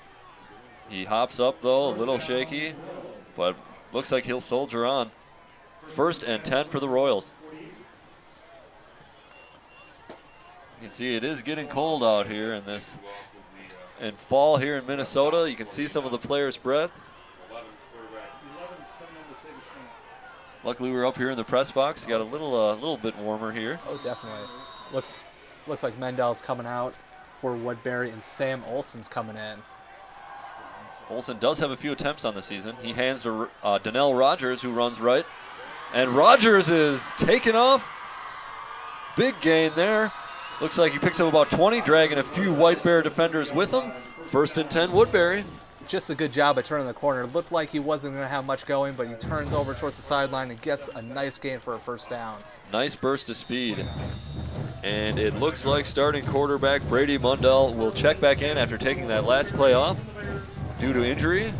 He hops up, though, a little shaky, but looks like he'll soldier on. 1st and 10 for the Royals. You can see it is getting cold out here in fall here in Minnesota. You can see some of the players' breaths. Luckily, we're up here in the press box. Got a little bit warmer here. Oh, definitely. Looks like Mendel's coming out for Woodbury, and Sam Olson's coming in. Olson does have a few attempts on the season. He hands to Donnell Rogers, who runs right. And Rogers is taking off. Big gain there. Looks like he picks up about 20, dragging a few White Bear defenders with him. 1st and 10, Woodbury. Just a good job at turning the corner. It looked like he wasn't going to have much going, but he turns over towards the sideline and gets a nice gain for a 1st down. Nice burst of speed. And it looks like starting quarterback Brady Mundell will check back in after taking that last play off due to injury.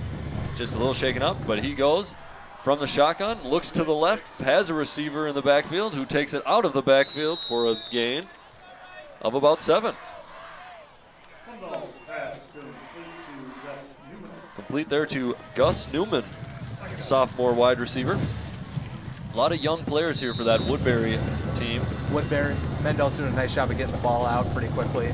Just a little shaken up, but he goes from the shotgun, looks to the left, has a receiver in the backfield who takes it out of the backfield for a gain of about 7. Complete there to Gus Newman, sophomore wide receiver. A lot of young players here for that Woodbury team. Woodbury, Mendel's doing a nice job of getting the ball out pretty quickly.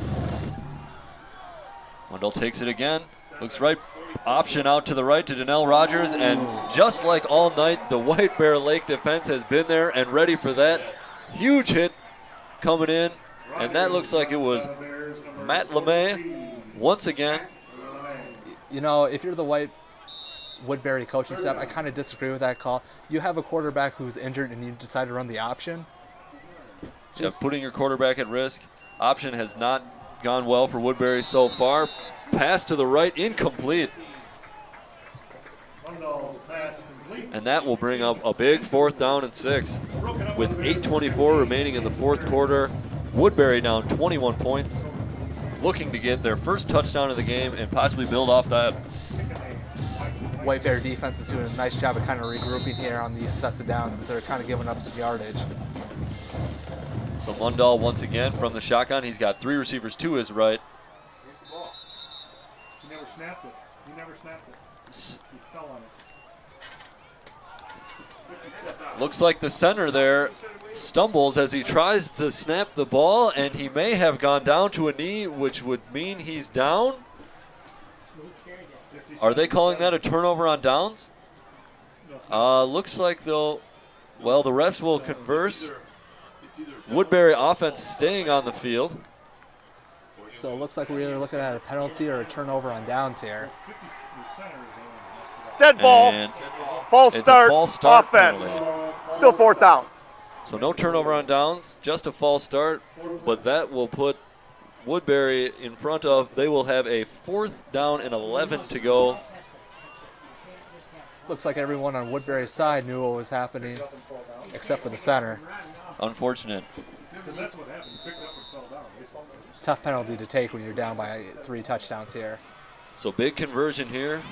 Mundell takes it again, looks right, option out to the right to Donnell Rogers, and just like all night, the White Bear Lake defense has been there and ready for that. Huge hit coming in, and that looks like it was Matt LeMay once again. You know, if you're the Woodbury coaching staff, I kind of disagree with that call. You have a quarterback who's injured and you decide to run the option. Just putting your quarterback at risk. Option has not gone well for Woodbury so far. Pass to the right, incomplete. And that will bring up a big 4th down and 6. With 8:24 remaining in the 4th quarter, Woodbury down 21 points. Looking to get their first touchdown of the game and possibly build off that. White Bear defense is doing a nice job of kind of regrouping here on these sets of downs as they're kind of giving up some yardage. So Mundell once again from the shotgun. He's got 3 receivers to his right. He never snapped it. He fell on it. Looks like the center there stumbles as he tries to snap the ball, and he may have gone down to a knee, which would mean he's down. Are they calling that a turnover on downs? Looks like they'll, well, the refs will converse. Woodbury offense staying on the field. So it looks like we're either looking at a penalty or a turnover on downs here. Dead ball. And false it's start, a false start offense. penalty. Still 4th down. So no turnover on downs, just a false start, but that will put Woodbury in front of, they will have a 4th down and 11 to go. Looks like everyone on Woodbury's side knew what was happening, except for the center. Unfortunate. Tough penalty to take when you're down by 3 touchdowns here. So big conversion here.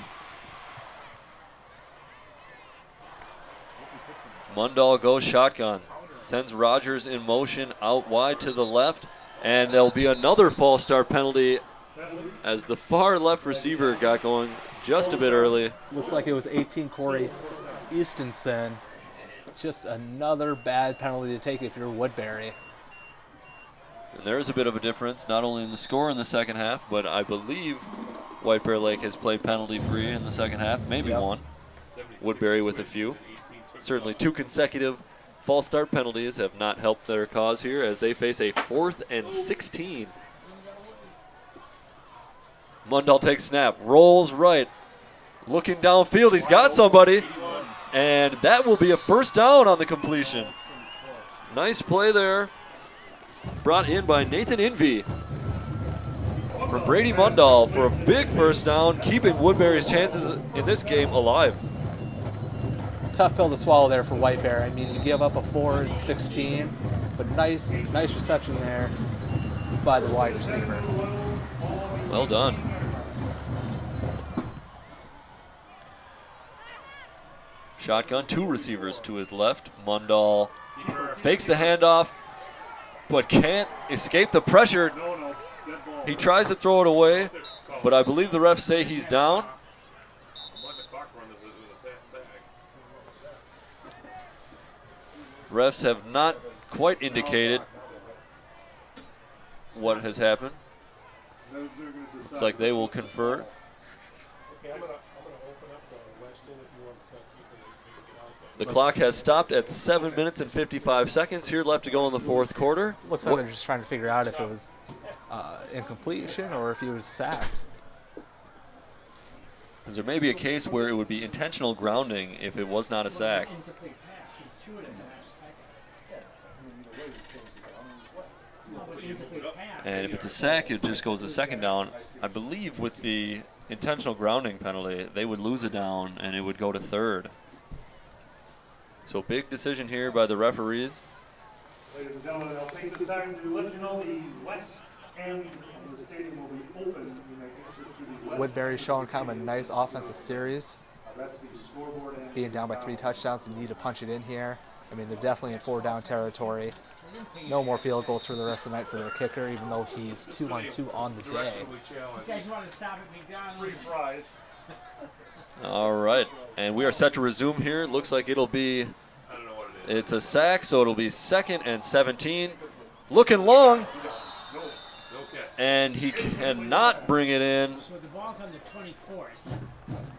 Mundell goes shotgun, sends Rogers in motion out wide to the left, and there'll be another false start penalty as the far left receiver got going just a bit early. Looks like it was 18 Corey Eastonson. Just another bad penalty to take if you're Woodbury. And there's a bit of a difference, not only in the score in the second half, but I believe White Bear Lake has played penalty-free in the second half, maybe one. Woodbury with a few. Certainly 2 consecutive false start penalties have not helped their cause here as they face a 4th and 16. Mundell takes snap, rolls right, looking downfield, he's got somebody, and that will be a 1st down on the completion. Nice play there, brought in by Nathan Invey from Brady Mundell for a big 1st down, keeping Woodbury's chances in this game alive. Tough pill to swallow there for White Bear. I mean, you give up a 4th and 16, but nice reception there by the wide receiver. Well done. Shotgun, 2 receivers to his left. Mundell fakes the handoff, but can't escape the pressure. He tries to throw it away, but I believe the refs say he's down. Refs have not quite indicated what has happened. It's like they will confer. The clock has stopped at 7 minutes and 55 seconds here left to go in the fourth quarter. Looks like they're just trying to figure out if it was incompletion or if he was sacked. Because there may be a case where it would be intentional grounding if it was not a sack. And if it's a sack, it just goes to second down. I believe with the intentional grounding penalty, they would lose a down and it would go to third. So big decision here by the referees. Ladies and gentlemen, I'll take this time to let you know the west end of the stadium will be open. You may exit through the west. Woodbury showing kind of a nice offensive series. That's the scoreboard end. Being down by 3 touchdowns, you need to punch it in here. I mean, they're definitely in 4-down territory. No more field goals for the rest of the night for their kicker, even though he's 2-on-2 on the day. You guys want to stop at McDonald's? Free fries. All right, and we are set to resume here. Looks like it'll be, it's a sack, so it'll be 2nd and 17. Looking long, and he cannot bring it in. So the ball's on the 24th.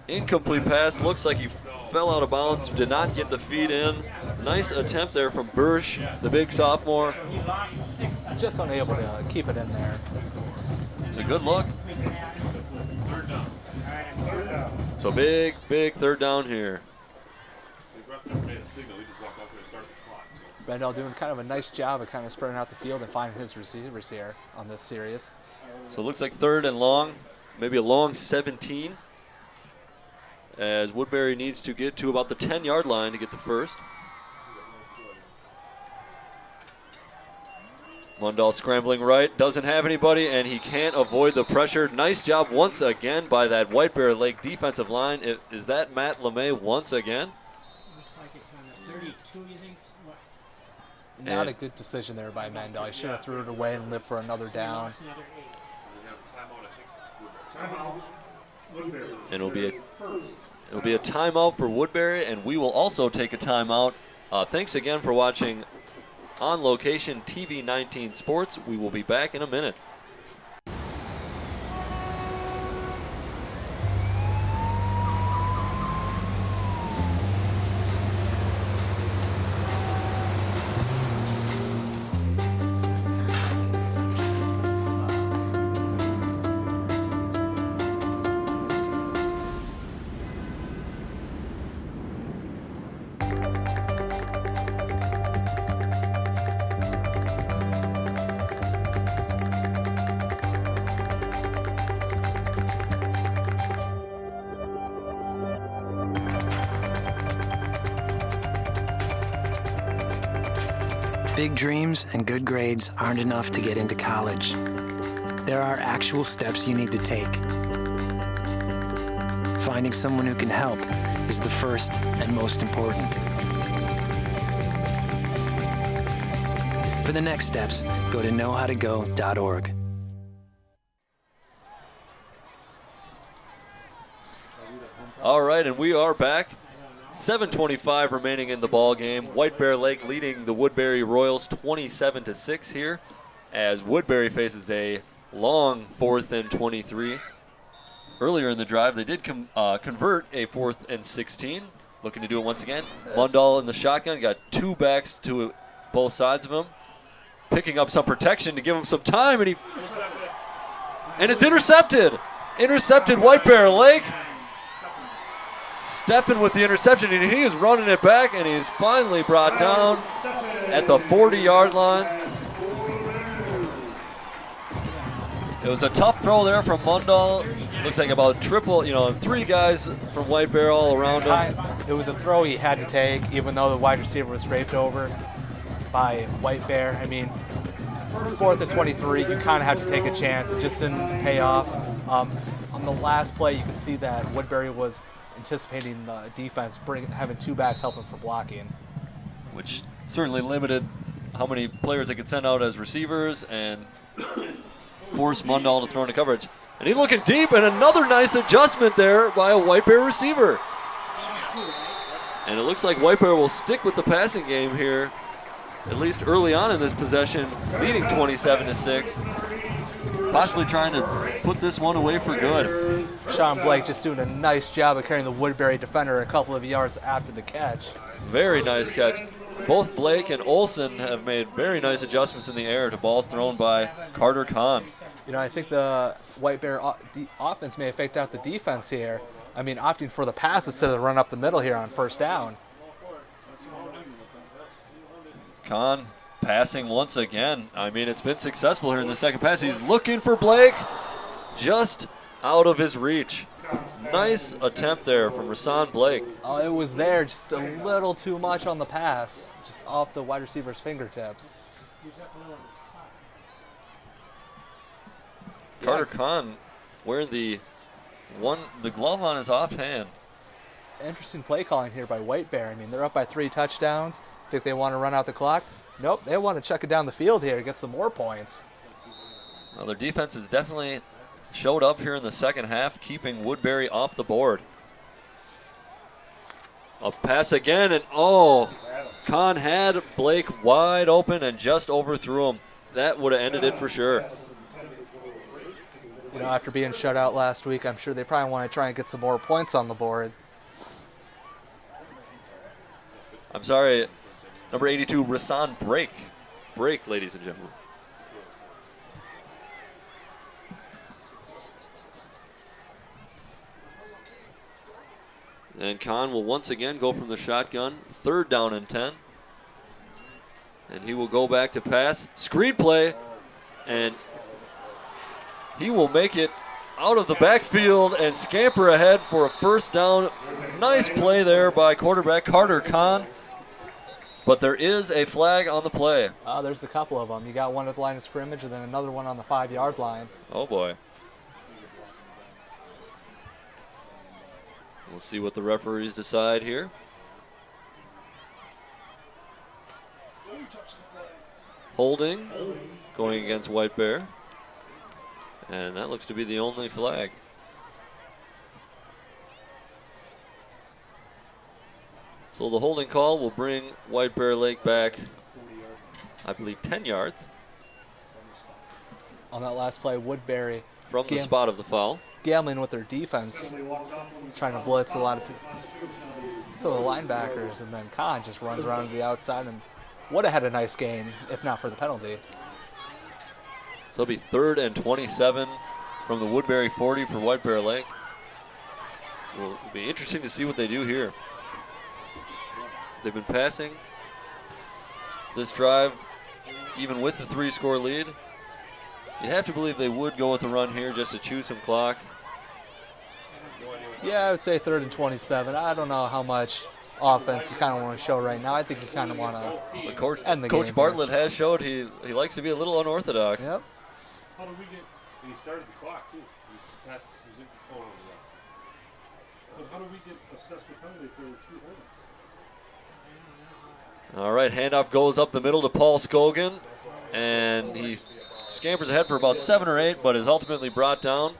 Incomplete pass. Looks like he fell out of bounds. Did not get the feed in. Nice attempt there from Bursch, the big sophomore. He lost 6. Just unable to keep it in there. It's a good look. So big third down here. Bendel doing kind of a nice job of kind of spreading out the field and finding his receivers here on this series. So it looks like 3rd and long, maybe a long 17. As Woodbury needs to get to about the 10-yard line to get the first. Mundell scrambling right, doesn't have anybody, and he can't avoid the pressure. Nice job once again by that White Bear Lake defensive line. Is that Matt LeMay once again? Looks like it's on the 32, you think? What? Not a good decision there by Mendel. He should have threw it away and lived for another down. Another 8. Timeout. Woodbury. And it'll be a timeout for Woodbury, and we will also take a timeout. Thanks again for watching On Location TV 19 Sports. We will be back in a minute. Big dreams and good grades aren't enough to get into college. There are actual steps you need to take. Finding someone who can help is the first and most important. For the next steps, go to knowhowtogo.org. All right, and we are back. 7:25 remaining in the ball game. White Bear Lake leading the Woodbury Royals 27-6 here, as Woodbury faces a long 4th and 23. Earlier in the drive, they did convert a 4th and 16. Looking to do it once again. Mundell in the shotgun, got 2 backs to both sides of him, picking up some protection to give him some time, and it's intercepted. Intercepted White Bear Lake. Steffen with the interception, and he is running it back, and he's finally brought down at the 40-yard line. It was a tough throw there from Mundell. Looks like about triple, 3 guys from White Bear all around him. It was a throw he had to take, even though the wide receiver was scraped over by White Bear. I mean, 4th and 23, you kind of have to take a chance. It just didn't pay off. On the last play, you could see that Woodbury was anticipating the defense having 2 backs helping for blocking, which certainly limited how many players they could send out as receivers and force Mundahl to throw into coverage. And he's looking deep, and another nice adjustment there by a White Bear receiver. And it looks like White Bear will stick with the passing game here, at least early on in this possession, leading 27-6. Possibly trying to put this one away for good. Sean Blake just doing a nice job of carrying the Woodbury defender a couple of yards after the catch. Very nice catch. Both Blake and Olsen have made very nice adjustments in the air to balls thrown by Carter Kahn. You know, I think the White Bear offense may have faked out the defense here. I mean, opting for the pass instead of the run up the middle here on first down. Kahn passing once again. I mean, it's been successful here in the second pass. He's looking for Blake, just out of his reach. Nice attempt there from Rasan Blake. Oh, it was there, just a little too much on the pass, just off the wide receiver's fingertips. Carter Kahn wearing the glove on his offhand. Interesting play calling here by White Bear. I mean, they're up by 3 touchdowns. Think they want to run out the clock? Nope, they want to check it down the field here, get some more points. Well, their defense has definitely showed up here in the second half, keeping Woodbury off the board. A pass again, and Kahn had Blake wide open and just overthrew him. That would have ended it for sure. You know, after being shut out last week, I'm sure they probably want to try and get some more points on the board. I'm sorry, number 82, Rasan Blake. Break, ladies and gentlemen. And Kahn will once again go from the shotgun, 3rd down and 10. And he will go back to pass. Screen play, and he will make it out of the backfield and scamper ahead for a first down. Nice play there by quarterback Carter Kahn. But there is a flag on the play. There's a couple of them. You got one at the line of scrimmage and then another one on the 5-yard line. Oh, boy. We'll see what the referees decide here. Holding, going against White Bear. And that looks to be the only flag. So the holding call will bring White Bear Lake back, I believe, 10 yards. On that last play, Woodbury from the spot of the foul. Gambling with their defense, trying to blitz a lot of people. So the linebackers, and then Kahn just runs around to the outside and would have had a nice game if not for the penalty. So it'll be 3rd and 27 from the Woodbury 40 for White Bear Lake. It'll be interesting to see what they do here. They've been passing this drive, even with the 3-score lead. You'd have to believe they would go with the run here just to chew some clock. Yeah, I would say 3rd and 27. I don't know how much offense you kind of want to show right now. I think you kind of want to end the game. Coach Bartlett has showed he likes to be a little unorthodox. Yep. How did we get? And he started the clock too. He passed. He was in control of the But how do we get assessed the penalty for 2 holdings? All right, handoff goes up the middle to Paul Scogan, and he scampers ahead for about 7 or 8, but is ultimately brought down.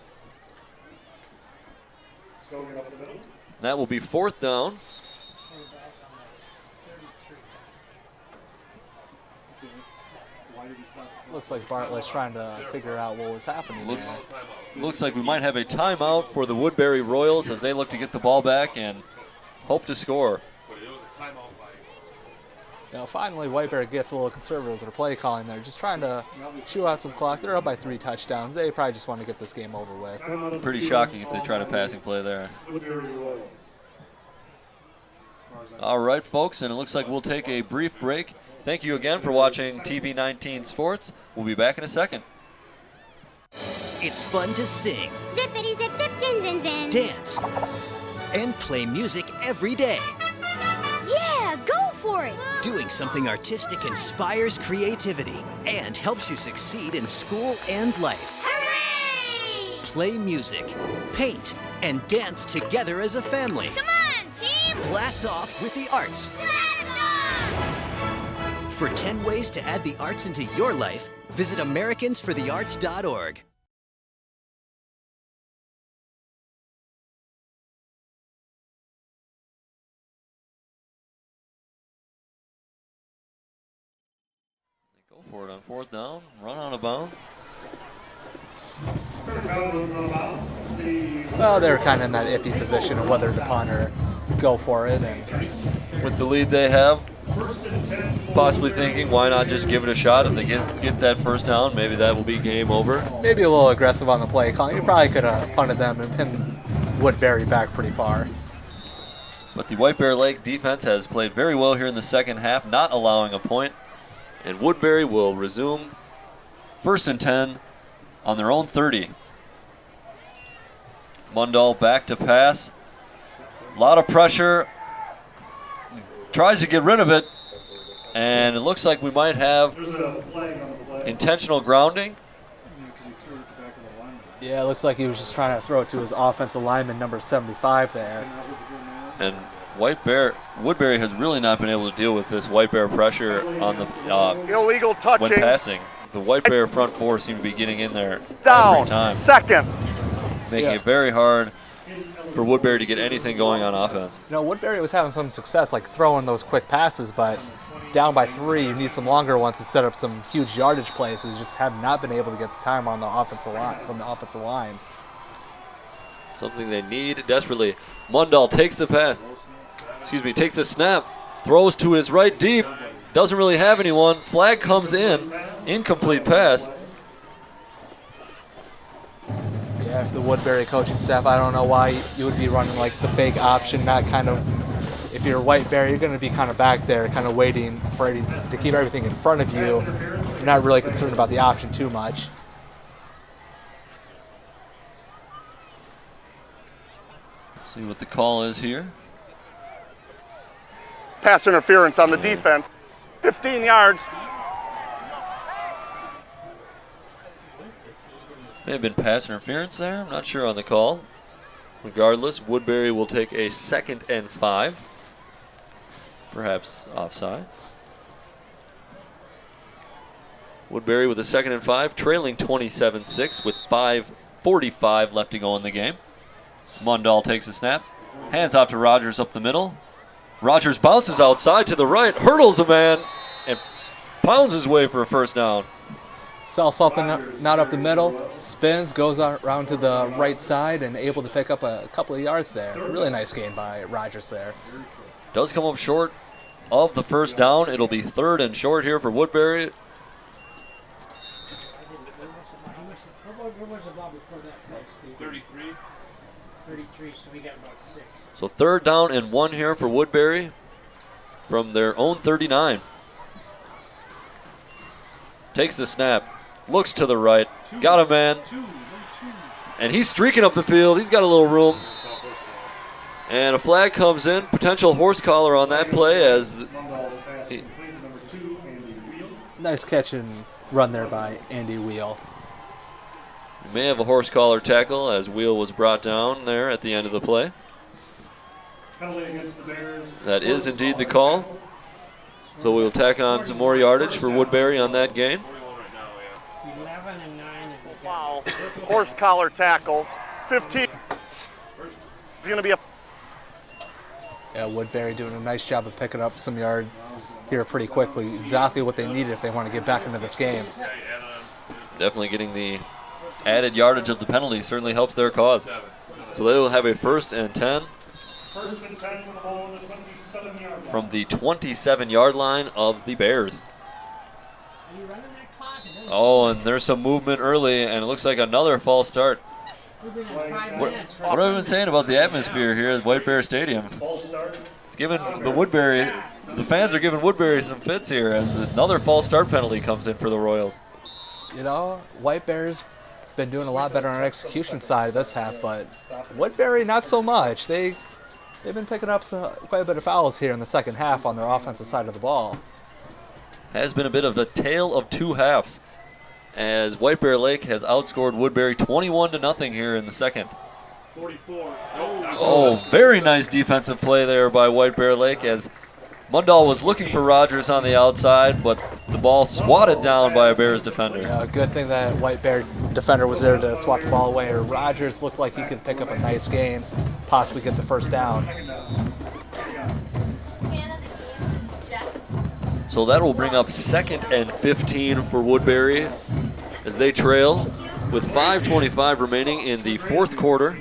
That will be 4th down. Looks like Bartlett's trying to figure out what was happening. Looks like we might have a timeout for the Woodbury Royals as they look to get the ball back and hope to score. You know, finally, White Bear gets a little conservative with their play calling there, just trying to chew out some clock. They're up by 3 touchdowns. They probably just want to get this game over with. Pretty shocking if they try to passing play there. All right, folks, and it looks like we'll take a brief break. Thank you again for watching TV19 Sports. We'll be back in a second. It's fun to sing, Zippity zip zip zin zin zin. dance, and play music every day. Yeah, go for it. Doing something artistic inspires creativity and helps you succeed in school and life. Hooray! Play music, paint, and dance together as a family. Come on, team. Blast off with the arts. Blast off! For 10 ways to add the arts into your life, visit AmericansForTheArts.org. Go for it on fourth down. Run out of bounds. Well, they're kind of in that iffy position of whether to punt or go for it. And with the lead they have, possibly thinking, why not just give it a shot? If they get that first down, maybe that will be game over. Maybe a little aggressive on the play calling. You probably could have punted them and pinned Woodbury back pretty far. But the White Bear Lake defense has played very well here in the second half, not allowing a point. And Woodbury will resume 1st and 10 on their own 30. Mundall back to pass. A lot of pressure. Tries to get rid of it. And it looks like we might have intentional grounding. Yeah, it looks like he was just trying to throw it to his offensive lineman, number 75 there. And Woodbury has really not been able to deal with this White Bear pressure on the illegal touching when passing. The White Bear front four seem to be getting in there down every time, second, making it very hard for Woodbury to get anything going on offense. You know, Woodbury was having some success, like throwing those quick passes, but down by 3, you need some longer ones to set up some huge yardage plays. They just have not been able to get the time on the offensive line from the offensive line. Something they need desperately. Mundall takes the pass. Takes the snap, throws to his right deep, doesn't really have anyone. Flag comes in, incomplete pass. Yeah, if the Woodbury coaching staff, I don't know why you would be running like the fake option, not kind of, if you're White Bear, you're going to be kind of back there, kind of waiting for to keep everything in front of you. You're not really concerned about the option too much. See what the call is here. pass interference on the defense. 15 yards. May have been pass interference there. I'm not sure on the call. Regardless, Woodbury will take a 2nd and 5. Perhaps offside. Woodbury with a 2nd and 5, trailing 27-6 with 5:45 left to go in the game. Mundall takes the snap. Hands off to Rogers up the middle. Rogers bounces outside to the right, hurdles a man, and pounds his way for a first down. Saw something not up the middle, spins, goes around to the right side, and able to pick up a couple of yards there. Really nice gain by Rogers there. Does come up short of the first down. It'll be 3rd and short here for Woodbury. What was the ball before that? 33. 33, so we got about 6. So 3rd down and 1 here for Woodbury from their own 39. Takes the snap, looks to the right, got a man, and he's streaking up the field. He's got a little room. And a flag comes in, potential horse collar on that play as Nice catch and run there by Andy Wheel. We may have a horse collar tackle as Wheel was brought down there at the end of the play. That is indeed the call. So we will tack on some more yardage for Woodbury on that gain. 11 and 9. Wow. Horse collar tackle. 15. It's going to be a. Yeah, Woodbury doing a nice job of picking up some yard here pretty quickly. Exactly what they needed if they want to get back into this game. Definitely getting the added yardage of the penalty certainly helps their cause. So they will have a 1st and 10 from the 27-yard line of the Bears. Oh, and there's some movement early, and it looks like another false start. What have I been saying about the atmosphere here at White Bear Stadium? It's giving the fans are giving Woodbury some fits here as another false start penalty comes in for the Royals. You know, White Bears been doing a lot better on the execution side of this half, but Woodbury not so much. They've been picking up quite a bit of fouls here in the second half on their offensive side of the ball. Has been a bit of a tale of two halves as White Bear Lake has outscored Woodbury 21-0 here in the second. 44. Oh, very nice defensive play there by White Bear Lake as Mundall was looking for Rogers on the outside, but the ball swatted down by a Bears defender. Yeah, good thing that White Bear defender was there to swat the ball away. Or Rogers looked like he could pick up a nice gain, possibly get the first down. So that will bring up 2nd and 15 for Woodbury as they trail with 5:25 remaining in the 4th quarter.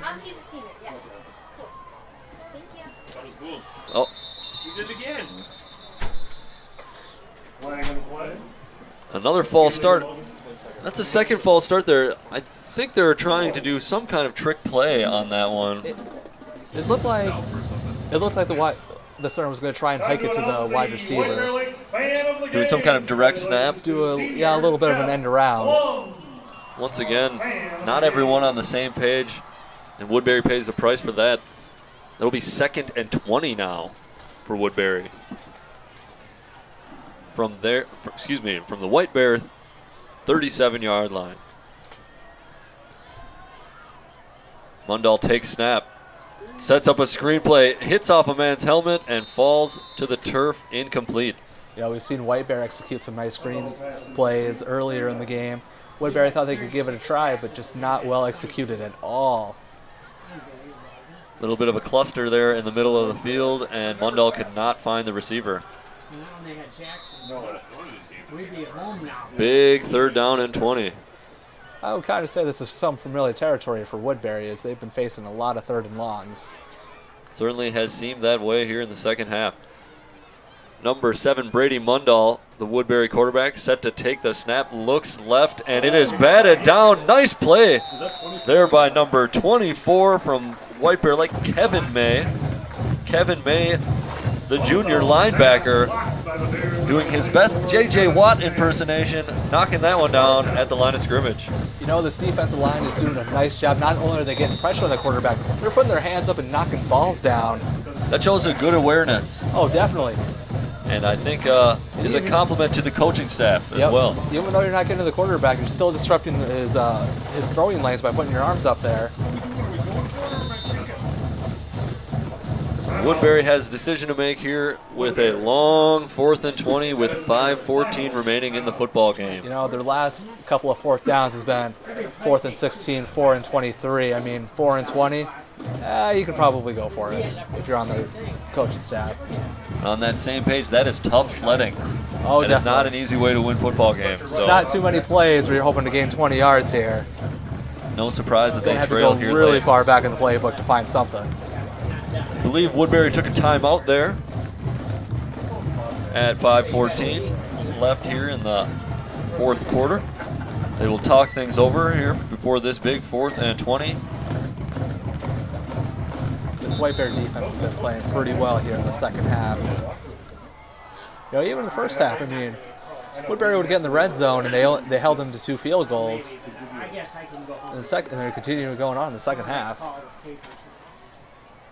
Oh. We did it again. Another false start. That's a second false start there. I think they're trying to do some kind of trick play on that one. It looked like the center was going to try and hike it to the wide receiver. Just doing some kind of direct snap. Do a little bit of an end around. Once again, not everyone on the same page, and Woodbury pays the price for that. That'll be 2nd and 20 now for Woodbury. From the White Bear 37-yard line. Mundall takes snap, sets up a screenplay, hits off a man's helmet, and falls to the turf incomplete. Yeah, we've seen White Bear execute some nice screen plays earlier in the game. Woodbury thought they could give it a try, but just not well executed at all. A little bit of a cluster there in the middle of the field, and Mundall could not find the receiver. Big 3rd down and 20. I would kind of say this is some familiar territory for Woodbury, as they've been facing a lot of 3rd and longs. Certainly has seemed that way here in the second half. Number 7, Brady Mundall, the Woodbury quarterback, set to take the snap, looks left, and it is batted down. Nice play there by number 24 from White Bear Lake, Kevin May. Kevin May, the junior linebacker, doing his best J.J. Watt impersonation, knocking that one down at the line of scrimmage. You know, this defensive line is doing a nice job. Not only are they getting pressure on the quarterback, they're putting their hands up and knocking balls down. That shows a good awareness. Oh, definitely. And I think is a compliment to the coaching staff as well. Even though you're not getting to the quarterback, you're still disrupting his throwing lanes by putting your arms up there. Woodbury has a decision to make here with a long 4th and 20 with 5:14 remaining in the football game. You know, their last couple of 4th downs has been 4th and 16, 4 and 23. I mean, 4 and 20, you could probably go for it if you're on the coaching staff. On that same page, that is tough sledding. Oh, that definitely. is not an easy way to win football games. It's not too many plays where you're hoping to gain 20 yards here. It's no surprise that they have trail to go here really late. far back in the playbook to find something. I believe Woodbury took a timeout there at 5:14 left here in the 4th quarter. They will talk things over here before this big 4th and 20. This White Bear defense has been playing pretty well here in the second half. You know, even in the first half, I mean, Woodbury would get in the red zone and they held them to 2 field goals. In the second, and they're continuing going on in the second half.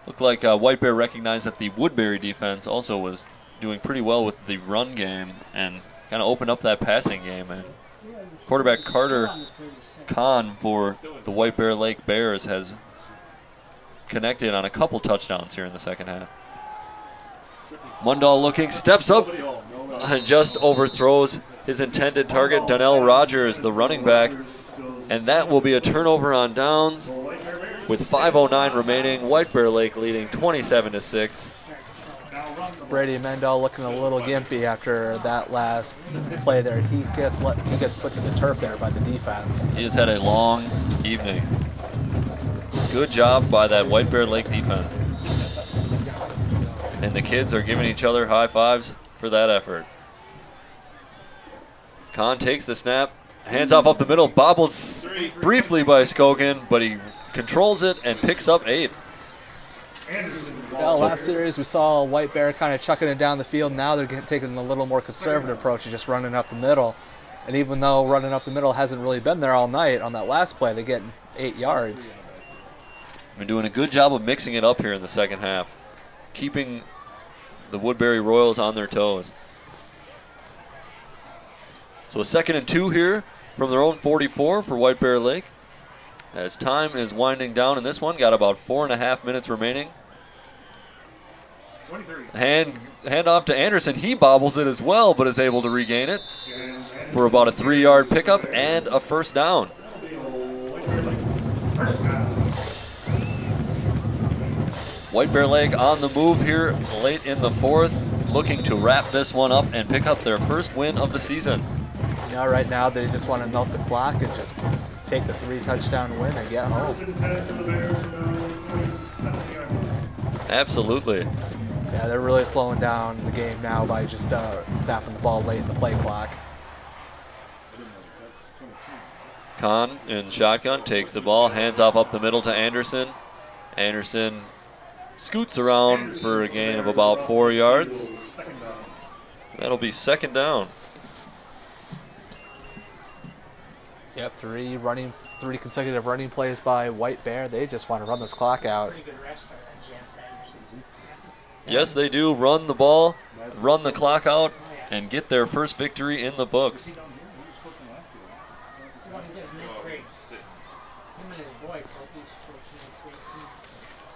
Looked like White Bear recognized that the Woodbury defense also was doing pretty well with the run game and kind of opened up that passing game. And quarterback Carter Kahn for the White Bear Lake Bears has connected on a couple touchdowns here in the second half. Mundall looking, steps up, and just overthrows his intended target, Donnell Rogers, the running back. And that will be a turnover on downs with 5:09 remaining. White Bear Lake leading 27-6. Brady Mendel looking a little gimpy after that last play there. He gets put to the turf there by the defense. He has had a long evening. Good job by that White Bear Lake defense. And the kids are giving each other high fives for that effort. Kahn takes the snap, hands off up the middle, bobbles briefly by Skogan, but he controls it and picks up 8. Well, last series we saw White Bear kind of chucking it down the field. Now they're taking a little more conservative approach of just running up the middle. And even though running up the middle hasn't really been there all night, on that last play they get 8 yards. Been doing a good job of mixing it up here in the second half, keeping the Woodbury Royals on their toes. So a 2nd and 2 here from their own 44 for White Bear Lake. As time is winding down in this one, got about 4.5 minutes remaining. Hand off to Anderson. He bobbles it as well, but is able to regain it for about a 3-yard pickup and a first down. White Bear Lake on the move here late in the fourth, looking to wrap this one up and pick up their first win of the season. Yeah, right now they just want to melt the clock and just take the 3-touchdown win and get home. Absolutely. Yeah, they're really slowing down the game now by just snapping the ball late in the play clock. Kahn in shotgun takes the ball, hands off up the middle to Anderson. Anderson scoots around for a gain of about 4 yards. That'll be second down. Yep, three consecutive running plays by White Bear. They just want to run this clock out. Yes, they do run the ball, run the clock out, and get their first victory in the books.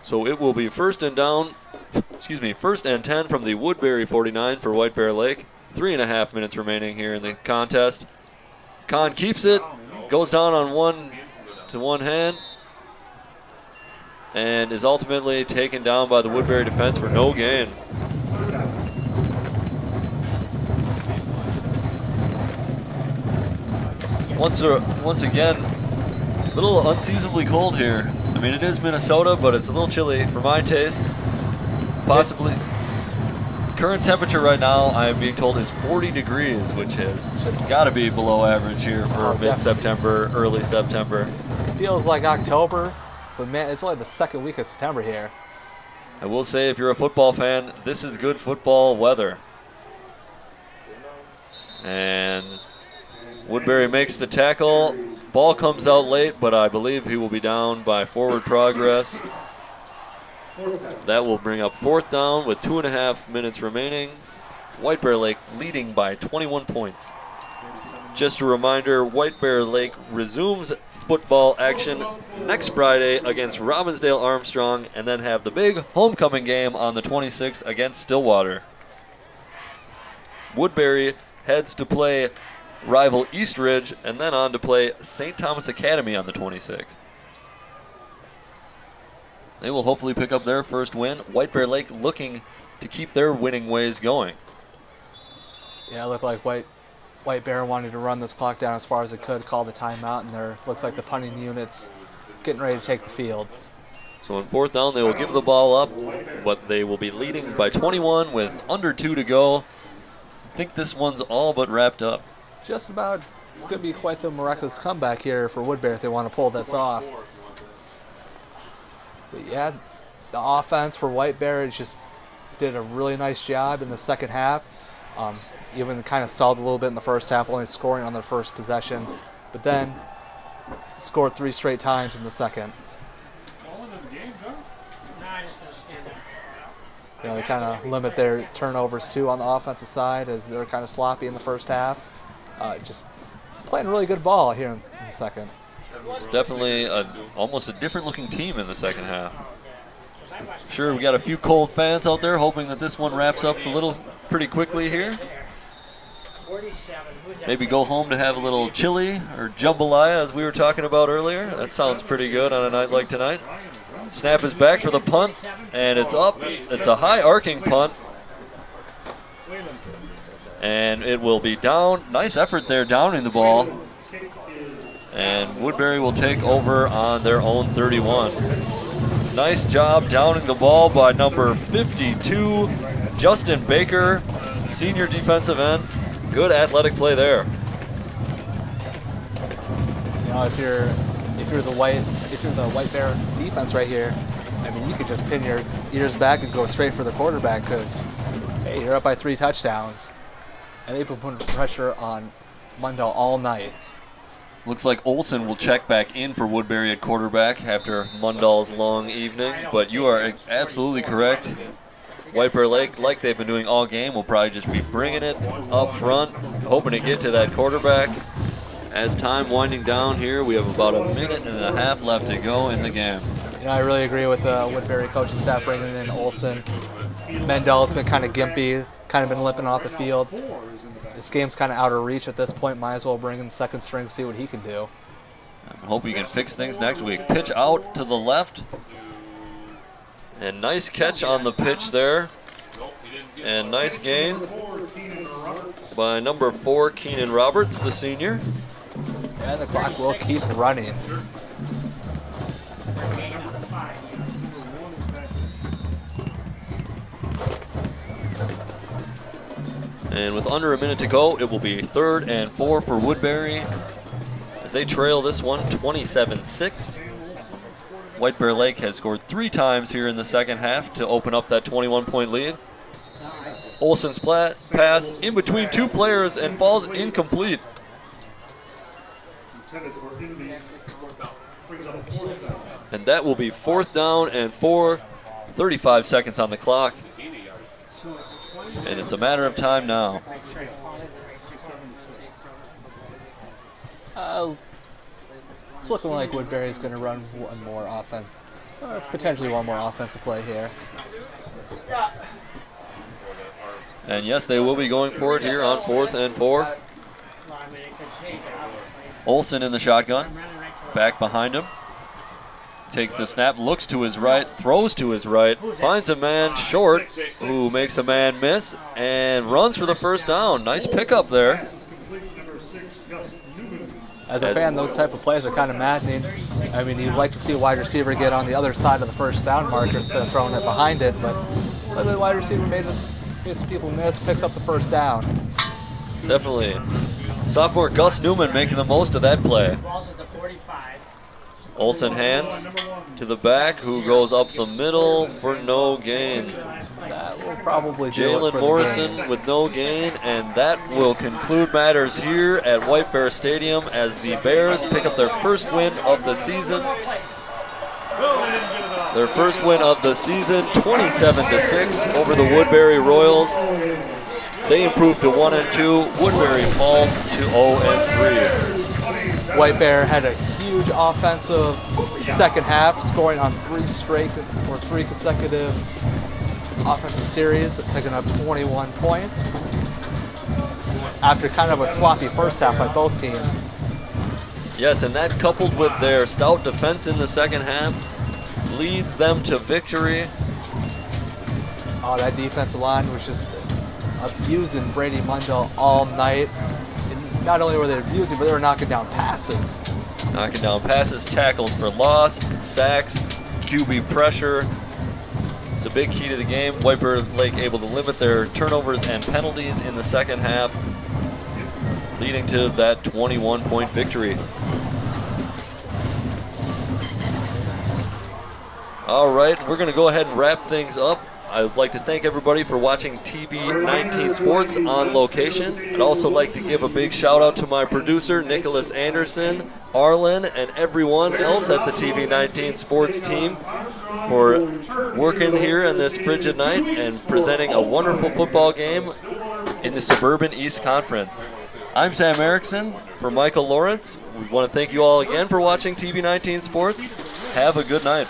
So it will be first and 10 from the Woodbury 49 for White Bear Lake. 3.5 minutes remaining here in the contest. Kahn keeps it, goes down on one hand, and is ultimately taken down by the Woodbury defense for no gain. Once again, a little unseasonably cold here. I mean, it is Minnesota, but it's a little chilly for my taste. Possibly. Current temperature right now, I am being told, is 40 degrees, which is just got to be below average here for mid-September, early September. It feels like October, but man, it's only the second week of September here. I will say, if you're a football fan, this is good football weather. And Woodbury makes the tackle. Ball comes out late, but I believe he will be down by forward progress. That will bring up fourth down with 2.5 minutes remaining. White Bear Lake leading by 21 points. Just a reminder, White Bear Lake resumes football action next Friday against Robbinsdale Armstrong, and then have the big homecoming game on the 26th against Stillwater. Woodbury heads to play rival East Ridge, and then on to play St. Thomas Academy on the 26th. They will hopefully pick up their first win. White Bear Lake looking to keep their winning ways going. Yeah, it looked like White Bear wanted to run this clock down as far as it could, call the timeout, and there looks like the punting unit's getting ready to take the field. So on fourth down, they will give the ball up, but they will be leading by 21 with under 2 to go. I think this one's all but wrapped up. Just about. It's going to be quite the miraculous comeback here for Woodbury if they want to pull this off. But yeah, the offense for White Bear just did a really nice job in the second half. Even kind of stalled a little bit in the first half, only scoring on their first possession, but then scored 3 straight times in the second. You know, they kind of limit their turnovers too on the offensive side as they're kind of sloppy in the first half. Just playing really good ball here in the second. It's definitely almost a different looking team in the second half. Sure, we got a few cold fans out there hoping that this one wraps up pretty quickly here. Maybe go home to have a little chili or jambalaya as we were talking about earlier. That sounds pretty good on a night like tonight. Snap is back for the punt, and it's up. It's a high arcing punt. And it will be down. Nice effort there downing the ball. And Woodbury will take over on their own 31. Nice job downing the ball by number 52, Justin Baker, senior defensive end. Good athletic play there. You know, if you're the White Bear defense right here, I mean, you could just pin your ears back and go straight for the quarterback because, hey, you're up by 3 touchdowns. And they've been putting pressure on Mundell all night. Looks like Olsen will check back in for Woodbury at quarterback after Mundell's long evening, but you are absolutely correct. White Bear Lake, like they've been doing all game, will probably just be bringing it up front, hoping to get to that quarterback. As time winding down here, we have about 1.5 minutes left to go in the game. You know, I really agree with the Woodbury coaching staff bringing in Olsen. Mendel's been kind of gimpy, kind of been limping off the field. This game's kind of out of reach at this point. Might as well bring in second string, see what he can do. I hope he can fix things next week. Pitch out to the left. And nice catch on the pitch there. And nice gain by number 4, Keenan Roberts, the senior. Yeah, the clock will keep running. And with under a minute to go, it will be 3rd and 4 for Woodbury as they trail this one 27-6. White Bear Lake has scored 3 times here in the second half to open up that 21-point lead. Olsen's pass in between 2 players and falls incomplete. And that will be 4th down and 4, 35 seconds on the clock. And it's a matter of time now. It's looking like Woodbury is going to run one more offense, or potentially one more offensive play here. And yes, they will be going for it here on 4th and 4. Olsen in the shotgun, back behind him. Takes the snap, looks to his right, throws to his right, finds a man short who makes a man miss, and runs for the first down. Nice pickup there. As a fan, those type of plays are kind of maddening. I mean, you'd like to see a wide receiver get on the other side of the first down marker instead of throwing it behind it, but the wide receiver made some people miss, picks up the first down. Definitely. Sophomore Gus Newman making the most of that play. Olsen hands to the back, who goes up the middle for no gain. That will probably do it for Jalen Morrison with no gain, and that will conclude matters here at White Bear Stadium as the Bears pick up their first win of the season. Their first win of the season, 27-6 over the Woodbury Royals. They improved to 1-2. Woodbury falls to 0-3. White Bear had a huge offensive second half, scoring on 3 consecutive offensive series, picking up 21 points after kind of a sloppy first half by both teams. Yes, and that coupled with their stout defense in the second half leads them to victory. Oh, that defensive line was just abusing Brady Mundell all night. And not only were they abusing, but they were knocking down passes. Knocking down passes, tackles for loss, sacks, QB pressure. It's a big key to the game. White Bear Lake able to limit their turnovers and penalties in the second half, leading to that 21-point victory. All right, we're going to go ahead and wrap things up. I'd like to thank everybody for watching TV19 Sports on location. I'd also like to give a big shout out to my producer, Nicholas Anderson, Arlen, and everyone else at the TV19 Sports team for working here on this frigid night and presenting a wonderful football game in the Suburban East Conference. I'm Sam Erickson for Michael Lawrence. We want to thank you all again for watching TV19 Sports. Have a good night.